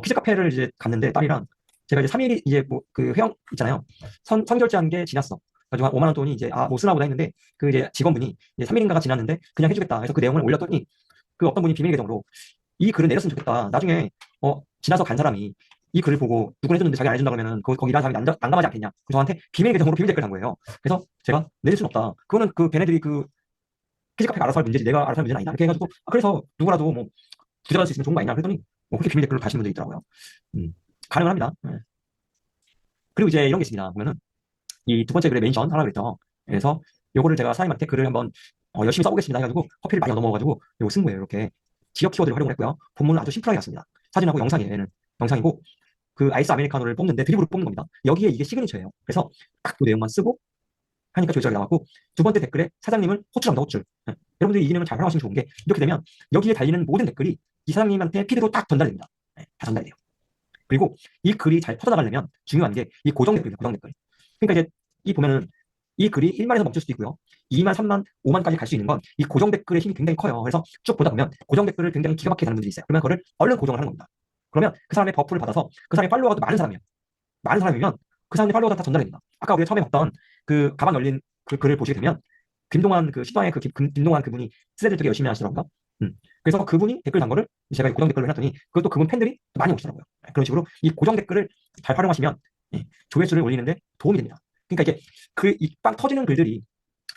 키즈 카페를 이제 갔는데 딸이랑 제가 이제 3일이 이제 뭐 그 회원 있잖아요. 선결제한 게 지났어. 가지고 한 5만 원 돈이 이제 못 쓰나 보다 했는데 그 이제 직원분이 이제 3일인가가 지났는데 그냥 해주겠다. 그래서 그 내용을 올렸더니 그 어떤 분이 비밀 계정으로 이 글을 내렸으면 좋겠다. 나중에 지나서 간 사람이 이 글을 보고 누군 해줬는데 자기 안 해준다 그러면 거기 일하는 사람이 난감하지 않겠냐. 그래서 저한테 비밀 계정으로 비밀 댓글 단 거예요. 그래서 제가 내릴 수는 없다. 그거는 그 걔네들이 그 키즈 카페가 알아서 할 문제지 내가 알아서 할 문제는 아니다. 이렇게 해가지고 그래서 누구라도 뭐 부자받을 수 있으면 좋은 거 아니냐 그랬더니 그렇게 비밀 댓글로 다시는 분들이 있더라고요. 가능은 합니다. 네. 그리고 이제 이런 게 있습니다. 보면은 이 두 번째 글에 멘션 하라 그랬죠. 그래서 요거를 제가 사장님한테 글을 한번 열심히 써보겠습니다 해가지고 커피를 많이 얻어먹어가지고 요거 쓴 거예요. 이렇게 지역 키워드를 활용을 했고요. 본문은 아주 심플하게 갔습니다. 사진하고 영상이에요. 얘는 영상이고 그 아이스 아메리카노를 뽑는데 드립으로 뽑는 겁니다. 여기에 이게 시그니처예요. 그래서 딱 그 내용만 쓰고 하니까 조회수가 나왔고 두 번째 댓글에 사장님을 호출합니다. 호출. 여러분들이 이 기능을 잘 활용하시면 좋은 게 이렇게 되면 여기에 달리는 모든 댓글이 이 사장님한테 피드로 딱 전달됩니다. 다 전달돼요. 그리고 이 글이 잘 퍼져나가려면 중요한 게 이 고정 댓글입니다. 고정 댓글. 그러니까 이제 이 보면은 이 글이 1만에서 멈출 수도 있고요. 2만, 3만, 5만까지 갈 수 있는 건 이 고정 댓글의 힘이 굉장히 커요. 그래서 쭉 보다 보면 고정 댓글을 굉장히 기가 막히게 다는 분들이 있어요. 그러면 그거를 얼른 고정을 하는 겁니다. 그러면 그 사람의 버프를 받아서 그 사람의 팔로워가 많은 사람이에요. 많은 사람이면 그 사람의 팔로워가 다 전달됩니다. 아까 우리가 처음에 봤던 그 가방 열린 그 글을 보시게 되면 김동완 그 시방의 김동완 그분이 스레드 되게 열심히 하시더라고요. 그래서 그분이 댓글 단 거를 제가 고정 댓글로 해놨더니 그것도 그분 팬들이 많이 오시더라고요. 그런 식으로 이 고정 댓글을 잘 활용하시면 조회수를 올리는데 도움이 됩니다. 그러니까 이게 그 이 빵 터지는 글들이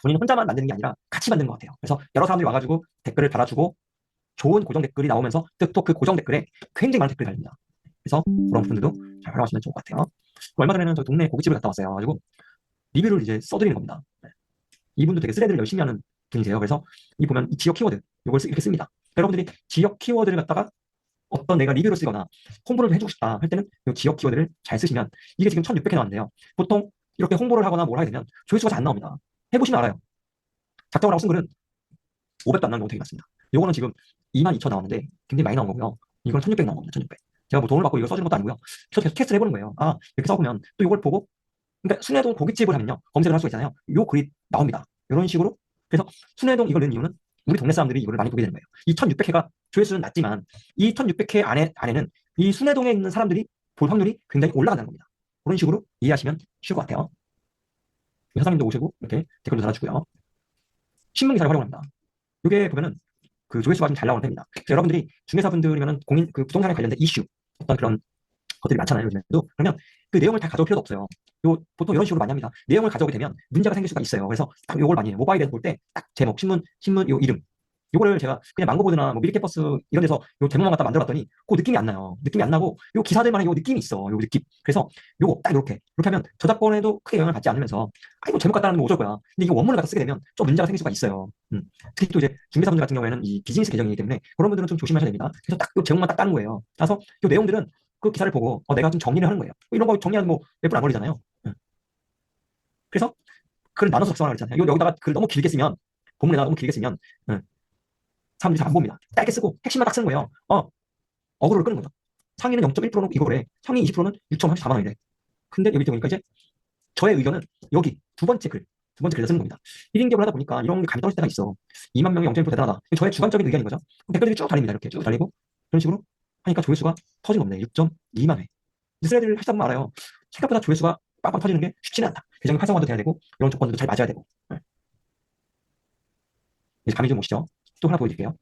본인 혼자만 만드는 게 아니라 같이 만든 것 같아요. 그래서 여러 사람들이 와가지고 댓글을 달아주고 좋은 고정 댓글이 나오면서 또 그 고정 댓글에 굉장히 많은 댓글이 달립니다. 그래서 그런 분들도 잘 활용하시면 좋을 것 같아요. 얼마 전에는 저 동네 고깃집을 갔다 왔어요. 가지고 리뷰를 이제 써드리는 겁니다. 이분도 되게 스레드를 열심히 하는 분이세요. 그래서 이 보면 이 지역 키워드 이걸 이렇게 씁니다. 여러분들이 지역 키워드를 갖다가 어떤 내가 리뷰를 쓰거나 홍보를 해주고 싶다 할 때는 이 지역 키워드를 잘 쓰시면 이게 지금 1600개 나왔는데요. 보통 이렇게 홍보를 하거나 뭘 하게 되면 조회수가 잘 안 나옵니다. 해보시면 알아요. 작정을 하고 쓴 글은 500도 안 나오는 경우 되게 많습니다. 요거는 지금 22,000 나왔는데 굉장히 많이 나온 거고요. 이건 1600 나온 겁니다. 1600. 제가 뭐 돈을 받고 이거 써주는 것도 아니고요. 계속 테스트를 해보는 거예요. 이렇게 써보면 또 이걸 보고 그러니까 순회동 고깃집을 하면요. 검색을 할 수가 있잖아요. 요 글이 나옵니다. 이런 식으로. 그래서 순회동 이걸 넣은 이유는 우리 동네 사람들이 이거를 많이 보게 되는 거예요. 이 1600회가 조회수는 낮지만 이 1600회 안에는 이 순회동에 있는 사람들이 볼 확률이 굉장히 올라간다는 겁니다. 그런 식으로 이해하시면 쉬울 것 같아요. 사장님도 오시고 이렇게 댓글도 달아주고요. 신문 기사를 활용합니다. 이게 보면은 그 조회수가 좀 잘 나오는 편입니다. 여러분들이 중개사분들이면은 공인 그 부동산에 관련된 이슈 어떤 그런 것들이 많잖아요. 요즘에도. 그러면 그 내용을 다 가져올 필요도 없어요. 보통 이런 식으로 많이 합니다. 내용을 가져오게 되면 문제가 생길 수가 있어요. 그래서 딱 요걸 많이 해요. 모바일에서 볼 때 딱 제목, 신문 요 이름. 요거를 제가 그냥 망고보드나 뭐 미리캐퍼스 이런 데서 요 제목만 갖다 만들어 봤더니 그 느낌이 안 나요. 느낌이 안 나고 요 기사들만의 요 느낌이 있어. 요 느낌. 그래서 요거 딱 이렇게 하면 저작권에도 크게 영향을 받지 않으면서 이거 제목 갖다 하는 거 어쩔 거야. 근데 이거 원문을 갖다 쓰게 되면 좀 문제가 생길 수가 있어요. 특히 또 이제 중개사분들 같은 경우에는 이 비즈니스 계정이기 때문에 그런 분들은 좀 조심하셔야 됩니다. 그래서 딱 요 제목만 딱 따는 거예요. 따서 요 내용들은 그 기사를 보고 내가 좀 정리를 하는 거예요. 이런 거 정리하는 뭐 몇 분 안 걸리잖아요. 그래서 글을 나눠서 작성하라 그랬잖아요. 여기다가 글 너무 길게 쓰면 본문에다가 너무 길게 쓰면 사람들이 잘 안 봅니다. 짧게 쓰고 핵심만 딱 쓰는 거예요. 어그로를 끄는 거죠. 상위는 0.1%는 이거래. 상위 20%는 6.34만 원이래. 근데 여기 보니까 이제 저의 의견은 여기 두 번째 글에다 쓰는 겁니다. 1인 기업을 하다 보니까 이런 게 감이 떨어질 때가 있어. 2만 명이 0.1% 대단하다. 저의 주관적인 의견인 거죠. 댓글들이 쭉 달립니다. 이렇게 쭉 달리고 그런 식으로 하니까 조회수가 터진 겁니다. 6.2만 회. 스레드를 하시다 보면 알아요. 생각보다 조회수가 빵빵 터지는 게 쉽지는 않다. 계정이 활성화도 돼야 되고 이런 조건들도 잘 맞아야 되고. 이제 감이 좀 오시죠? 또 하나 보여드릴게요.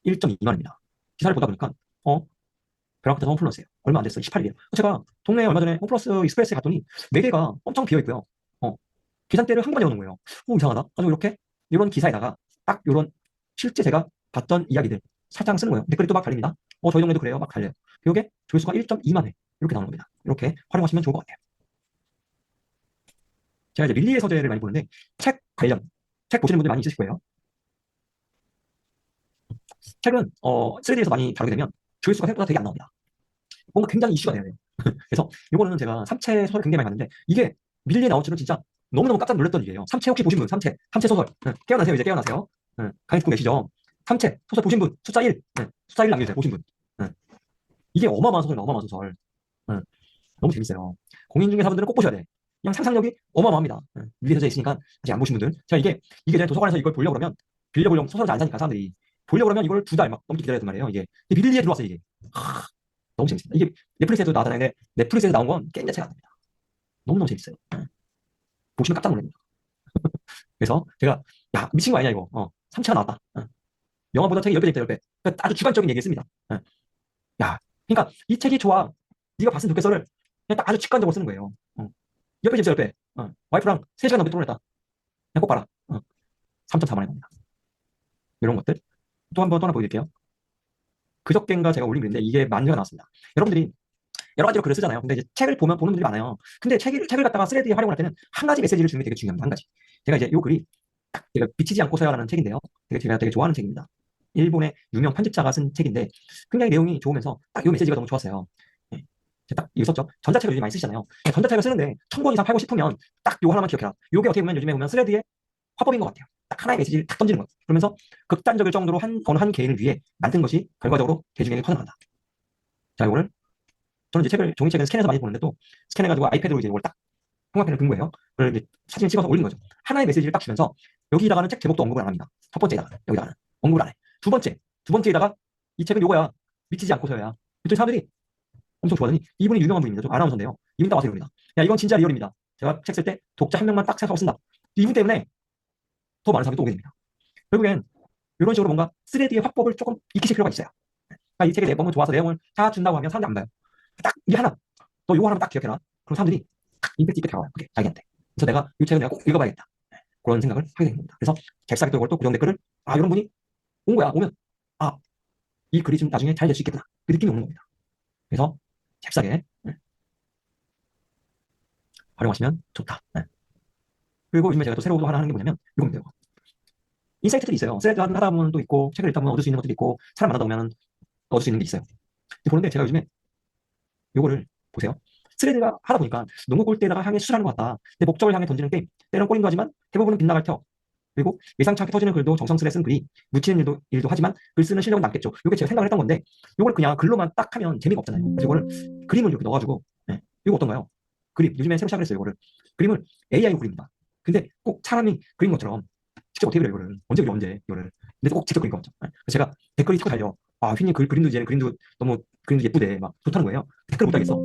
1.2만 원입니다. 기사를 보다 보니까 벼랑끝에서 홈플러스예요. 얼마 안 됐어요. 18일이에요. 제가 동네에 얼마 전에 홈플러스 익스프레스에 갔더니 4개가 엄청 비어있고요. 계산대를 한 번에 여는 거예요. 이상하다. 가지고 이렇게 이런 기사에다가 딱 이런 실제 제가 봤던 이야기들 살짝 쓰는 거예요. 댓글이 또 막 달립니다. 저희 동네도 그래요. 막 달려요. 이게 조회수가 1.2만 회 이렇게 나오는 겁니다. 이렇게 활용하시면 좋을 것 같아요. 제가 이제 밀리의 서재를 많이 보는데 책 관련 책 보시는 분들 많이 있으실 거예요. 책은 3D에서 많이 다루게 되면 조회수가 생각보다 되게 안 나옵니다. 뭔가 굉장히 이슈가 돼야 돼요. 그래서 이거는 제가 삼체 소설 굉장히 많이 봤는데 이게 밀리에 나온 줄은 진짜 너무너무 깜짝 놀랐던 일이에요. 삼체 혹시 보신 분? 삼체 소설. 깨어나세요. 이제 깨어나세요. 강의 듣고 계시죠? 삼체 소설 보신 분 숫자 1. 숫자 1 남겨주세요. 보신 분. 이게 어마어마한 소설, 어마어마한 소설. 너무 재밌어요. 공인중개사분들은 꼭 보셔야 돼. 그냥 상상력이 어마어마합니다. 밀리에 서재 있으니까 아직 안 보신 분들. 제가 이게 제가 도서관에서 이걸 보려고 그러면 빌려보려면 소설을 잘 안 사니까 사람들이 보려고 그러면 이걸 2달 막 넘게 기다려야 된단 말이에요. 이게 밀리에 들어왔어요. 이게 너무 재밌습니다. 이게 넷플릭스에도 나왔잖아요. 근데 넷플릭스에서 나온 건 게임 자체가 안 됩니다. 너무너무 재밌어요. 보시면 깜짝 놀랍니다. 그래서 제가 야 미친 거 아니야 이거. 3차가 나왔다. 영화보다 책이 10배 재밌다 10배. 그러니까 아주 주관적인 얘기했습니다. 야 그러니까 이 책이 좋아. 네가 봤으면 좋겠어를 그냥 딱 아주 직관적으로 쓰는 거예요. 10배 재밌어 10배. 와이프랑 3시간 넘게 토론했다. 그냥 꼭 봐라. 3.4만에 나옵니다. 이런 것들 또 하나 보여드릴게요. 그저껜가 제가 올린 글인데 이게 만회가 나왔습니다. 여러분들이 여러 가지로 글을 쓰잖아요. 근데 이제 책을 보는 분들이 많아요. 근데 책을 갖다가 스레드에 활용할 때는 한 가지 메시지를 주는 게 되게 중요합니다. 한 가지. 제가 이제 이 글이 제가 비치지 않고서야라는 책인데요. 제가 되게 좋아하는 책입니다. 일본의 유명 편집자가 쓴 책인데 굉장히 내용이 좋으면서 딱 이 메시지가 너무 좋았어요. 제가 딱 이거 썼죠. 전자책을 요즘 많이 쓰시잖아요. 전자책을 쓰는데 1000권 이상 팔고 싶으면 딱 요 하나만 기억해라. 요게 어떻게 보면 요즘에 보면 스레드의 화법인 것 같아요. 딱 하나의 메시지를 딱 던지는 거예요. 그러면서 극단적일 정도로 어느 한 개인을 위해 만든 것이 결과적으로 대중에게 퍼져나간다. 자, 이거를 저는 이제 종이책은 스캔해서 많이 보는데 또 스캔해가지고 아이패드로 이제 이걸 딱 형광펜을 든 거예요. 그걸 이제 사진을 찍어서 올리는 거죠. 하나의 메시지를 딱 주면서 여기다가는 책 제목도 언급을 안 합니다. 첫 번째에다가 여기다가는 언급을 안 해. 두 번째에다가 이 책은 요거야. 미치지 않고서야. 그랬더니 사람들이 엄청 좋아하더니 이분이 유명한 분입니다. 좀 아나운서인데요. 이분 딱 와서 이럽니다. 야 이건 진짜 리얼입니다. 제가 책 쓸 때 독자 한 명만 딱 생각하고 쓴다. 이분 때문에 더 많은 사람이 또 오게 됩니다. 결국엔 이런 식으로 뭔가 3D의 화법을 조금 익히실 필요가 있어요. 그러니까 이 책의 내용은 좋아서 내용을 다 준다고 하면 사람들이 안 봐요. 딱 이 하나 너 요거 하나만 딱 기억해라. 그럼 사람들이 딱 임팩트 있게 다가와요. 그게 자기한테. 그래서 내가 이 책을 내가 꼭 읽어봐야겠다. 그런 생각을 하게 되는 겁니다. 그래서 잽싸게 또 이걸 또 고정 댓글을 이런 분이 온 거야. 오면 이 글이 좀 나중에 잘 될 수 있겠구나. 그 느낌이 오는 겁니다. 그래서 잽싸게 활용하시면 좋다. 그리고 요즘에 제가 또 새로 하나 하는 게 뭐냐면 이겁니다. 인사이트들이 있어요. 스레드 하다 보면 또 있고 책을 읽다 보면 얻을 수 있는 것들이 있고 사람 만나다 보면 얻을 수 있는 게 있어요. 근데 보는데 제가 요즘에 요거를 보세요. 스레드가 하다 보니까 농구 골대에다가 향해 수술하는 것 같다. 내 목적을 향해 던지는 게임. 때론 꼬린도 하지만 대부분은 빗나갈 터. 그리고 예상치 않게 터지는 글도 정성스레 쓴 글이 묻히는 일도 하지만 글 쓰는 실력은 남겠죠. 요게 제가 생각을 했던 건데 요걸 그냥 글로만 딱 하면 재미가 없잖아요. 그래서 이거를 그림을 이렇게 넣어가지고 이거 어떤가요? 그림. 요즘에 새로 시작을 했어요. 이거를. 그림을 AI로 그립니다. 근데 꼭 사람이 그린 것처럼 직접 어떻게 그려요, 이거를. 언제 그려, 언제, 이거를. 근데 꼭 직접 그린 거 같죠. 그래서 제가 댓글이 치고 달려. 휘님 그림도 이제는 너무 그림도 예쁘대. 막 좋다는 거예요. 댓글 못 하겠어.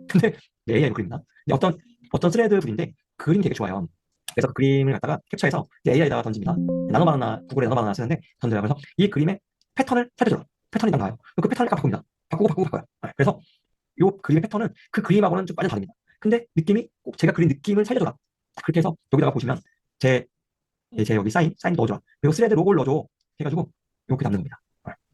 근데 AI로 그립니다. 근데 어떤 스레드 분인데 그림 되게 좋아요. 그래서 그 그림을 갖다가 캡처해서 AI에다가 던집니다. 나노바나나, 구글에 나노바나나 쓰는데 던져요. 그래서 이 그림의 패턴을 살려줘라. 패턴이 딱 나와요. 그 패턴을 딱 바꿉니다. 바꾸고 바꿔요. 그래서 이 그림의 패턴은 그 그림하고는 좀 완전 다릅니다. 근데 느낌이 꼭 제가 그린 느낌을 살려줘라. 그렇게 해서 여기다가 보시면 제 여기 사인 넣어줘라. 그리고 스레드 로고를 넣어줘. 해가지고 이렇게 담는 겁니다.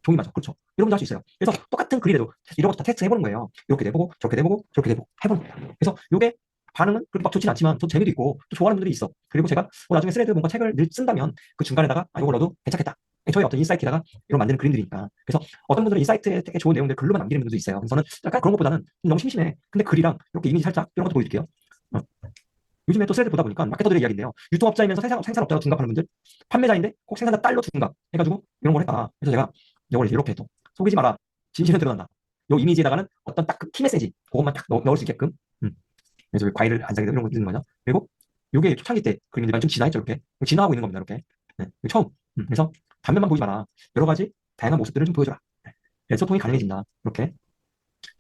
종이 맞아. 그렇죠. 여러분도 할 수 있어요. 그래서 똑같은 글이라도 이런 것도 다 테스트 해보는 거예요. 이렇게 내보고 저렇게 내보고 저렇게 내보고 해보는 거예요. 그래서 이게 반응은 그렇게 막 좋진 않지만 저 재미도 있고 또 좋아하는 분들이 있어. 그리고 제가 나중에 스레드 뭔가 책을 쓴다면 그 중간에다가 이걸 넣어도 괜찮겠다. 저희 어떤 인사이트에다가 이런 만드는 그림들이니까. 그래서 어떤 분들은 인사이트에 되게 좋은 내용들 글로만 남기는 분들도 있어요. 그래서 저는 약간 그런 것보다는 너무 심심해. 근데 글이랑 이렇게 이미지 살짝 이런 것도 보여드릴게요. 요즘에 또 스레드 보다 보니까 마케터들의 이야기인데요. 유통업자이면서 생산업자로 둔갑하는 분들, 판매자인데 꼭 생산자 딸로 둔갑 해가지고 이런 걸 했다. 그래서 제가 이걸 이렇게 또 속이지 마라. 진실은 드러난다. 요 이미지에다가는 어떤 딱 그 키 메시지 그것만 딱 넣을 수 있게끔. 그래서 과일을 안 사게 되고 이런 거 넣는 거죠. 그리고 요게 초창기 때 그림들이 좀 진화했죠. 이렇게 진화하고 있는 겁니다. 이렇게 처음. 그래서 단면만 보지 마라. 여러 가지 다양한 모습들을 좀 보여줘라. 그래서 소통이 가능해진다. 이렇게.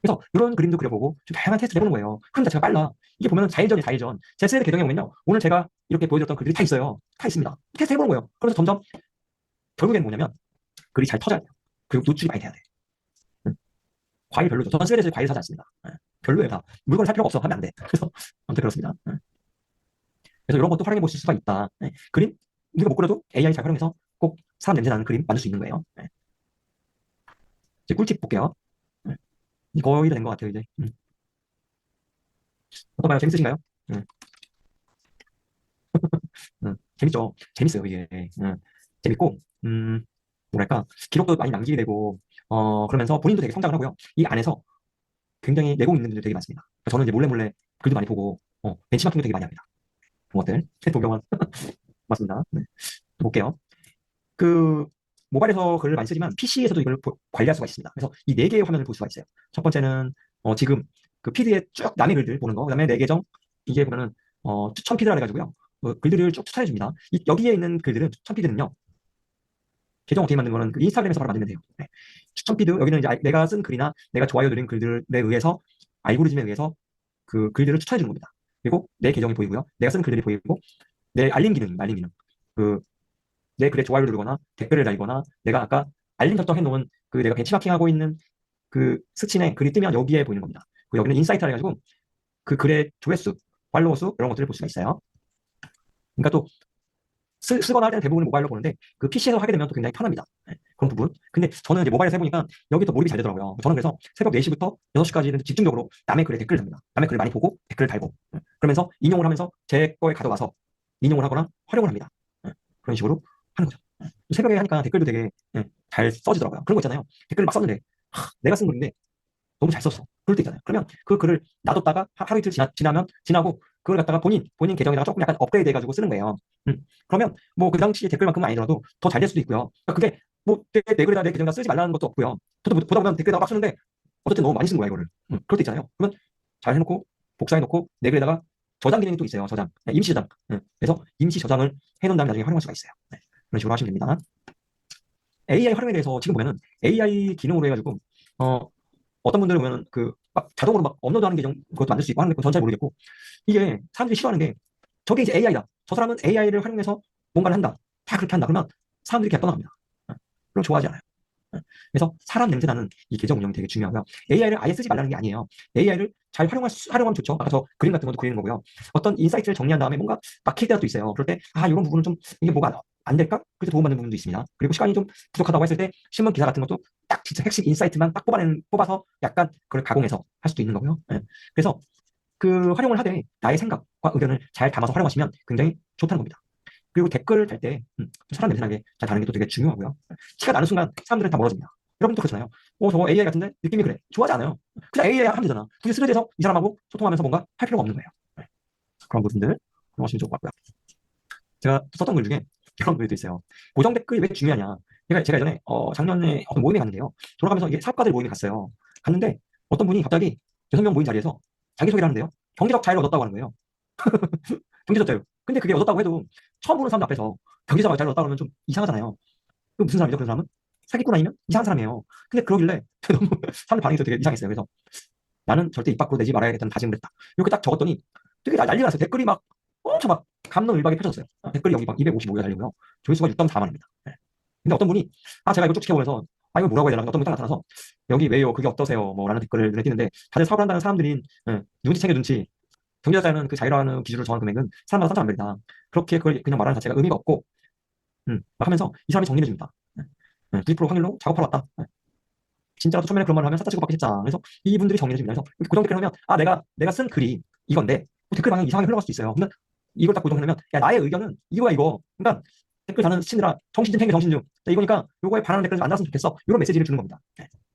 그래서 이런 그림도 그려보고 좀 다양한 테스트를 해보는 거예요. 흐름 자체가 빨라. 이게 보면 자일전이 자일전. 제 스레드 계정에 보면요. 오늘 제가 이렇게 보여드렸던 글들이 다 있어요. 다 있습니다. 테스트 해보는 거예요. 그래서 점점 결국에는 뭐냐면 글이 잘 터져야 돼요. 그리고 노출이 많이 돼야 돼. 과일 별로죠. 저는 스웨덴에서 과일 사지 않습니다. 예. 별로예요, 다. 물건을 살 필요가 없어. 하면 안 돼. 그래서 아무튼 그렇습니다. 예. 그래서 이런 것도 활용해 보실 수가 있다. 예. 그림? 우리가 못 그려도 AI 잘 활용해서 꼭 사람 냄새 나는 그림 만들 수 있는 거예요. 예. 이제 꿀팁 볼게요. 예. 이제 거의 다 된 것 같아요, 이제. 어떤가요? 재밌으신가요? 예. 재밌죠. 재밌어요, 이게. 재밌고, 뭐랄까, 기록도 많이 남기게 되고, 그러면서 본인도 되게 성장을 하고요. 이 안에서 굉장히 내공 있는 분들 되게 많습니다. 저는 이제 몰래 글도 많이 보고, 벤치마킹도 되게 많이 합니다. 그런 것들. 도경원. 맞습니다. 네. 또 볼게요. 그, 모바일에서 글을 많이 쓰지만 PC에서도 이걸 관리할 수가 있습니다. 그래서 이 네 개의 화면을 볼 수가 있어요. 첫 번째는, 지금 그 피드에 쭉 남의 글들 보는 거. 그 다음에 내 계정, 이게 보면은, 추천 피드라 해가지고요. 글들을 쭉 추천해 줍니다. 여기에 있는 글들은, 추천 피드는요, 계정 어떻게 만든 거는 그 인스타그램에서 바로 만들면 돼요. 네. 추천 피드, 여기는 이제 내가 쓴 글이나 내가 좋아요 누린 글들에 의해서, 알고리즘에 의해서 그 글들을 추천해 주는 겁니다. 그리고 내 계정이 보이고요. 내가 쓴 글들이 보이고, 내 알림 기능입니다. 알림 기능. 그, 내 글에 좋아요를 누르거나 댓글을 달거나 내가 아까 알림 설정해 놓은 그 내가 벤치마킹하고 있는 그 스친에 글이 뜨면 여기에 보이는 겁니다. 그리고 여기는 인사이트라 해가지고 그 글의 조회수, 팔로워 수 이런 것들을 볼 수가 있어요. 그러니까 또 쓰거나 할 때는 대부분 모바일로 보는데 그 PC에서 하게 되면 또 굉장히 편합니다. 네, 그런 부분. 근데 저는 이제 모바일에서 해보니까 여기 또 몰입이 잘 되더라고요. 저는 그래서 새벽 4시부터 6시까지는 집중적으로 남의 글에 댓글을 답니다. 남의 글을 많이 보고 댓글을 달고 그러면서 인용을 하면서 제 거에 가져와서 인용을 하거나 활용을 합니다. 그런 식으로 하는 거죠. 새벽에 하니까 댓글도 되게 잘 써지더라고요. 그런 거 있잖아요. 댓글을 막 썼는데 내가 쓴 글인데 너무 잘 썼어. 그럴 때 있잖아요. 그러면 그 글을 놔뒀다가 하루 이틀 지나고 그걸 갖다가 본인 계정에다가 조금 약간 업그레이드 해가지고 쓰는 거예요. 그러면 뭐 그 당시 댓글만큼은 아니더라도 더 잘 될 수도 있고요. 그러니까 그게 뭐 내 글에다 내 계정에다 쓰지 말라는 것도 없고요. 저도 보다 보면 댓글에다가 막 쓰는데 어쨌든 너무 많이 쓴 거야 이거를. 그럴 때 있잖아요. 그러면 잘 해놓고 복사해놓고 내 글에다가 저장 기능이 또 있어요. 저장. 임시 저장. 그래서 임시 저장을 해놓은 다음에 나중에 활용할 수가 있어요. 네. 그런 식으로 하시면 됩니다. AI 활용에 대해서 지금 보면은 AI 기능으로 해가지고 어떤 분들은 보면은 그 막 자동으로 막 업로드하는 계정 그것도 만들 수 있고 하는 건 전 잘 모르겠고 이게 사람들이 싫어하는 게 저게 이제 AI다. 저 사람은 AI를 활용해서 뭔가를 한다. 다 그렇게 한다. 그러면 사람들이 그냥 떠나갑니다. 그럼 좋아하지 않아요. 그래서 사람 냄새 나는 이 계정 운영이 되게 중요하고요. AI를 아예 쓰지 말라는 게 아니에요. AI를 잘 활용하면 좋죠. 아까 저 그림 같은 것도 그리는 거고요. 어떤 인사이트를 정리한 다음에 뭔가 막힐 때가 또 있어요. 그럴 때, 이런 부분은 좀, 이게 뭐가 안 될까? 그래서 도움받는 부분도 있습니다. 그리고 시간이 좀 부족하다고 했을 때, 신문 기사 같은 것도 딱 진짜 핵심 인사이트만 딱 뽑아서 약간 그걸 가공해서 할 수도 있는 거고요. 그래서 그 활용을 하되 나의 생각과 의견을 잘 담아서 활용하시면 굉장히 좋다는 겁니다. 그리고 댓글을 달 때 사람 냄새나게 잘 다는 게 또 되게 중요하고요. 티가 나는 순간 사람들은 다 멀어집니다. 여러분도 그렇잖아요. 저거 AI 같은데 느낌이 그래. 좋아하지 않아요. 그냥 AI 하면 되잖아. 굳이 스레드에서 이 사람하고 소통하면서 뭔가 할 필요가 없는 거예요. 네. 그런 부분들 활용하시면 좋을 것 같고요. 제가 썼던 글 중에 이런 글도 있어요. 고정 댓글이 왜 중요하냐. 제가 예전에 작년에 어떤 모임에 갔는데요. 돌아가면서 이게 사업가들 모임에 갔어요. 갔는데 어떤 분이 갑자기 6명 모인 자리에서 자기소개를 하는데요. 경제적 자유를 얻었다고 하는 거예요. 경제적 자유. 근데 그게 얻었다고 해도 처음 보는 사람들 앞에서 경제적 자유를 얻었다고 하면 좀 이상하잖아요. 그 무슨 사람이죠? 그 사람은? 사기꾼 아니면 이상한 사람이에요. 근데 그러길래 너무 사람들 반응이 되게 이상했어요. 그래서 나는 절대 입 밖으로 내지 말아야겠다는 다짐을 했다. 이렇게 딱 적었더니 되게 난리가 났어요. 댓글이 막 엄청 막 감론을박이 펼쳐졌어요. 댓글이 여기 막 255개 달리고요. 조회수가 6.4만입니다. 근데 어떤 분이 제가 이거 쭉 지켜보면서 이거 뭐라고 해야 되나 어떤 분이 딱 나타나서 여기 왜요? 그게 어떠세요? 뭐 라는 댓글을 눈에 띄는데 다들 사업을 한다는 사람들인 눈치 챙겨 눈치 경제자는 그 자유라는 기준으로 정한 금액은 사람마다 산정안됩니다. 그렇게 그걸 그냥 말하는 자체가 의미가 없고 막 하면서 이 사람이 정리해 줍니다. 90% 확률로 작업하러 왔다. 진짜로 처음에는 그런 말을 하면 사자 취급받기 쉽다. 그래서 이분들이 정리해 줍니다. 그래서 고정 댓글 하면 내가 쓴 글이 이건데 댓글 방향이 이상하게 흘러갈 수도 있어요. 근데 이걸 딱 고정하면 야 나의 의견은 이거야 이거. 그러니까 댓글 다는 친구들아 정신 좀 챙겨 정신 좀. 자, 이거니까 요거에 반하는 댓글 좀 안 나왔으면 좋겠어. 이런 메시지를 주는 겁니다.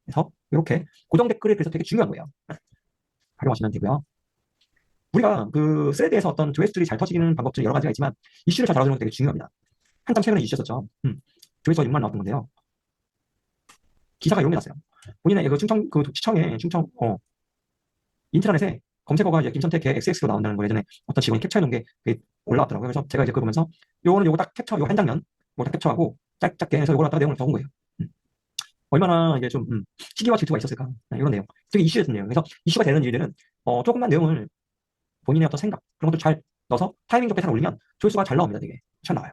그래서 이렇게 고정 댓글이 그래서 되게 중요한 거예요. 활용하시면 되고요. 우리가 그 스레드에서 어떤 조회수들이 잘 터지는 방법 중에 여러 가지가 있지만 이슈를 잘 다뤄주는 것도 되게 중요합니다. 한참 최근에 이슈였었죠. 조회수가 6만 나왔던 건데요. 기사가 이런 게 났어요. 본인의 시청에 인트라넷에 검색어가 이제 김선택 개 XX로 나온다는 걸 예전에 어떤 직원이 캡처해 놓은 게 올라왔더라고요. 그래서 제가 이제 그거 보면서 요거 딱 캡처, 요 한 장면, 요거 딱 캡처하고 짧게 해서 요걸 갖다가 내용을 적은 거예요. 얼마나 이게 좀 시기와 질투가 있었을까. 이런 내용. 되게 이슈였던 내용. 그래서 이슈가 되는 일들은 조금만 내용을 본인의 어떤 생각 그런 것도 잘 넣어서 타이밍 좋게 잘 올리면 조회수가 잘 나옵니다. 되게 잘 나와요.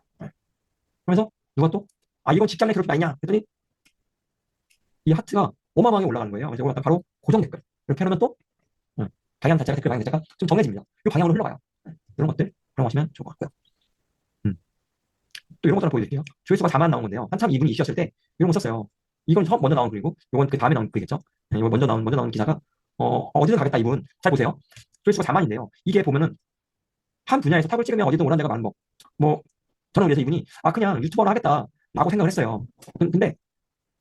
그러면서 누가 또 이건 직장 내 괴롭힘 아니냐 했더니 이 하트가 어마어마하게 올라가는 거예요. 그래서 이걸 갖다 바로 고정 댓글 이렇게 해놓으면 또 방향 자체가 댓글 방향 자체가 좀 정해집니다. 이 방향으로 흘러가요. 이런 것들 활용하시면 좋을 것 같고요. 음. 또 이런 것들 하나 보여드릴게요. 조회수가 4만 나온 건데요. 한참 이분이 이슈였을 때 이런 거 썼어요. 이건 처음 먼저 나온 글이고 이건 그 다음에 나온 글이겠죠. 이거 먼저 나온 기사가 어디든 가겠다 이분. 잘 보세요. 조회수가 4만인데요. 이게 보면은 한 분야에서 탑을 찍으면 어디든 오른 데가 많은 법. 뭐 저는 그래서 이분이 그냥 유튜버를 하겠다라고 생각을 했어요. 근데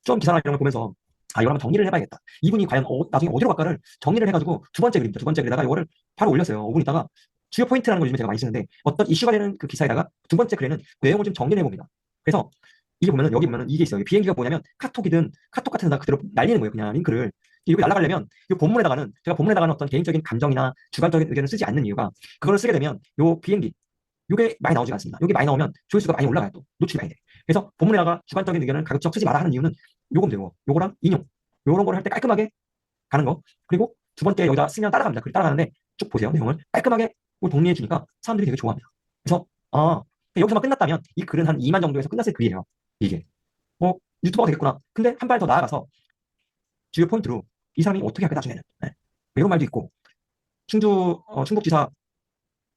좀 기사나 이런 걸 보면서 이걸 한번 정리를 해봐야겠다. 이분이 과연 나중에 어디로 갈까를 정리를 해가지고 두 번째 글입니다. 두 번째 글에다가 이거를 바로 올렸어요. 5분 있다가 주요 포인트라는 걸 요즘에 제가 많이 쓰는데 어떤 이슈가 되는 그 기사에다가 두 번째 글에는 내용을 좀 정리를 해봅니다. 그래서 이게 보면은 여기 보면은 이게 있어요. 비행기가 뭐냐면 카톡이든 카톡 같은 데다 그대로 날리는 거예요. 그냥 링크를. 여기 날아가려면 이 본문에다가는 제가 본문에다가는 어떤 개인적인 감정이나 주관적인 의견을 쓰지 않는 이유가 그걸 쓰게 되면 요 비행기 요게 많이 나오지 않습니다. 요게 많이 나오면 조회수가 많이 올라가요. 또 노출이 많이 돼. 그래서 본문에다가 주관적인 의견을 가급적 쓰지 마라 하는 이유는 요거면 되고 요거랑 인용 요런 거를 할 때 깔끔하게 가는 거. 그리고 두 번째 여기다 쓰면 따라갑니다. 글 따라가는데 쭉 보세요. 내용을 깔끔하게 정리해 주니까 사람들이 되게 좋아합니다. 그래서 여기서만 끝났다면 이 글은 한 2만 정도에서 끝났을 글이에요. 이게 유튜버가 되겠구나. 근데 한 발 더 나아가서 주요 포인트로 이 사람이 어떻게 할까 나중에는 이런 말도 있고 충북지사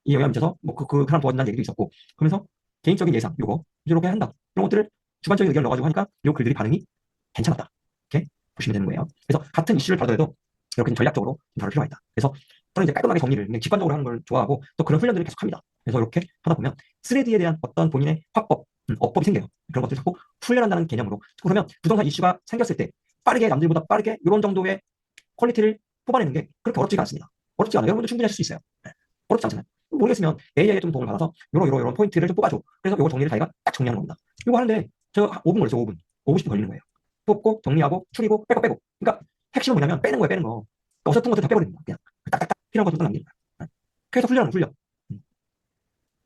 이 영향 미쳐서 그 사람 도와준다는 얘기도 있었고 그러면서 개인적인 예상 요거 이렇게 한다 이런 것들을 주관적인 의견을 넣어가지고 하니까 요 글들이 반응이 괜찮았다 이렇게 보시면 되는 거예요. 그래서 같은 이슈를 다루더라도 이렇게 좀 전략적으로 좀 다룰 필요가 있다. 그래서 저는 이제 깔끔하게 정리를 그냥 직관적으로 하는 걸 좋아하고 또 그런 훈련들을 계속 합니다. 그래서 이렇게 하다 보면 스레드에 대한 어떤 본인의 화법, 어법이 생겨요. 그런 것들 자꾸 훈련한다는 개념으로 그러면 부동산 이슈가 생겼을 때 빠르게 남들보다 빠르게 이런 정도의 퀄리티를 뽑아내는 게 그렇게 어렵지가 않습니다. 어렵지 않아요. 여러분도 충분히 하실 수 있어요. 어렵지 않잖아요. 모르겠으면 AI에 좀 도움을 받아서 요런 포인트를 좀 뽑아줘. 그래서 요거 정리를 자기가 딱 정리하는 겁니다. 이거 하는데 제가 5분 걸렸어요. 5분. 5분 10분 걸리는 거예요. 뽑고 정리하고 추리고 빼고. 그러니까 핵심은 뭐냐면 빼는 거예요. 빼는 거. 그러니까 어설픈 것들 다 빼버립니다. 그냥 딱딱딱 필요한 것만 남기는 거예요. 계속 훈련.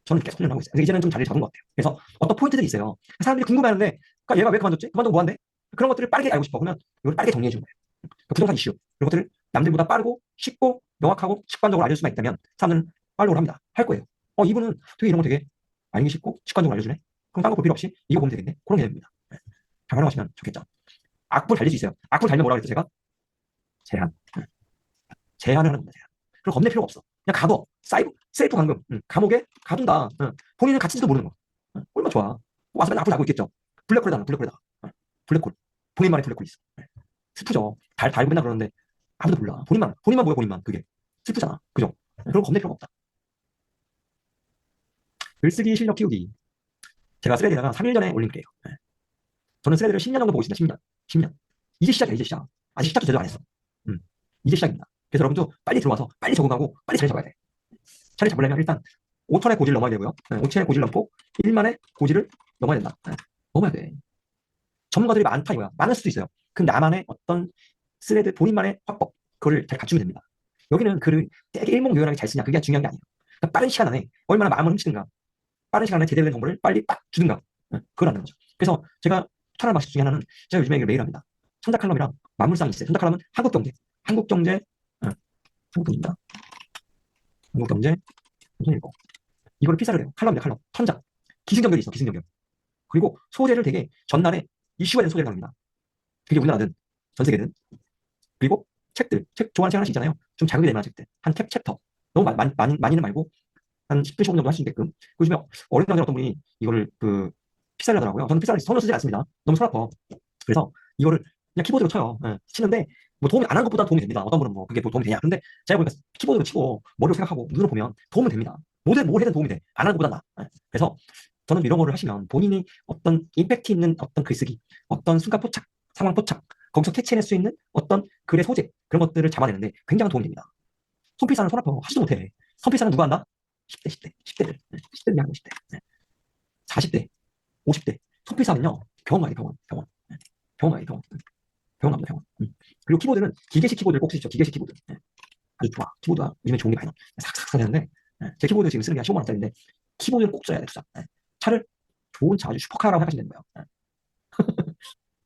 저는 계속 훈련하고 있어요. 그래서 이제는 좀 자리를 잡은 것 같아요. 그래서 어떤 포인트들이 있어요. 사람들이 궁금해하는데 그러니까 얘가 왜 그만뒀지? 그만두고 뭐 한대? 그런 것들을 빠르게 알고 싶어. 그러면 이걸 빠르게 정리해 주는 거예요. 그러니까 부동산 이슈 이런 것들을 남들보다 빠르고 쉽고 명확하고 직관적으로 알릴 수만 있다면 사람들은 팔로우를 합니다. 할 거예요. 이분은 되게 이런 거 되게 알기 쉽고 직관적으로 알려주네. 그럼 딴 거 볼 필요 없이 이거 보면 되겠네. 그런 개념입니다. 네. 잘 활용하시면 좋겠죠. 악플 달릴 수 있어요. 악플 달면 뭐라 그랬죠 제가? 제한. 제한을 하는 겁니다. 제한. 그럼 겁낼 필요가 없어. 그냥 가둬. 셀프 감금. 감옥에 가둔다. 본인은 갇힌지도 모르는 거. 얼마나 좋아. 와서 맨날 악플 달고 있겠죠. 블랙홀에다가. 블랙홀. 본인만의 블랙홀이 있어. 슬프죠. 달고 맨날 그러는데 아무도 몰라. 본인만 보여, 본인만. 그게. 슬프잖아. 그죠? 그런 거 겁낼 필요가 없다. 글쓰기 실력 키우기. 제가 스레드에다가 3일 전에 올린 글이에요. 저는 스레드를 10년 정도 보고 있습니다. 10년. 10년. 이제 시작이야, 이제 시작. 아직 시작도 제대로 안 했어. 이제 시작입니다. 그래서 여러분도 빨리 들어와서 빨리 적응하고 빨리 자리 잡아야 돼. 자리 잡으려면 일단 5천의 고지를 넘어야 되고요. 5천의 고지를 넘고 1만의 고지를 넘어야 된다. 넘어야 돼. 전문가들이 많다 이거야. 많을 수도 있어요. 그 나만의 어떤 스레드 본인만의 화법 그거를 잘 갖추면 됩니다. 여기는 글을 되게 일목요연하게 잘 쓰냐 그게 중요한 게 아니에요. 그러니까 빠른 시간 안에 얼마나 마음을 훔치든가 빠른 시간 안에 제대로 된 정보를 빨리 딱 주든가 그걸 하는 거죠. 그래서 제가 추천하는 방식 중에 하나는 제가 요즘에 이걸 매일 합니다. 천자 칼럼이랑 만물상이 있어요. 천자 칼럼은 한국경제 한국경제입니다. 한국경제 무슨 읽고 이거를 필사를 해요. 칼럼입니다. 칼럼 천자 기승전결이 있어. 기승전결. 그리고 소재를 되게 전날에 이슈가 된 소재를 나옵니다. 그게 우리나라든 전 세계든. 그리고 책 좋아하는 책 하나씩 있잖아요. 좀 자극이 될 만한 책들. 한 챕터. 너무 많이는 말고 한 10분, 15분 정도 할 수 있게끔. 요즘에 어린 당년 어떤 분이 이거를 피사를 하더라고요. 저는 피사를 전혀 쓰지 않습니다. 너무 손 아파. 그래서 이거를 그냥 키보드로 쳐요. 치는데 뭐 도움이 안 한 것보다 도움이 됩니다. 어떤 분은 뭐 그게 뭐 도움이 되냐. 근데 제가 보니까 키보드로 치고 머리로 생각하고 눈으로 보면 도움은 됩니다. 뭘 해든 도움이 돼. 안 하는 것보다 나. 그래서 저는 이런 거를 하시면 본인이 어떤 임팩트 있는 어떤 글쓰기, 어떤 순간 포착, 상황 포착, 거기서 캐치해낼 수 있는 어떤 글의 소재 그런 것들을 잡아내는데 굉장히 도움이 됩니다. 손필사는 손 아파. 하지도 못해. 손필사는 누가 한다? 10대들. 10대들이 하는 10대. 40대, 50대. 손필사는요, 병원 가야 돼, 병원. 병원 가야 돼, 병원 갑니다, 병원. 그리고 키보드는 기계식 키보드를 꼭 쓰시죠, 기계식 키보드. 아주 좋아. 키보드가 요즘에 좋은 게 많이 나와. 삭삭삭 되는데, 제 키보드 지금 쓰는 게 한 15만원짜리인데, 키보드는 꼭 써야 돼, 투자. 차를 좋은 차, 아주 슈퍼카라고 생각하시면 되는 거예요.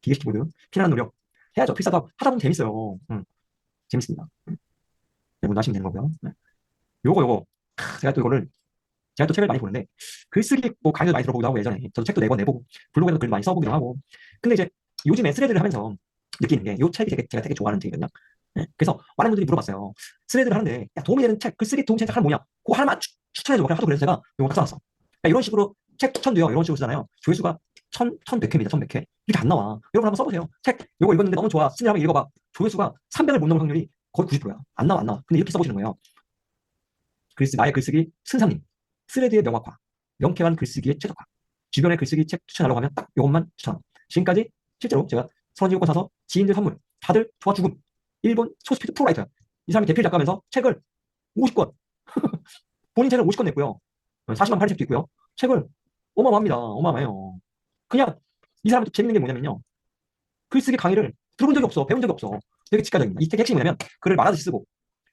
기계식 키보드. 피나는 노력. 해야죠. 필사도 하다 보면 재밌어요. 재밌습니다. 여러분 하시면 되는 거고요. 요거. 제가 또 이거를 제가 또 책을 많이 보는데 글쓰기 뭐 강의도 많이 들어보기도 하고 예전에 저도 책도 내보고 블로그에도 글 많이 써보기도 하고 근데 이제 요즘에 스레드를 하면서 느끼는 게 이 책이 제가 되게 좋아하는 책이거든요. 예, 그래서 많은 분들이 물어봤어요. 스레드를 하는데 야, 도움이 되는 책, 글쓰기 도움이 되는 책 하나 뭐냐? 그거 하나만 추천해줘. 그래 하도 그래서 제가 이거 써놨어. 그러니까 이런 식으로 책 추천도요. 이런 식으로 쓰잖아요. 조회수가 1,100회입니다. 1,100회. 이렇게 안 나와. 여러분 한번 써보세요. 책 이거 읽었는데 너무 좋아. 스님 한번 읽어봐. 조회수가 300을 못 넘을 확률이 거의 90%야. 안 나와, 안 나와. 근데 이렇게 써보시는 거예요. 나의 글쓰기 순상님. 스레드의 명확화. 명쾌한 글쓰기의 최적화. 주변의 글쓰기 책 추천하려고 하면 딱 이것만 추천합니다. 지금까지 실제로 제가 37권 사서 지인들 선물. 다들 좋아 죽음. 일본 소스피드 프로라이터야. 이 사람이 대필 작가면서 책을 50권, 본인 책을 50권 냈고요. 40만 팔 책도 있고요. 책을 어마어마합니다. 어마어마해요. 그냥 이 사람도 재밌는 게 뭐냐면요. 글쓰기 강의를 들어본 적이 없어. 배운 적이 없어. 되게 직관적입니다. 이 책의 핵심이 뭐냐면 글을 말하듯이 쓰고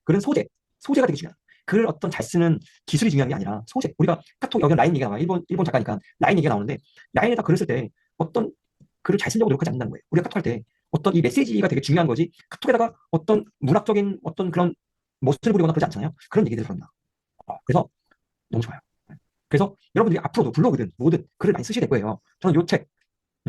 글은 소재가 되게 중요해요. 글을 어떤 잘 쓰는 기술이 중요한 게 아니라 소재. 우리가 카톡 여기 라인 얘기가 나와. 일본 작가니까 라인 얘기가 나오는데 라인에다 글을 쓸 때 어떤 글을 잘 쓰려고 노력하지 않는다는 거예요. 우리가 카톡할 때 어떤 이 메시지가 되게 중요한 거지 카톡에다가 어떤 문학적인 어떤 그런 멋을 부리거나 그러지 않잖아요. 그런 얘기들을 합니다. 그래서 너무 좋아요. 그래서 여러분들이 앞으로도 블로그든 뭐든 글을 많이 쓰시게 될 거예요. 저는 요 책,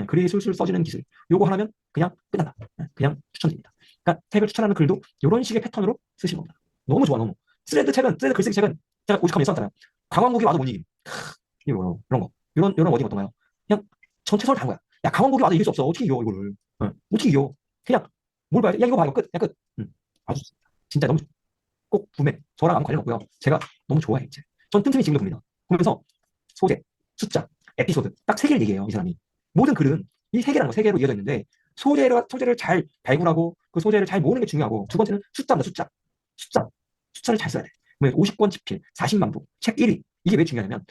글이 술술 써지는 기술, 요거 하나면 그냥 끝난다. 그냥 추천드립니다. 그러니까 책을 추천하는 글도 이런 식의 패턴으로 쓰시는 겁니다. 너무 좋아, 너무. 스레드 글쓰기 책은 제가 50칸에 썼잖아요. 강원국이 와도 못 이김. 이거 이런 거. 이런 워딩 어떤가요? 그냥 전체 설을 다 한 거야. 야, 강원국이 와도 이길 수 없어. 어떻게 이겨, 이거를. 어떻게 이겨. 그냥 뭘 봐야 돼? 야, 이거 봐, 이거 끝. 야, 끝. 아주 좋습니다. 진짜 너무 좋습니다. 꼭 구매. 저랑 아무 관련 없고요. 제가 너무 좋아해, 이제. 전 틈틈이 지금도 봅니다. 보면서 소재, 숫자, 에피소드 딱 세 개를 얘기해요, 이 사람이. 모든 글은 이 세 개라는 거, 세 개로 이어져 있는데 소재를 잘 발굴하고 그 소재를 잘 모으는 게 중요하고 두 번째는 숫자입니다, 숫자. 숫자를 잘 써야 돼. 50권 집필, 40만 부, 책 1위. 이게 왜 중요하냐면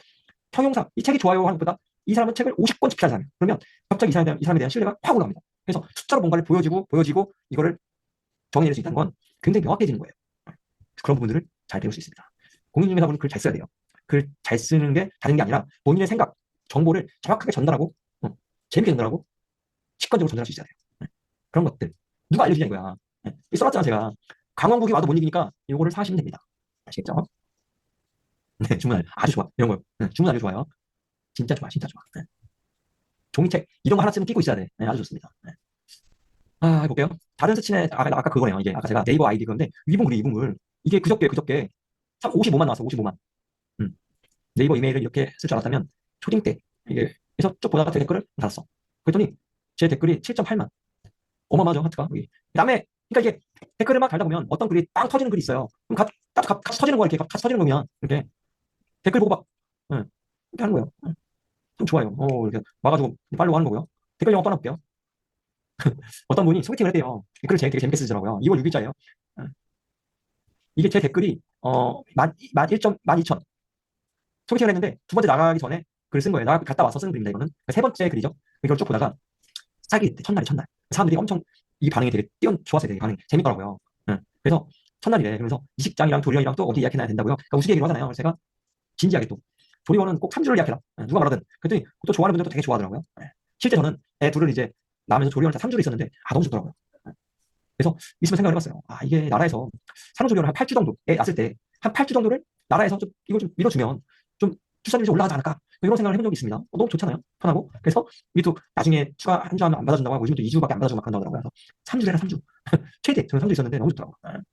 형용사, 이 책이 좋아요 하는 것보다 이 사람은 책을 50권 집필한 사람이에요. 그러면 갑자기 이 사람에 대한 신뢰가 확 올라갑니다. 그래서 숫자로 뭔가를 보여지고 이거를 정의낼 수 있다는 건 굉장히 명확해지는 거예요. 그런 부분들을 잘 배울 수 있습니다. 공인중개사분은 글 잘 써야 돼요. 글 잘 쓰는 게 다른 게 아니라 본인의 생각, 정보를 정확하게 전달하고 재밌게 전달하고 직관적으로 전달할 수 있어야 돼요. 그런 것들 누가 알려주냐 이거야. 써놨잖아 제가. 강원국이 와도 못 이기니까 이거를 사시면 됩니다. 아시겠죠? 네, 주문 아주 좋아. 이런 거 주문 아주 좋아요. 진짜 좋아, 진짜 좋아. 종이책 이런 거 하나 쓰면 끼고 있어야 돼. 아주 좋습니다. 해볼게요. 다른 스친의 아까 그거네요. 이게 아까 제가 네이버 아이디 그건데 위분글 이게 그저께 55만 나왔어. 55만. 음. 네이버 이메일을 이렇게 쓸 줄 알았다면 초딩 때 이게 그래서 쭉 보다가 제 댓글을 달았어. 그랬더니 제 댓글이 7.8만. 어마어마하죠, 하트가. 여기. 그다음에 그러니까 이게 댓글을 막 달다 보면 어떤 글이 빵 터지는 글이 있어요. 그럼 같이 터지는 거야. 이렇게 같이 터지는 거면 이렇게 댓글 보고 막 이렇게 하는 거예요. 좀 좋아요. 이렇게 와가지고 팔로우 하는 거고요. 댓글 영어 떠나볼게요. 어떤 분이 소개팅을 했대요. 댓글을 되게 재밌게 쓰더라고요. 2월 6일자예요. 이게 제 댓글이 12,000 소개팅을 했는데 두 번째 나가기 전에 글을 쓴 거예요. 갔다 와서 쓴 글입니다. 이거는 세 번째 글이죠. 이걸 쭉 보다가 사기 때 첫날 사람들이 엄청 이 반응이 되게 좋았어요. 되게 반응 재밌더라고요. 그래서 첫날이래. 그러면서 이식장이랑 조리원이랑 또 어디 예약해놔야 된다고요. 그러니까 우스개 얘기를 하잖아요. 그래서 제가 진지하게 또 조리원은 꼭 3주를 예약해라. 누가 말하든. 그랬더니 또 좋아하는 분들도 되게 좋아하더라고요. 실제 저는 애 둘을 이제 낳으면서 조리원을 3주를 있었는데 너무 좋더라고요. 그래서 있으면 생각을 해봤어요. 이게 나라에서 산후조리원을 한 8주 정도 애 낳았을 때 한 8주 정도를 나라에서 좀 이걸 좀 밀어주면 좀 출산율이 좀 올라가지 않을까 이런 생각을 해본 적이 있습니다. 너무 좋잖아요. 편하고. 그래서 이게 또 나중에 추가 한 주 하면 안 받아준다고 하고 요즘은 또 2주밖에 안 받아주고 막 그런다고 하더라고요. 그래서 3주 해라 3주. 최대 저는 3주 있었는데 너무 좋더라고요.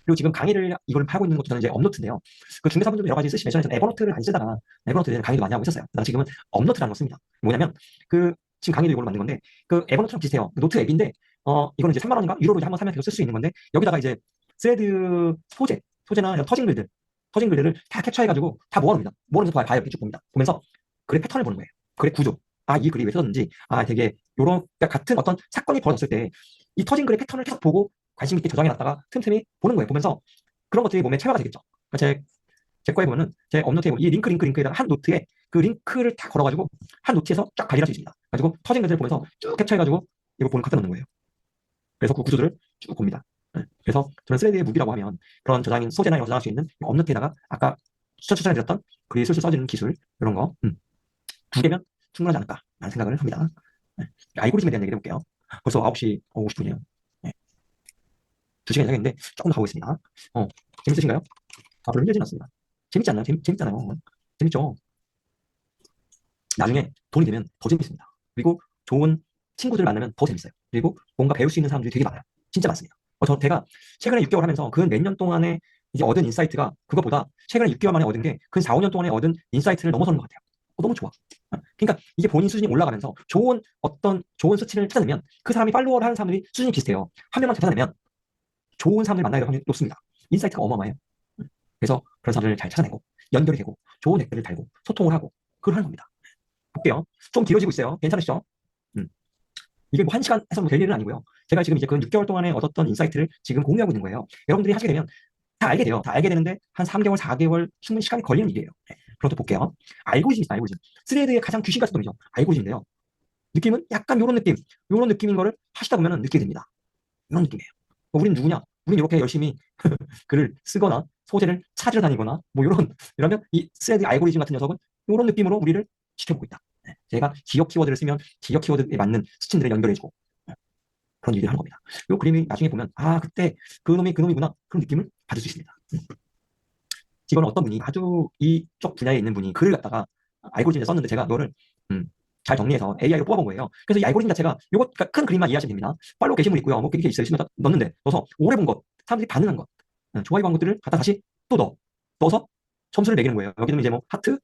그리고 지금 강의를 이걸 하고 있는 것도 저는 이제 업노트인데요. 그 중개사분들도 여러 가지 쓰시면 예전에 저는 에버노트를 안 쓰다가 에버노트에 강의도 많이 하고 있었어요. 그래서 지금은 업노트라는 걸 씁니다. 뭐냐면 지금 강의도 이걸로 만든 건데 그 에버노트랑 비슷해요. 노트 앱인데 이거는 이제 3만 원인가 유로로 이제 한번 사면 계속 쓸 수 있는 건데 여기다가 이제 스레드 소재나 이런 터진 글들을 다 캡처해가지고 다 모아놓습니다. 모아놓으면서 봐요. 이렇게 쭉 봅니다. 보면서 글의 패턴을 보는 거예요. 글의 구조. 이 글이 왜 써졌는지, 되게 요런 그러니까 같은 어떤 사건이 벌어졌을 때 이 터진 글의 패턴을 계속 보고 관심 있게 저장해놨다가 틈틈이 보는 거예요. 보면서 그런 것들이 몸에 체화가 되겠죠. 그러니까 제 거에 보면은 제 업노트에 이 링크에다가 한 노트에 그 링크를 다 걸어가지고 한 노트에서 쫙 관리할 수 있습니다. 가지고 터진 글들을 보면서 쭉 캡처해가지고 이거 보면 갖다 놓는 거예요. 그래서 그 구조들을 쭉 봅니다. 그래서 저는 스레드의 무기라고 하면 그런 소재나 이런 거 저장할 수 있는 업노트에다가 아까 추천해드렸던 글이 술술 써지는 기술 이런 거 두 개면 충분하지 않을까라는 생각을 합니다. 알고리즘에 대한 얘기를 해볼게요. 벌써 9시 50분이에요. 2시간 이상했는데 조금 더 가보겠습니다. 재밌으신가요? 별로 힘들진 않습니다. 재밌지 않나요? 재밌잖아요. 재밌죠? 나중에 돈이 되면 더 재밌습니다. 그리고 좋은 친구들을 만나면 더 재밌어요. 그리고 뭔가 배울 수 있는 사람들이 되게 많아요. 진짜 많습니다. 제가 최근에 6개월 하면서 그 몇 년 동안에 이제 얻은 인사이트가 그거보다 최근에 6개월 만에 얻은 게 그 4, 5년 동안에 얻은 인사이트를 넘어서는 것 같아요. 너무 좋아. 그러니까 이게 본인 수준이 올라가면서 좋은 수치를 찾아내면 그 사람이 팔로워를 하는 사람들이 수준이 비슷해요. 한 명만 찾아내면 좋은 사람들 만나게 될 확률이 높습니다. 인사이트가 어마어마해요. 그래서 그런 사람들을 잘 찾아내고 연결이 되고 좋은 댓글을 달고 소통을 하고 그걸 하는 겁니다. 볼게요. 좀 길어지고 있어요. 괜찮으시죠? 음. 이게 뭐 1시간 해서 뭐 될 일은 아니고요. 제가 지금 이제 그 6개월 동안에 얻었던 인사이트를 지금 공유하고 있는 거예요. 여러분들이 하시게 되면 다 알게 돼요. 다 알게 되는데 한 3개월, 4개월 충분히 시간이 걸리는 일이에요. 네. 그럼 또 볼게요. 알고리즘이 있어요. 알고리즘. 스레드의 가장 귀신 같은 놈이죠. 알고리즘인데요. 느낌은 약간 요런 느낌, 요런 느낌인 거를 하시다 보면 느끼게 됩니다. 이런 느낌이에요. 우린 누구냐? 우린 이렇게 열심히 글을 쓰거나 소재를 찾으러 다니거나 뭐 이런 이러면 이 스레드 알고리즘 같은 녀석은 이런 느낌으로 우리를 지켜보고 있다. 네. 제가 지역 키워드를 쓰면 지역 키워드에 맞는 수치들을 연결해주고 그런 일을 하는 겁니다. 이 그림이 나중에 보면 아 그때 그 놈이 그 놈이구나 그런 느낌을 받을 수 있습니다. 이거는 어떤 분이 아주 이쪽 분야에 있는 분이 글을 갖다가 알고리즘에 썼는데 제가 이거를 잘 정리해서 AI로 뽑아본 거예요. 그래서 이 알고리즘 자체가 요거 큰 그림만 이해하시면 됩니다. 팔로우 게시물 있고요. 뭐 이렇게 있어요. 있으면 넣는데 넣어서 오래 본 것, 사람들이 반응한 것, 좋아요 한 것들을 갖다 다시 또 넣어서 점수를 매기는 거예요. 여기는 이제 뭐 하트,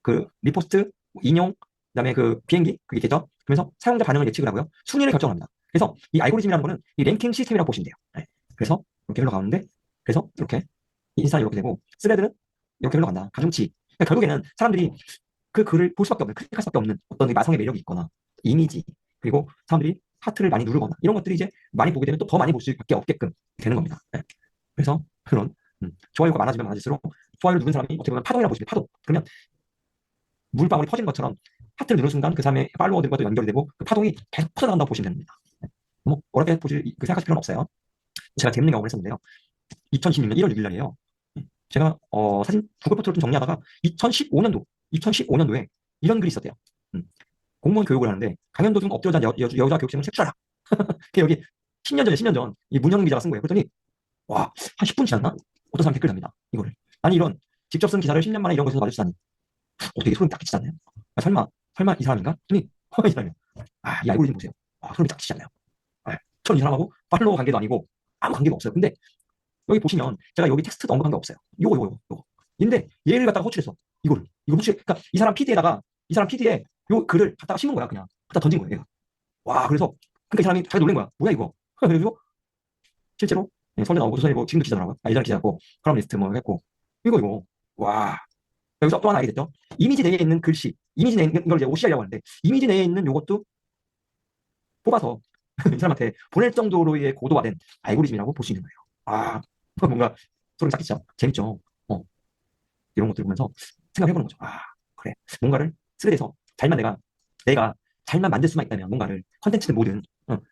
그 리포스트, 인용, 그다음에 그 비행기 그게 있겠죠. 그러면서 사용자 반응을 예측을 하고요. 순위를 결정합니다. 그래서 이 알고리즘이라는 거는 이 랭킹 시스템이라고 보시면 돼요. 네. 그래서 이렇게 흘러가는데 그래서 이렇게 인스타 이렇게 되고 스레드는 이렇게 흘러간다. 가중치. 그러니까 결국에는 사람들이 그 글을 볼 수밖에 없는, 클릭할 수밖에 없는 어떤 마성의 매력이 있거나 이미지 그리고 사람들이 하트를 많이 누르거나 이런 것들이 이제 많이 보게 되면 또 더 많이 볼 수밖에 없게끔 되는 겁니다. 네. 그래서 그런 좋아요가 많아지면 많아질수록 좋아요를 누른 사람이 어떻게 보면 파동이라고 보시면 파동. 그러면 물방울이 퍼지는 것처럼 하트를 누른 순간 그 사람의 팔로워들과도 연결이 되고 그 파동이 계속 퍼져나간다고 보시면 됩니다. 네. 뭐 어렵게 생각하실 필요는 없어요. 제가 재밌는 경험을 했었는데요. 2016년 1월 6일 날이에요. 제가 사진 구글 포토를 좀 정리하다가 2015년도에 이런 글이 있었대요. 공무원 교육을 하는데 강연도 좀 엎드려 잔 여자 교육생을 책출하라. 여기 10년 전에 10년 전 이 문형 기자가 쓴 거예요. 그랬더니 와, 한 10분 지났나? 어떤 사람 댓글 답니다. 이거를. 아니 이런 직접 쓴 기사를 10년 만에 이런 것에서 맞으시다니 어떻게 소름이 딱 끼치지 않나요? 아, 설마 이 사람인가? 했더니 이 사람이요. 아, 이 알고리즘 보세요. 소름이 딱 끼치지 않나요? 아, 저는 이 사람하고 팔로워 관계도 아니고 아무 관계도 없어요. 근데 여기 보시면 제가 여기 텍스트도 언급한 게 없어요. 요거. 근데 얘를 갖다가 호출해서 이거 호출, 그러니까 이 사람 PD에 요 글을 갖다가 심은 거야. 그냥 갖다 던진 거예요. 얘가. 와, 그래서 그러니까 이 사람이 자기 놀란 거야. 뭐야 이거? 그래서 실제로 서울대 나오고 조선일보 지금도 기자더라고요. 예전에 기자고 커럼니스트 뭐 했고 이거 와, 여기서 또 하나 알게 됐죠. 이미지 내에 있는 글씨, 이미지 내에 있는 걸 이제 OCR이라고 하는데 이미지 내에 있는 요것도 뽑아서 이 사람한테 보낼 정도로의 고도화된 알고리즘이라고 볼 수 있는 거예요. 아, 뭔가 소름 싹 끼치죠. 재밌죠. 이런 것들 보면서 생각해보는 거죠. 아, 그래. 뭔가를 쓰게 돼서 내가 잘만 만들 수만 있다면 뭔가를 컨텐츠든 뭐든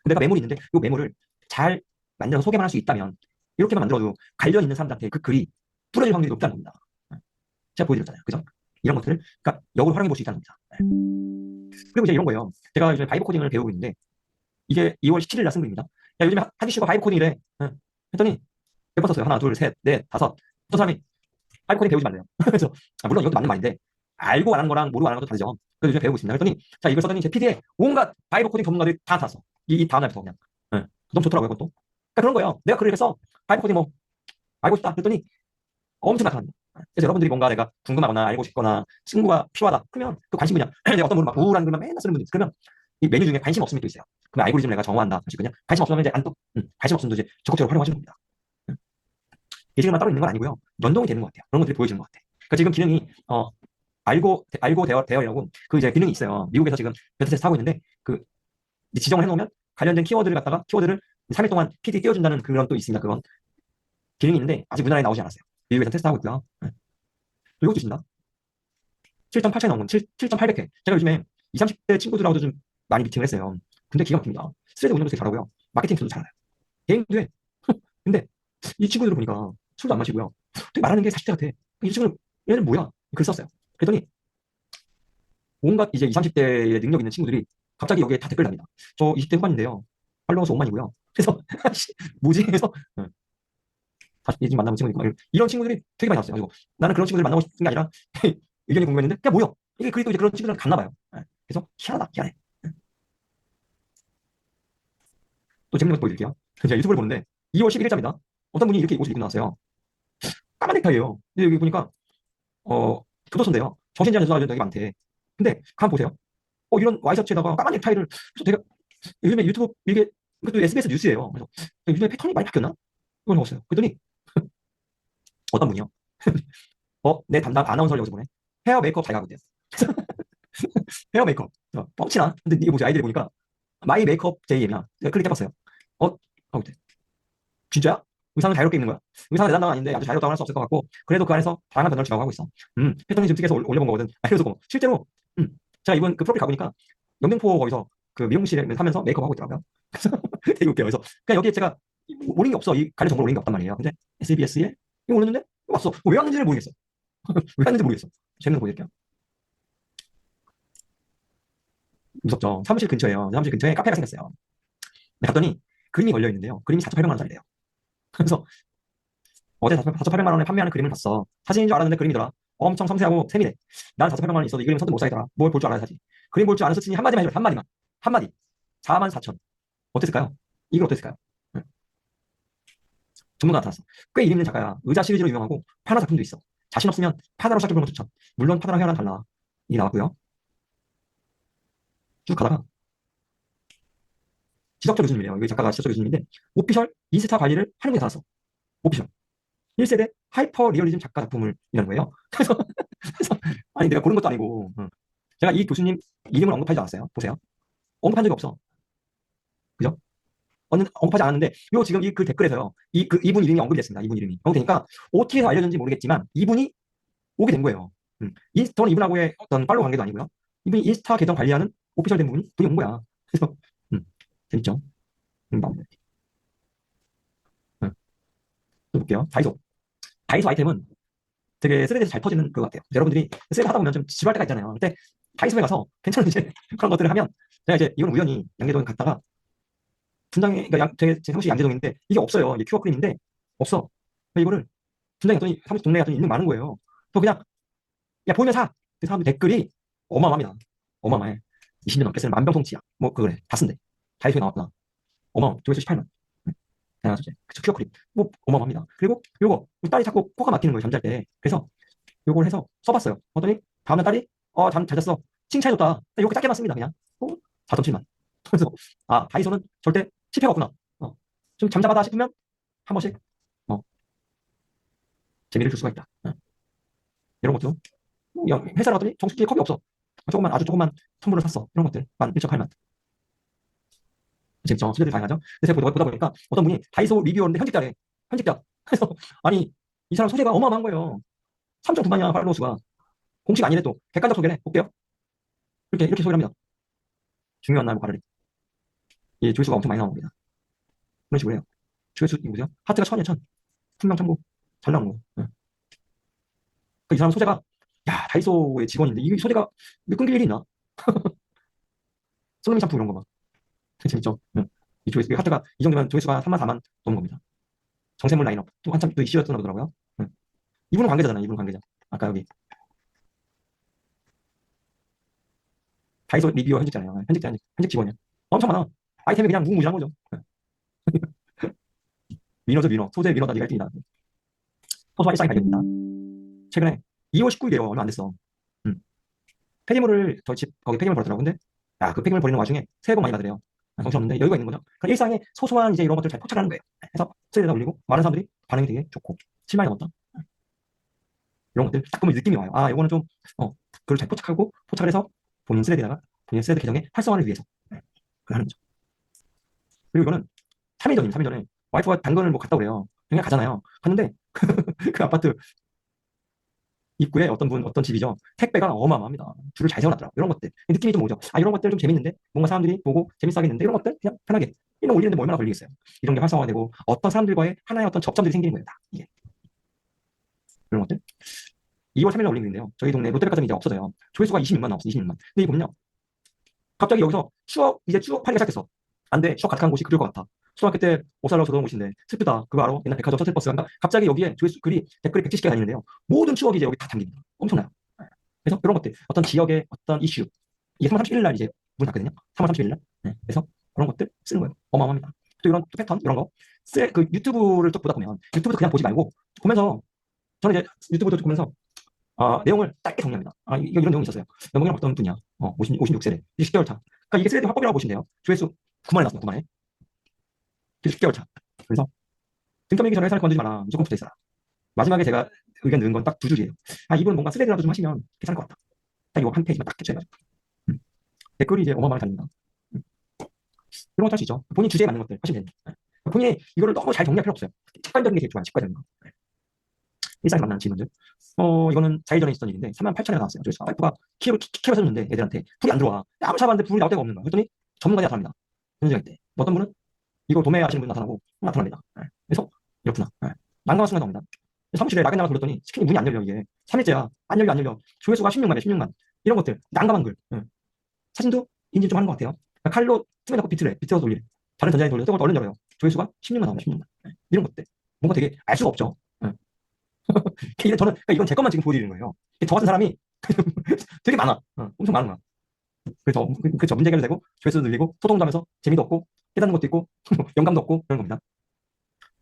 내가 메모리 있는데 이 메모를 잘 만들어서 소개만 할 수 있다면 이렇게만 만들어도 관련 있는 사람들한테 그 글이 뿌려질 확률이 높다는 겁니다. 제가 보여드렸잖아요. 그죠? 이런 것들을 그러니까 역으로 활용해 볼 수 있다는 겁니다. 그리고 이제 이런 거예요. 제가 요즘에 바이브 코딩을 배우고 있는데 이게 2월 17일 날 쓴 글입니다. 야, 요즘에 하기 싫고 바이브 코딩이래. 했더니 몇 번 썼어요. 하나, 둘, 셋, 넷, 다섯. 어떤 사람이 바이브 코딩 배우지 말래요. 그래서 물론 이것도 맞는 말인데 알고 안 하는 거랑 모르고 안 하는 것도 다르죠. 그래서 요즘에 배우고 있습니다. 그랬더니 자 이걸 써더니 제 PD에 온갖 바이브 코딩 전문가들이 다 나타났어. 이 다음 날부터 그냥. 너무 좋더라고요, 그것도. 그러니까 그런 거예요. 내가 글을 해서 바이브 코딩 뭐 알고 싶다. 그랬더니 엄청 나타납니다. 그래서 여러분들이 뭔가 내가 궁금하거나 알고 싶거나 친구가 필요하다. 그러면 그 관심 분야 내가 어떤 분은 막 우울한 글만 맨날 쓰는 분이 있어요. 그러면 이 메뉴 중에 관심 없음이 또 있어요. 그럼 알고리즘을 내가 정화한다. 그냥 관심 없으면 이제 안 떠. 관심 없으면 이제 적극적으로 활용하시는 겁니다. 예시글만 따로 있는 건 아니고요. 연동이 되는 것 같아요. 그런 것들이 보여지는 것 같아요. 그러니까 지금 기능이 알고 대어라고 그 이제 기능이 있어요. 미국에서 지금 베타 테스트 하고 있는데 그 지정을 해놓으면 관련된 키워드를 3일 동안 PD 띄워준다는 그런 또 있습니다. 그건 기능이 있는데 아직 우리나라에 나오지 않았어요. 미국에서 테스트하고 있고요. 또 이것도 있습니다. 7.8차에 나온 건 7.800회. 제가 요즘에 20, 30대 친구들하고도 좀 많이 미팅을 했어요. 근데 기가 막힙니다. 스레드 운영도 되게 잘하고요. 마케팅도 잘해요. 개인도 해. 근데 이 친구들을 보니까 술도 안 마시고요. 되게 말하는 게 40대 같아. 이 친구는 얘는 뭐야? 글 썼어요. 그랬더니 온갖 이제 20, 30대의 능력 있는 친구들이 갑자기 여기에 다 댓글 답니다. 저 20대 후반인데요. 팔로워 수 5만이고요. 그래서 뭐지? 해서 다시 지금 만나본 친구 있고 이런 친구들이 되게 많이 나왔어요. 그리고 나는 그런 친구들 만나고 싶은 게 아니라 의견이 궁금했는데 야 뭐야? 이게 그래도 이제 그런 친구들은 갔나 봐요. 그래서 희한하다, 희한해. 또 재밌는 것 보여드릴게요. 제가 유튜브를 보는데 2월 11일자입니다. 어떤 분이 이렇게 옷을 입고 나왔어요. 까만 넥타이예요. 근데 여기 보니까 교도소인데요. 정신질환 전수아들 되게 많대. 근데 가만 보세요. 이런 와이셔츠에다가 까만 넥타이를. 그래서 되게 요즘에 유튜브 이게 그것도 SBS 뉴스예요. 그래서 요즘에 패턴이 많이 바뀌었나? 이걸 적었어요. 그랬더니 어떤 분이요. 내 담당 아나운서를 여기서 보내. 헤어 메이크업 자기가 하고 있대요. 헤어 메이크업. 뻥치나? 근데 이거 뭐지? 아이들이 보니까 마이 메이크업 JM이야. 제가 클릭해봤어요. 하고 있대. 진짜야? 의상은 자유롭게 입는 거야? 의상은 내 담당은 아닌데 아주 자유롭다고 할 수 없을 것 같고 그래도 그 안에서 다양한 변화를 주라고 하고 있어. 패턴이 좀 특이해서 올려본 거거든. 그래서 실제로 제가 이번 그 프로필 가보니까 영등포 거기서 그 미용실에 하면서 메이크업 하고 있더라고요. 그래서 되게 웃겨요. 그래서 그냥 여기에 제가 올린 게 없어. 이 관련 정보를 올린 게 없단 말이에요. 근데 SBS에 이거 올렸는데 왔어. 왜 왔는지를 모르겠어. 왜 왔는지 모르겠어. 재밌는 거 보여드릴게요. 무섭죠. 사무실 근처에요. 사무실 근처에 카페가 생겼어요. 갔더니 그림이 걸려 있는데요. 그림이 4,800만 원짜리래요. 그래서 어제 4,800만 원에 판매하는 그림을 봤어. 사진인 줄 알았는데 그림이더라. 엄청 섬세하고 세밀해. 난 4,800만 원 있어도 이 그림 선뜻 못 사겠더라. 뭘 볼 줄 알아야 사지. 그림 볼 줄 아는 서치니 한마디만 해줘. 한마디만. 한마디. 44,000. 어땠을까요? 이걸 어땠을까요? 응. 전문가 나타났어. 꽤 이름 있는 작가야. 의자 시리즈로 유명하고 파라 작품도 있어. 자신 없으면 파다로 시작해보는 거 추천. 물론 파다랑 헤어랑 달라. 이게 나왔고요. 쭉 가다가 지석철 교수님이래요. 여기 작가가 지석철 교수님인데 오피셜 인스타 관리를 하는 게 달았어. 오피셜. 1세대 하이퍼 리얼리즘 작가 작품을 이라는 거예요. 그래서 아니 내가 고른 것도 아니고 제가 이 교수님 이름을 언급하지 않았어요. 보세요. 언급한 적이 없어. 그죠? 언급하지 않았는데 요 지금 이 그 댓글에서요. 이분 이름이 언급이 됐습니다. 이분 이름이 언급되니까 어떻게 해서 알려졌는지 모르겠지만 이분이 오게 된 거예요. 저는 이분하고의 어떤 팔로우 관계도 아니고요. 이분이 인스타 계정 관리하는 오피셜 된 분이 온 거야. 그래서 재밌죠? 마무리. 또 볼게요. 다이소. 다이소 아이템은 되게 스레드에서 잘 퍼지는 것 같아요. 여러분들이 스레드 하다 보면 좀 지루할 때가 있잖아요. 그때 다이소에 가서 괜찮은 이제 그런 것들을 하면 제가 이제 이건 우연히 양재동에 갔다가 분당에 그러니까 제 사무실이 양재동인데 이게 없어요. 이게 큐어 크림인데 없어. 이거를 분당에 갔더니 사무실 동네에 갔더니 있는 게 많은 거예요. 또 그냥 야 보이면 사. 그 사람들 댓글이 어마어마합니다. 어마어마해. 20년 넘게 쓰는 만병통치약. 뭐 그거래. 다 쓴대. 다이소에 나왔구나. 조회수 18만. 다양한 소재. 그쵸, 큐어 크림. 뭐 어마어마합니다. 그리고 요거 우리 딸이 자꾸 코가 막히는 거예요. 잠잘 때. 그래서 요걸 해서 써봤어요. 그랬더니 다음날 딸이 잠 잘 잤어. 칭찬해줬다. 이렇게 짧게만 씁니다. 그냥 4.7만. 그래서 다이소는 절대 실패가 없구나. 좀 잠잠하다 싶으면 한 번씩 어, 재미를 줄 수가 있다. 이런 것도 회사를 갔더니 정수기에 컵이 없어. 아주 조금만 텀블러 샀어. 이런 것들 11.8만. 재밌죠. 소재들이 다양하죠. 그래서 보다 보니까 어떤 분이 다이소 리뷰어인데 현직자래. 현직자. 그래서 아니 이 사람 소재가 어마어마한 거예요. 3.9만이야 팔로워 수가. 공식 아니래 또. 객관적 소개네. 볼게요. 이렇게 소개를 합니다. 중요한 날 가르리. 이 조회수가 엄청 많이 나온 겁니다. 그런 식으로 해요. 조회수 이거 보세요. 하트가 1000이야 1000. 분명 참고 잘 나오는 거. 이 사람 소재가 다이소의 직원인데 이 소재가 왜 끊길 일이 있나? 손흥민 샴푸 이런 거 봐. 재밌죠? 이 조회수 하트가 이 정도면 조회수가 3만 4만 넘는 겁니다. 정샘물 라인업 또 한참 또 이슈였던 거더라고요. 이분은 관계자잖아요. 이분은 관계자. 아까 여기 다이소 리뷰어 현직자네요. 현직 직원이야. 엄청 많아. 아이템이 그냥 무궁무진한 거죠. 위너죠 위너. 소재 위너다 네가 1등이다. 소소한 일상이 발견됩니다. 최근에 2월 19일이에요. 얼마 안 됐어. 폐기물을 저희 집 거기 폐기물 버렸더라고. 근데 그 폐기물 버리는 와중에 새해 복 많이 받으래요. 정신없는데 여유가 있는 거죠. 그러니까 일상의 소소한 이제 이런 것들 잘 포착하는 거예요. 그래서 스레에다 올리고 많은 사람들이 반응이 되게 좋고 7만이 넘었다. 이런 것들 딱 보면 느낌이 와요. 이거는 좀 그걸 잘 포착을 해서 본인 스레드에다가 본인 스레드 계정의 활성화를 위해서 그걸 하는 거죠. 그리고 이거는 3일 전에 와이프가 당근을 뭐 갔다 오래요. 그냥 가잖아요. 갔는데 그 아파트 입구에 어떤 집이죠. 택배가 어마어마합니다. 줄을 잘 세워놨더라고. 이런 것들. 느낌이 좀 오죠. 이런 것들 좀 재밌는데? 뭔가 사람들이 보고 재밌어 하겠는데? 이런 것들 그냥 편하게. 이런 올리는데 뭐 얼마나 걸리겠어요. 이런 게 활성화되고 어떤 사람들과의 하나의 어떤 접점들이 생기는 거예요. 이게. 이런 것들. 2월 3일날 올린 건데요. 저희 동네 롯데백화점이 이제 없어져요. 조회수가 26만 나왔어. 26만. 근데 이거 보면요. 갑자기 여기서 이제 추억 팔기가 시작했어. 안 돼. 추억 가득한 곳이 그럴 것 같아. 초등학교 때 옷 사러 저던 곳인데 슬프다. 그거 알아? 옛날 백화점 셔틀버스 간다. 갑자기 여기에 조회수 댓글이 170개 다니는데요. 모든 추억이 이제 여기 다 담깁니다. 엄청나요. 그래서 이런 것들, 어떤 지역의 어떤 이슈, 이게 3월 31일 날 이제 문 닫거든요. 3월 31일 날. 그래서 그런 것들 쓰는 거예요. 어마어마합니다. 또 이런 또 패턴 이런 거. 그 유튜브를 또 보다 보면 유튜브도 그냥 보지 말고 보면서 저는 이제 유튜브도 보면서 내용을 짧게 정리합니다. 이거 이런 내용이 있었어요. 연봉이 어떤 분이야? 56세대. 이제 10개월 차. 그러니까 이게 세대 화법이라고 보시면 돼요. 조회수 9만에 났습니다. 9만에. 10개월 차. 그래서 등점 얘기 전에 회사를 건드리지 마라. 무조건 붙어 있어라. 마지막에 제가 의견 넣은 건 딱 두 줄이에요. 이분 뭔가 스레드라도 좀 하시면 괜찮을 것 같다. 딱 이거 한 페이지만 딱 캡처해가지고. 음. 댓글이 이제 어마어마하게 달립니다. 이런 것도 할 수 있죠. 본인 주제에 맞는 것들 하시면 됩니다. 본인이 이거를 너무 잘 정리할 필요 없어요. 직관적인 게 제일 좋아요. 직관적인 거. 일상에 만나는 질문들. 이거는 4일 전에 있었던 일인데 38,000회가 나왔어요. 그래서 와이프가 키로 써줬는데 애들한테 불이 안 들어와. 아무리 잡았는데 불이 나올 데가 없는 거야. 그랬더니 전문가가 나타납니다. 현장일 때. 어떤 분은 이거 도매하시는 분 나타나고 나타납니다. 그래서 이렇구나. 난감한 순간 나옵니다. 사무실에 라겐 나가 돌렸더니 스크린이 문이 안 열려 이게. 3일째야. 안 열려 안 열려. 조회수가 16만이야 16만. 이런 것들. 난감한 글. 사진도 인지 좀 하는 것 같아요. 그러니까 칼로 틈에 넣고 비틀어서 돌리래. 다른 전자에 돌려서 저걸 얼른 열어요. 조회수가 16만 나옵니다. 16만. 이런 것들. 뭔가 되게 알 수가 없죠. 저는 그러니까 이건 제 것만 지금 보여드리는 거예요. 저 같은 사람이 되게 많아. 엄청 많은 거야. 그래서 문제 해결되고 조회수 늘리고 소통도 하면서 재미도 없고 깨닫는 것도 있고 영감도 없고 그런 겁니다.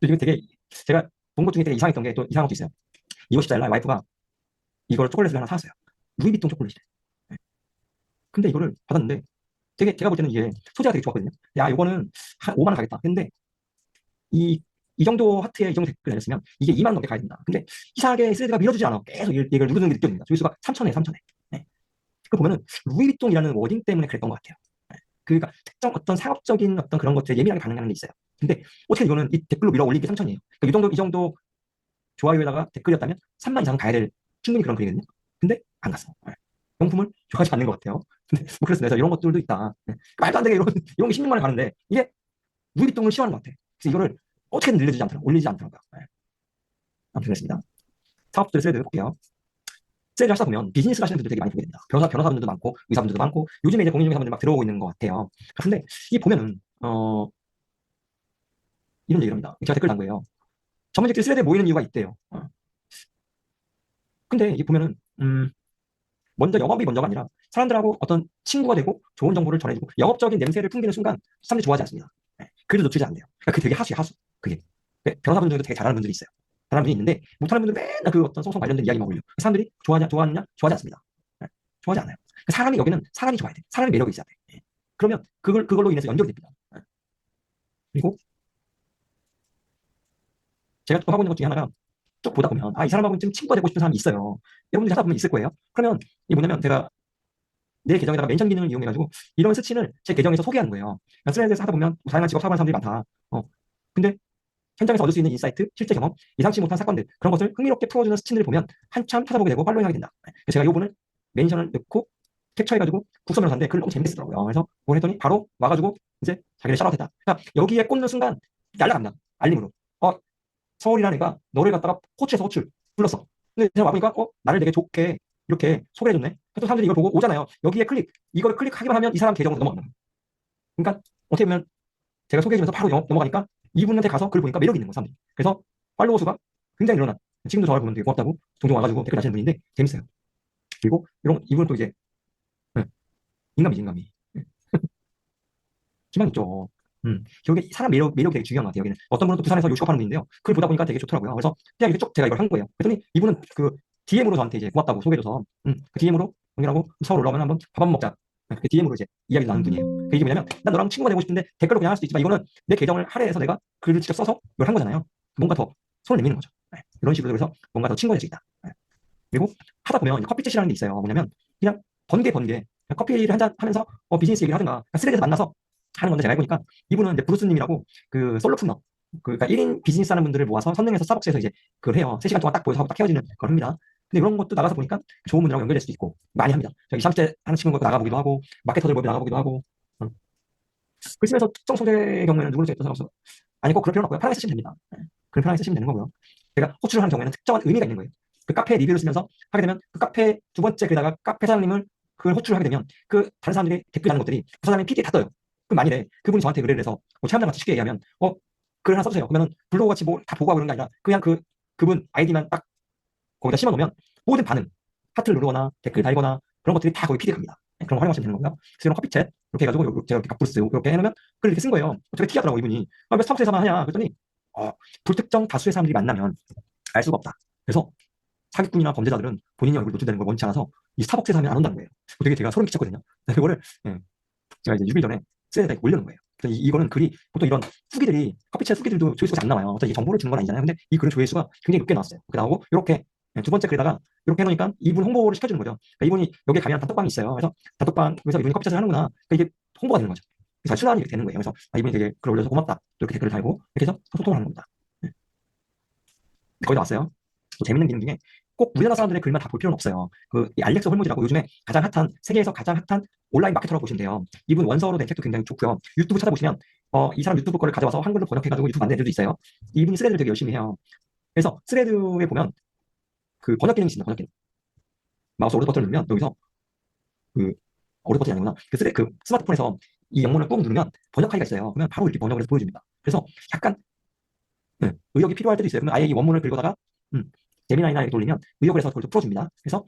이게 되게 제가 본 것 중에 되게 이상했던 게 또 이상한 것도 있어요. 2월 14일 날 와이프가 이걸 초콜릿을 하나 사왔어요. 루이비통 초콜릿이래. 근데 이거를 받았는데 되게 제가 볼 때는 이게 소재가 되게 좋았거든요. 야, 이거는 한 5만 원 가겠다. 근데 이 정도 하트에 이 정도 댓글 달렸으면 이게 2만 원 넘게 가야 된다. 근데 이상하게 스레드가 밀어주지 않아. 계속 이걸 누르는 게 느껴집니다. 조회수가 3천에 3천에. 그 보면은 루이비통이라는 워딩 때문에 그랬던 것 같아요. 그러니까 특정 어떤 상업적인 어떤 그런 것들에 예민하게 반응하는 게 있어요. 근데 어떻게 이거는 이 댓글로 밀어 올린 게 3천이에요. 그러니까 이 정도 좋아요에다가 댓글이었다면 3만 이상 가야 될 충분히 그런 글이거든요. 근데 안 갔어. 명품을 좋아하지 않는 것 같아요. 근데 뭐 그래서 내가 이런 것들도 있다. 말도 안 되게 이런 게 16만을 가는데 이게 루이비통을 싫어하는 것 같아. 그래서 이거를 어떻게든 늘려주지 않더라고. 올리지 않더라고요. 아무튼 그렇습니다. 사업들 스레드 볼게요. 스레드 하시다 보면 비즈니스 하시는 분들 되게 많이 보게 됩니다. 변호사분들도 많고 의사분들도 많고 요즘에 이제 공인중개사분들 막 들어오고 있는 것 같아요. 근데 이 보면은 이런 얘기를 합니다. 제가 댓글 단 거예요. 전문직들이 스레드에 모이는 이유가 있대요. 근데 이 보면은 먼저 영업이 먼저가 아니라 사람들하고 어떤 친구가 되고 좋은 정보를 전해주고 영업적인 냄새를 풍기는 순간 사람들이 좋아하지 않습니다. 그래도 노출이 안 돼요. 그러니까 그게 되게 하수야 하수. 그게 변호사분 중에도 되게 잘하는 분들이 있어요. 잘하는 분이 있는데 못하는 분들은 맨날 그 어떤 소송 관련된 이야기만 올려. 사람들이 좋아하느냐? 좋아하지 않습니다. 좋아하지 않아요. 사람이 여기는 사람이 좋아야 돼. 사람이 매력이 있어야 돼. 그러면 그걸로 인해서 연결이 됩니다. 그리고 제가 또 하고 있는 것 중에 하나가 쭉 보다 보면 이 사람하고 좀 친구가 되고 싶은 사람이 있어요. 여러분들이 하다 보면 있을 거예요. 그러면 이게 뭐냐면 제가 내 계정에다가 멘션 기능을 이용해가지고 이런 스친을 제 계정에서 소개하는 거예요. 슬라이드에서 하다 보면 다양한 직업 사고하는 사람들이 많다. 근데 현장에서 얻을 수 있는 인사이트, 실제 경험, 예상치 못한 사건들 그런 것을 흥미롭게 풀어주는 스친들을 보면 한참 찾아보게 되고 팔로잉하게 된다. 제가 이 부분을 멘션을 넣고 캡처해가지고 국선 변호사인데 글을 너무 재밌게 쓰더라고요. 그래서 뭘 했더니 바로 와가지고 이제 자기를 샤라웃했다. 그러니까 여기에 꽂는 순간 날라갑니다. 알림으로. 서울이라는 애가 너를 갖다가 호출해서 호출 불렀어. 근데 제가 와보니까 나를 되게 좋게 이렇게 소개해줬네. 또 사람들이 이걸 보고 오잖아요. 여기에 이걸 클릭하기만 하면 이 사람 계정으로 넘어간다. 그러니까 어떻게 보면 제가 소개해주면서 바로 넘어가니까 이분한테 가서 글 보니까 매력 있는 거 사람들이. 그래서 팔로워 수가 굉장히 늘어나. 지금도 저를 보면 되게 고맙다고 종종 와가지고 댓글 다시는 분인데 재밌어요. 그리고 이분 또 이제 인간미. 희망 있죠. 결국에 사람 매력이 되게 중요한 것 같아요. 여기는 어떤 분은 또 부산에서 요식업하는 분인데요. 그걸 보다 보니까 되게 좋더라고요. 그래서 그냥 이렇게 쭉 제가 이걸 한 거예요. 그랬더니 이분은 그 DM으로 저한테 이제 고맙다고 소개해줘서 그 DM으로 형이라고 서울 올라오면 한번 밥 한번 먹자. 그 DM으로 이제 이야기를 나눈 분이에요. 그 이게 뭐냐면 난 너랑 친구가 되고 싶은데 댓글로 그냥 할 수도 있지만 이거는 내 계정을 할애해서 내가 글을 직접 써서 이걸 한 거잖아요. 뭔가 더 손을 내미는 거죠. 이런 식으로 그래서 뭔가 더 친구가 될 수 있다. 그리고 하다 보면 커피챗이라는 게 있어요. 뭐냐면 그냥 번개 커피를 한잔 하면서 비즈니스 얘기를 하든가 쓰레기에서 만나서 하는 건데 제가 해보니까 이분은 이제 브루스님이라고 그 솔로푸너 그러니까 1인 비즈니스 하는 분들을 모아서 선능해서 스타벅스에서 이제 그걸 해요. 3시간 동안 딱 보여서 하고 딱 헤어지는 걸 합니다. 근데 이런 것도 나가서 보니까 좋은 분들하고 연결될 수도 있고 많이 합니다. 저기 30대 하는 친구가 나가보기도 하고 마케터들 모임 나가보기도 하고 글 쓰면서 특정 소재의 경우에는 누구를 했던 사람 아니 꼭 그럴 필요는 없고요. 편하게 쓰시면 됩니다. 그걸 편하게 쓰시면 되는 거고요. 제가 호출을 하는 경우에는 특정한 의미가 있는 거예요. 그 카페 리뷰를 쓰면서 하게 되면 그 카페 두 번째 글에다가 카페 사장님을 그걸 호출을 하게 되면 그 다른 사람들이 댓글 다는 것들이 그 사장님 PD에 다 떠요. 그럼 만일에 그분이 저한테 글을 해서 뭐 체험장 같이 쉽게 얘기하면 글 하나 써주세요. 그러면은 블로그 같이 뭐 다 보고 하고 그런 게 아니라 그냥 그분 아이디만 딱 거기다 심어 놓으면 모든 반응 하트를 누르거나 댓글 달거나 그런 것들이 다 거기 PD에 갑니다. 그런 거 활용하시면 되는 거고요. 그래서 이런 커피챗 이렇게 해가지고 제가 이렇게 각부를 쓰고 이렇게 해놓으면 글을 이렇게 쓴 거예요. 되게 특이하더라고 이분이. 왜 스타벅스에서만 하냐 그랬더니 불특정 다수의 사람들이 만나면 알 수가 없다. 그래서 사기꾼이나 범죄자들은 본인이 얼굴 노출되는 걸 원치 않아서 이 스타벅스에서 하면 안 온다는 거예요. 되게 제가 소름 끼쳤거든요. 그거를 제가 이제 6일 전에 스레드에 이올려놓은 거예요. 그래서 이거는 글이 보통 이런 후기들이 커피챗 후기들도 조회수가 잘 안 나와요. 어차피 정보를 주는 건 아니잖아요. 근데 이 글은 조회수가 굉장히 높게 나왔어요. 그렇게 나오고 이렇게 두 번째 글에다가 이렇게 해놓으니까 이분 홍보를 시켜주는 거죠. 그러니까 이분이 여기 가면 단톡방이 있어요. 그래서 단톡방에서 이분이 커피챗을 하는구나. 그러니까 이게 홍보가 되는 거죠. 그래서 순환이 이렇게 되는 거예요. 그래서 이분이 되게 글 올려서 고맙다. 이렇게 댓글을 달고 이렇게 해서 소통을 하는 겁니다. 거의 다 왔어요. 또 재밌는 기능 중에 꼭 우리나라 사람들의 글만 다 볼 필요는 없어요. 이 알렉스 홀무즈라고 요즘에 가장 핫한 세계에서 가장 핫한 온라인 마케터라고 보시면 돼요. 이분 원서로 된 책도 굉장히 좋고요. 유튜브 찾아보시면 이 사람 유튜브 거를 가져와서 한글로 번역해가지고 유튜브 만든 애들도 있어요. 이분이 스레드를 되게 열심히 해요. 그래서 스레드에 보면 그 번역 기능이 있습니다. 번역 기능. 마우스 오른쪽 버튼을 누르면 여기서 그 오른쪽 버튼이 아니구나. 그 스마트폰에서 이 영문을 꾹 누르면 번역하기가 있어요. 그러면 바로 이렇게 번역을 해서 보여줍니다. 그래서 약간 의역이 필요할 때도 있어요. 그러면 아예 이 원문을 긁어다가 제미나이나 이렇게 돌리면 의역을 해서 그걸 좀 풀어줍니다. 그래서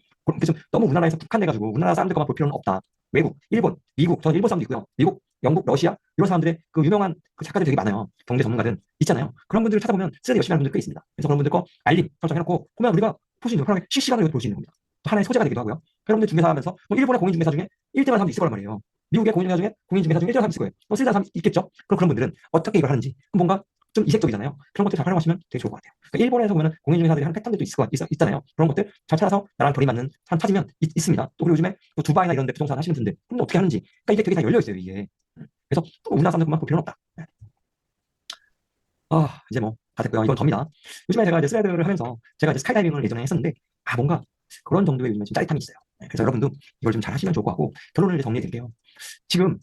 좀 너무 우리나라에서 국한돼가지고 우리나라 사람들과만 볼 필요는 없다. 외국, 일본, 미국, 저는 일본 사람도 있고요. 미국, 영국, 러시아 이런 사람들의 그 유명한 그 작가들 되게 많아요. 경제 전문가들 있잖아요. 그런 분들을 찾아보면 스레드 열심히 하는 분들 꽤 있습니다. 그래서 그런 분들 거 알림 설정해놓고 보면 우리가 볼 수 있는 편하게 실시간으로 볼 수 있는 겁니다. 또 하나의 소재가 되기도 하고요. 여러분들 중개사하면서 뭐 일본의 공인중개사 중에 1등하는 사람도 있을 거란 말이에요. 미국의 공인중개사 중에 1등하는 사람도 있을 거예요. 뭐 쓰는 사람 있겠죠. 그런 분들은 어떻게 이걸 하는지 뭔가 좀 이색적이잖아요. 그런 것들 잘 활용하시면 되게 좋을 것 같아요. 그러니까 일본에서 보면 공인중개사들이 하는 패턴들도 있잖아요. 그런 것들 잘 찾아서 나랑 결이 맞는 사람 찾으면 있습니다. 또 그리고 요즘에 또 두바이나 이런 데 부동산 하시는 분들 그럼 어떻게 하는지 그러니까 이게 되게 다 열려 있어요. 이게 그래서 우리나라 사람들만 볼 필요는 없다. 이제 뭐 다 됐고요. 이건 접니다. 요즘에 제가 이제 스레드를 하면서 제가 이제 스카이다이빙을 예전에 했었는데 뭔가 그런 정도의 요즘에 좀 짜릿함이 있어요. 그래서 여러분도 이걸 좀 잘 하시면 좋을 것 같고 결론을 정리해 드릴게요. 지금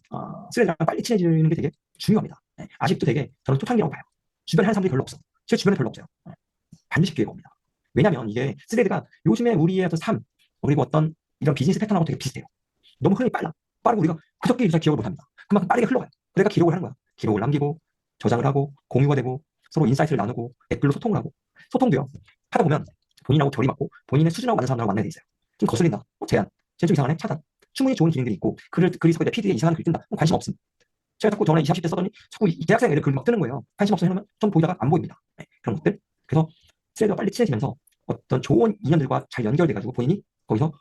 스레드랑 빨리 친해지는 게 되게 중요합니다. 아직도 되게 저는 초창기라고 봐요. 주변에 하는 사람들이 별로 없어. 제 주변에 별로 없어요. 반드시 기회가 옵니다. 왜냐하면 이게 스레드가 요즘에 우리의 어떤 삶 그리고 어떤 이런 비즈니스 패턴하고 되게 비슷해요. 너무 흐름이 빠르고 우리가 그저께 잘 기억을 못합니다. 그만큼 빠르게 흘러가요. 내가 기록을 하는 거야. 기록을 남기고 저장을 하고 공유가 되고 서로 인사이트를 나누고 댓글로 소통을 하고 소통도요. 하다 보면 본인하고 결이 맞고 본인의 수준하고 맞는 사람들하고 만나게 돼 있어요. 좀 거슬린다. 제한. 쟤좀 이상하네. 차단. 충분히 좋은 기능들이 있고 글이 내 PD에 이상한 글 뜬다. 관심 없음. 제가 자꾸 전에 20, 30대 써더니 자꾸 이 대학생 애들 글 막 뜨는 거예요. 관심 없어 해놓으면 좀 보이다가 안 보입니다. 그런 것들. 그래서 스레드가 빨리 친해지면서 어떤 좋은 인연들과 잘 연결돼가지고 본인이 거기서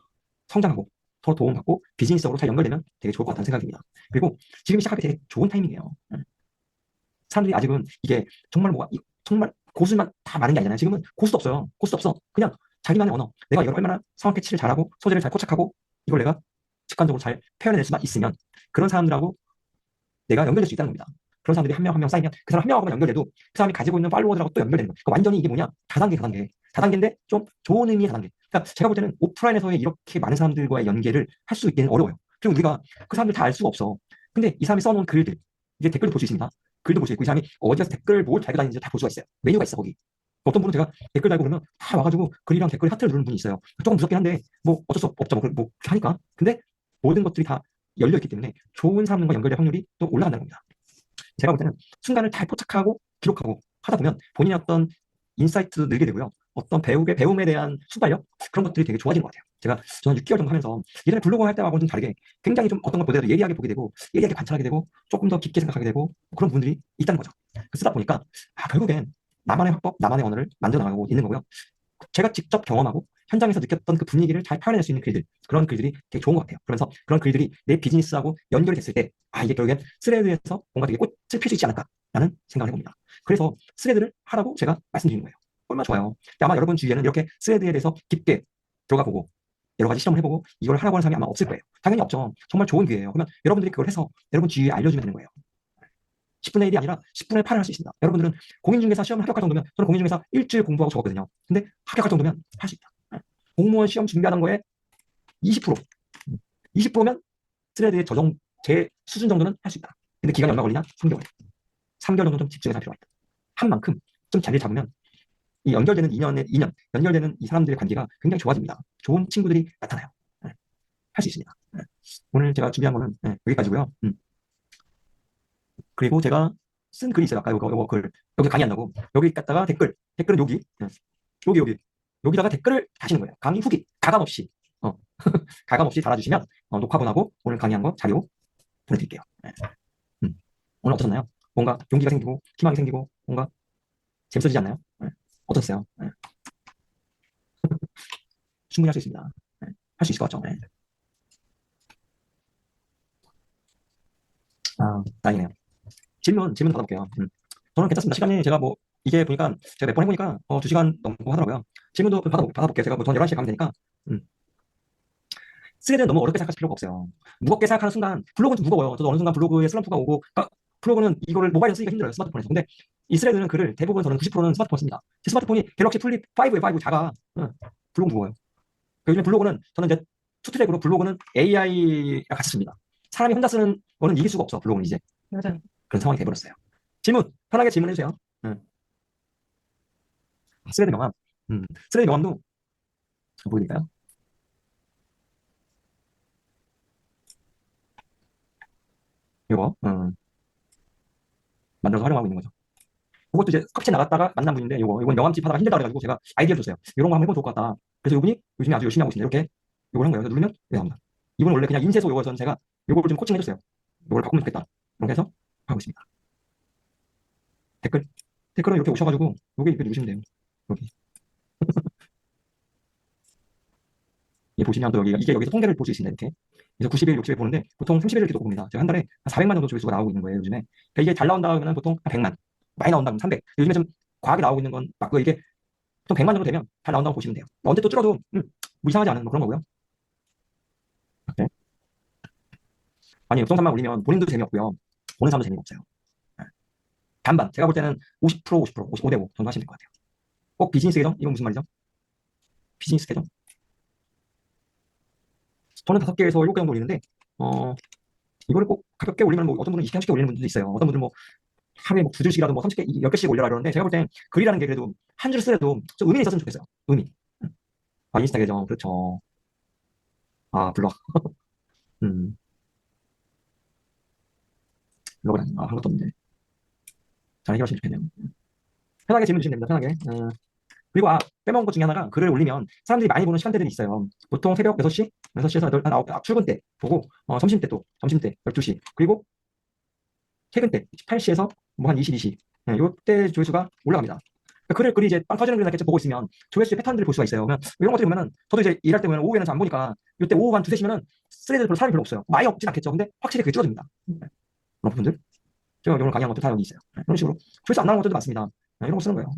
성장하고 서로 도움받고 비즈니스적으로 잘 연결되면 되게 좋을 것 같다는 생각이 듭니다. 그리고 지금 시작하기 되게 좋은 타이밍이에요. 사람들이 아직은 이게 정말 정말 고수만 다 많은 게 아니잖아요. 지금은 고수도 없어요. 고수도 없어. 그냥 자기만의 언어. 내가 이걸 얼마나 상황 캐치를 잘하고 소재를 잘 포착하고 이걸 내가 직관적으로 잘 표현해낼 수만 있으면 그런 사람들하고 내가 연결될 수 있다는 겁니다. 그런 사람들이 한 명 한 명 쌓이면 그 사람 한 명하고만 연결돼도 그 사람이 가지고 있는 팔로워들하고 또 연결되는 거예요. 그러니까 완전히 이게 뭐냐? 다단계. 다단계인데 좀 좋은 의미의 다단계. 그러니까 제가 볼 때는 오프라인에서의 이렇게 많은 사람들과의 연계를 할 수 있기는 어려워요. 그리고 우리가 그 사람들 다 알 수가 없어. 근데 이 사람이 써놓은 글들, 이제 댓글도 볼 수 있습니다. 글도 볼 수 있고 이 사람이 어디 가서 댓글 뭘 달고 다니는지 다 볼 수가 있어요. 메뉴가 있어 거기. 어떤 분은 제가 댓글 달고 그러면 다 와가지고 글이랑 댓글에 하트를 누르는 분이 있어요. 조금 무섭긴 한데 뭐 어쩔 수 없죠. 뭐 하니까. 근데 모든 것들이 다 열려있기 때문에 좋은 사람들과 연결될 확률이 또 올라간다는 겁니다. 제가 볼 때는 순간을 잘 포착하고 기록하고 하다 보면 본인의 어떤 인사이트도 늘게 되고요. 어떤 배움에 대한 순발력 그런 것들이 되게 좋아지는 것 같아요. 저는 6개월 정도 하면서 예전에 블로그 할 때하고는 좀 다르게 굉장히 좀 어떤 걸 보더라도 예리하게 보게 되고 예리하게 관찰하게 되고 조금 더 깊게 생각하게 되고 그런 부분들이 있다는 거죠. 쓰다 보니까 결국엔 나만의 화법, 나만의 언어를 만들어 나가고 있는 거고요. 제가 직접 경험하고 현장에서 느꼈던 그 분위기를 잘 표현할 수 있는 글들 그런 글들이 되게 좋은 것 같아요. 그러면서 그런 글들이 내 비즈니스하고 연결이 됐을 때 이게 결국엔 스레드에서 뭔가 되게 꽃을 필 수 있지 않을까라는 생각을 해봅니다. 그래서 스레드를 하라고 제가 말씀드리는 거예요. 얼마나 좋아요. 아마 여러분 주위에는 이렇게 스레드에 대해서 깊게 들어가 보고 여러 가지 실험을 해보고 이걸 하라고 하는 사람이 아마 없을 거예요. 당연히 없죠. 정말 좋은 기회예요. 그러면 여러분들이 그걸 해서 여러분 주위에 알려주면 되는 거예요. 10분의 1이 아니라 10분의 8을 할 수 있습니다. 여러분들은 공인중개사 시험을 합격할 정도면 저는 공인중개사 일주일 공부하고 적었거든요. 근데 합격할 정도면 할 수 있다. 공무원 시험 준비하는 거에 20%, 20%면 스레드의 제 수준 정도는 할 수 있다. 근데 기간이 얼마 걸리냐? 3개월. 3개월 정도 좀 집중해서 할 필요가 있다. 한 만큼 좀 자리를 잡으면 이 연결되는 연결되는 이 사람들의 관계가 굉장히 좋아집니다. 좋은 친구들이 나타나요. 할 수 있습니다. 오늘 제가 준비한 거는 여기까지고요. 그리고 제가 쓴 글이 있어요. 아까 요거 글 여기 강의한다고 여기 갖다가 댓글은 여기다가 댓글을 다시는 거예요. 강의 후기 가감 없이 가감 없이 달아주시면 녹화 본하고 오늘 강의한 거 자료 보내드릴게요. 네. 오늘 어떠셨나요? 뭔가 용기가 생기고 희망이 생기고 뭔가 재밌어지지 않나요? 네. 어떠셨어요? 네. 충분히 할 수 있습니다. 네. 할 수 있을 것 같죠? 네. 아, 다행이네요. 질문 받아볼게요. 저는 괜찮습니다. 시간이 제가 뭐, 이게 보니까, 제가 몇 번 해보니까, 2시간 넘고 하더라고요. 질문도 받아볼게요. 제가 뭐, 전 11시에 가면 되니까. 음. 스레드는 너무 어렵게 생각하실 필요가 없어요. 무겁게 생각하는 순간, 블로그는 좀 무거워요. 저도 어느 순간 블로그에 슬럼프가 오고, 그러니까 블로그는 이거를 모바일로 쓰기가 힘들어요. 스마트폰에서. 근데 이 스레드는 글을 대부분 저는 90%는 스마트폰 씁니다. 제 스마트폰이 갤럭시 플립 5에 5 작아. 블로그 무거워요. 요즘에 블로그는, 저는 이제 투트랙으로 블로그는 AI랑 같이 씁니다. 사람이 혼자 쓰는 거는 이길 수가 없어. 블로그는 이제. 맞아요. 그런 상황이 돼버렸어요. 질문, 편하게 질문해주세요. 스레드 명함. 스레드 명함도 보여드릴까요? 이거, 만들어서 활용하고 있는 거죠. 그것도 이제 컵체 나갔다가 만난 분인데, 이건 명함집 하다가 힘들다 그래가지고 제가 아이디어 줬어요. 이런 거 한번 해보면 좋을 것 같다. 그래서 이분이 요즘에 아주 열심히 하고 있습니다. 이렇게 이걸 한 거예요. 그래서 누르면 네, 나옵니다. 이분은 원래 그냥 인쇄소 요거선 제가 이걸 좀 코칭 해줬어요. 이걸 바꾸면 좋겠다. 이렇게 해서 하고 있습니다. 댓글, 댓글은 이렇게 오셔가지고 이렇게 누르시면 돼요. 여기. 이 보시면 또 이게 여기서 통계를 볼 수 있습니다. 이렇게. 그래서 90일, 60일 보는데 보통 30일을 계속 봅니다. 제가 한 달에 한 400만 정도 조회수가 나오고 있는 거예요, 요즘에. 그러니까 이게 잘 나온다 하면 보통 한 100만. 많이 나온다 면 300. 요즘에 좀 과하게 나오고 있는 건 맞고 이게 보통 100만 정도 되면 잘 나온다고 보시면 돼요. 언제 또 줄어도 뭐 이상하지 않은 뭐 그런 거고요. 네. 아니, 엽성산만 올리면 본인도 재미없고요. 보는 사람도 재미가 없어요. 네. 반반. 제가 볼 때는 50%, 50%, 55대 5 정도 하시면 될 것 같아요. 꼭 비즈니스 계정? 이건 무슨 말이죠? 비즈니스 계정? 저는 5개에서 7개 정도 올리는데, 이거를 꼭 가볍게 올리면 뭐 어떤 분은 20개, 30개 올리는 분들도 있어요. 어떤 분들은 뭐 하루에 뭐 2줄씩이라도 뭐 30개, 10개씩 올려라 그러는데 제가 볼 땐 글이라는 게 그래도 한 줄 쓰래도 좀 의미가 있었으면 좋겠어요. 의미. 아, 인스타 계정. 그렇죠. 아, 블ог. 음, 블로그라는 한 것도 없는데. 잘 해결하시면 좋겠네요. 편하게 질문 주시면 됩니다. 편하게. 그리고 빼먹은 것 중에 하나가 글을 올리면 사람들이 많이 보는 시간대들이 있어요. 보통 새벽 6시, 6시에서 8, 9, 출근 때 보고, 점심 때 또, 점심 때 12시. 그리고 퇴근 때 18시에서 뭐 한 22시. 네, 요때 조회수가 올라갑니다. 그러니까 글이 이제 빵 터지는 글이나 계속 보고 있으면 조회수의 패턴들을 볼 수가 있어요. 그러면 이런 것들이 보면은 저도 이제 일할 때 보면 오후에는 잘 안 보니까 이때 오후 한 2, 3시면은 스레드 별로 사람이 별로 없어요. 많이 없진 않겠죠. 근데 확실히 그게 줄어듭니다. 네, 그런 부분들. 제가 오늘 강의한 것도 다 여기 있어요. 네, 이런 식으로 조회수 안 나오는 것들도 많습니다. 네, 이런 거 쓰는 거예요.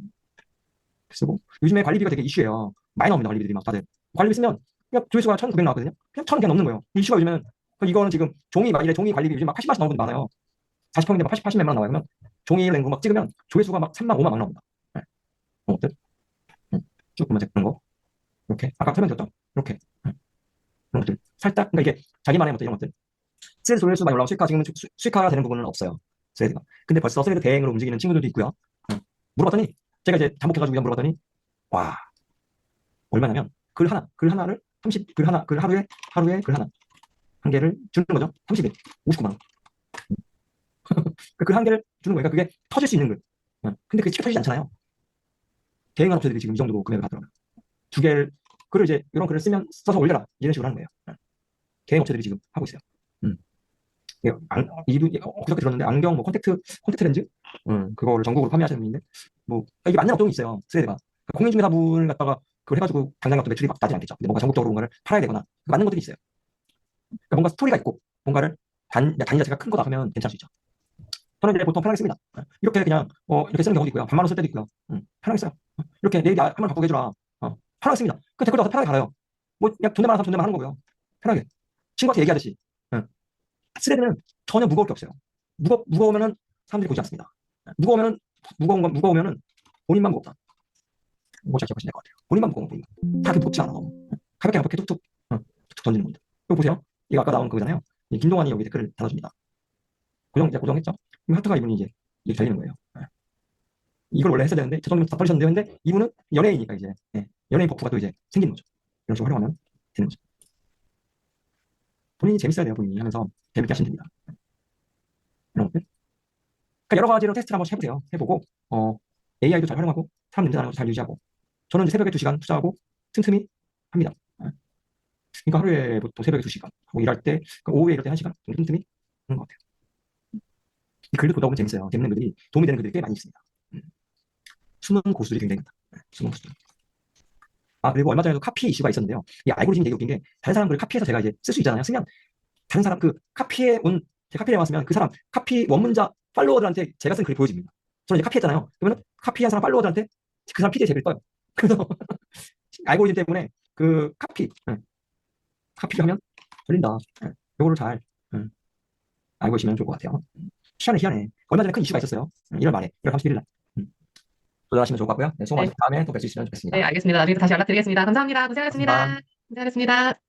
쓰고 요즘에 관리비가 되게 이슈예요. 많이 나옵니다. 관리비들이 막 다들. 관리비 쓰면 그냥 조회수가 1,900 나왔거든요. 그냥 1,000 그냥 넘는 거예요. 이슈가 요즘에는 이거는 지금 종이 만일에 종이 관리비 요즘 막 80만씩 나오는 분들 많아요. 40평인데 막 80, 80몇만 나와요. 그러면 종이를 낸거 막 찍으면 조회수가 막 3만, 5만 막 나옵니다. 네. 그런 것들. 쭉 보면 그런 거. 이렇게. 아까 설명드렸죠? 이렇게. 그런 것들. 살짝, 그러니까 이게 자기만의 것들, 이런 것들. 스레드 조회수 많이 올라오고 수익화, 지금은 수익화가 되는 부분은 없어요. 스레드가. 근데 벌써 스레드 대행으로 움직이는 친구들도 있고요. 물어봤더니, 제가 이제 잠복해가지고 그냥 물어봤더니, 와, 얼마냐면, 글 하나를 30, 하루에 글 하나. 한 개를 주는 거죠. 30일. 59만 원. 그 글 한 개를 주는 거니까 그게 터질 수 있는 글. 근데 그게 쉽게 터지지 않잖아요. 대행한 업체들이 지금 이 정도로 금액을 받더라고요. 2개를, 글을 이제, 이런 글을 써서 올려라. 이런 식으로 하는 거예요. 대행 업체들이 지금 하고 있어요. 음. 이분, 그렇게 들었는데, 안경, 뭐, 콘택트 렌즈? 그거를 전국으로 판매하시는 분인데, 뭐, 이게 맞는 어종이 있어요. 스레드가. 공인중개사분을 갖다가 그걸 해가지고 당장 또 매출이 막 나지 않겠죠. 근데 뭔가 전국적으로 뭔가를 팔아야 되거나, 맞는 것들이 있어요. 그러니까 뭔가 스토리가 있고, 뭔가를 단위 자체가 큰 거다 하면 괜찮을 수 있죠. 저는 이제 보통 편하게 씁니다. 이렇게 그냥, 이렇게 쓰는 경우도 있고요. 반만 원 쓸 때도 있고요. 편하게 써요. 이렇게 내 얘기 한번 갖고 해주라. 편하게 씁니다. 그 댓글도 편하게 달아요. 뭐, 그냥 존댓말 하면 존댓말 하는 거고요. 편하게. 친구한테 얘기하듯이. 스레드는 전혀 무거울 게 없어요. 무거우면은 사람들이 보지 않습니다. 무거우면은, 무거우면은 본인만 무겁다. 이거 잘 기억하시면 될 것 같아요. 본인만 무거우면 본인만. 다 그렇게 무겁지 않아, 너무. 가볍게 툭툭 던지는 겁니다. 이거 보세요. 이거 아까 나온 그거잖아요. 이 김동완이 여기 댓글을 달아줍니다. 고정했죠? 그럼 하트가 이분이 이게 달리는 거예요. 이걸 원래 했어야 되는데, 죄송합니다. 다 버리셨는데요. 근데 이분은 연예인이니까 이제, 연예인 버프가 또 이제 생기는 거죠. 이런 식으로 활용하면 되는 거죠. 본인이 재밌어야 돼요, 본인이 하면서 재밌게 하시면 됩니다. 이런 것들. 그러니까 여러 가지로 테스트를 한번 해보세요. 해보고, AI도 잘 활용하고, 사람 냄새 나는 것도 잘 유지하고, 저는 이제 새벽에 2시간 투자하고, 틈틈이 합니다. 그러니까 하루에 보통 새벽에 2시간, 뭐 일할 때, 오후에 이럴 때 1시간 정도 틈틈이 하는 것 같아요. 이 글도 보다 보면 재밌어요. 재밌는 글들이, 도움이 되는 글들이 꽤 많이 있습니다. 음, 숨은 고수들이 굉장히 많다. 숨은 고수들. 아, 그리고 얼마 전에도 카피 이슈가 있었는데요. 이 알고리즘이 되게 웃긴 게, 다른 사람 글을 카피해서 제가 이제 쓸 수 있잖아요. 쓰면, 다른 사람 제 카피를 해왔으면 그 사람, 카피 원문자 팔로워들한테 제가 쓴 글이 보여집니다. 저는 이제 카피했잖아요. 그러면 카피한 사람 팔로워들한테 그 사람 PD의 제 글이 떠요. 그래서 알고리즘 때문에 카피를 하면 걸린다. 요거를 잘 알고 계시면 좋을 것 같아요. 희한해, 희한해. 얼마 전에 큰 이슈가 있었어요. 1월 말에, 1월 31일 날. 조절하시면 좋을 것 같고요. 네, 수고 네, 많으셨고 다음에 또 뵐 수 있으면 네, 좋겠습니다. 알겠습니다. 나중에 또 다시 연락드리겠습니다. 감사합니다. 고맙습니다. 고생하셨습니다. 고생하셨습니다.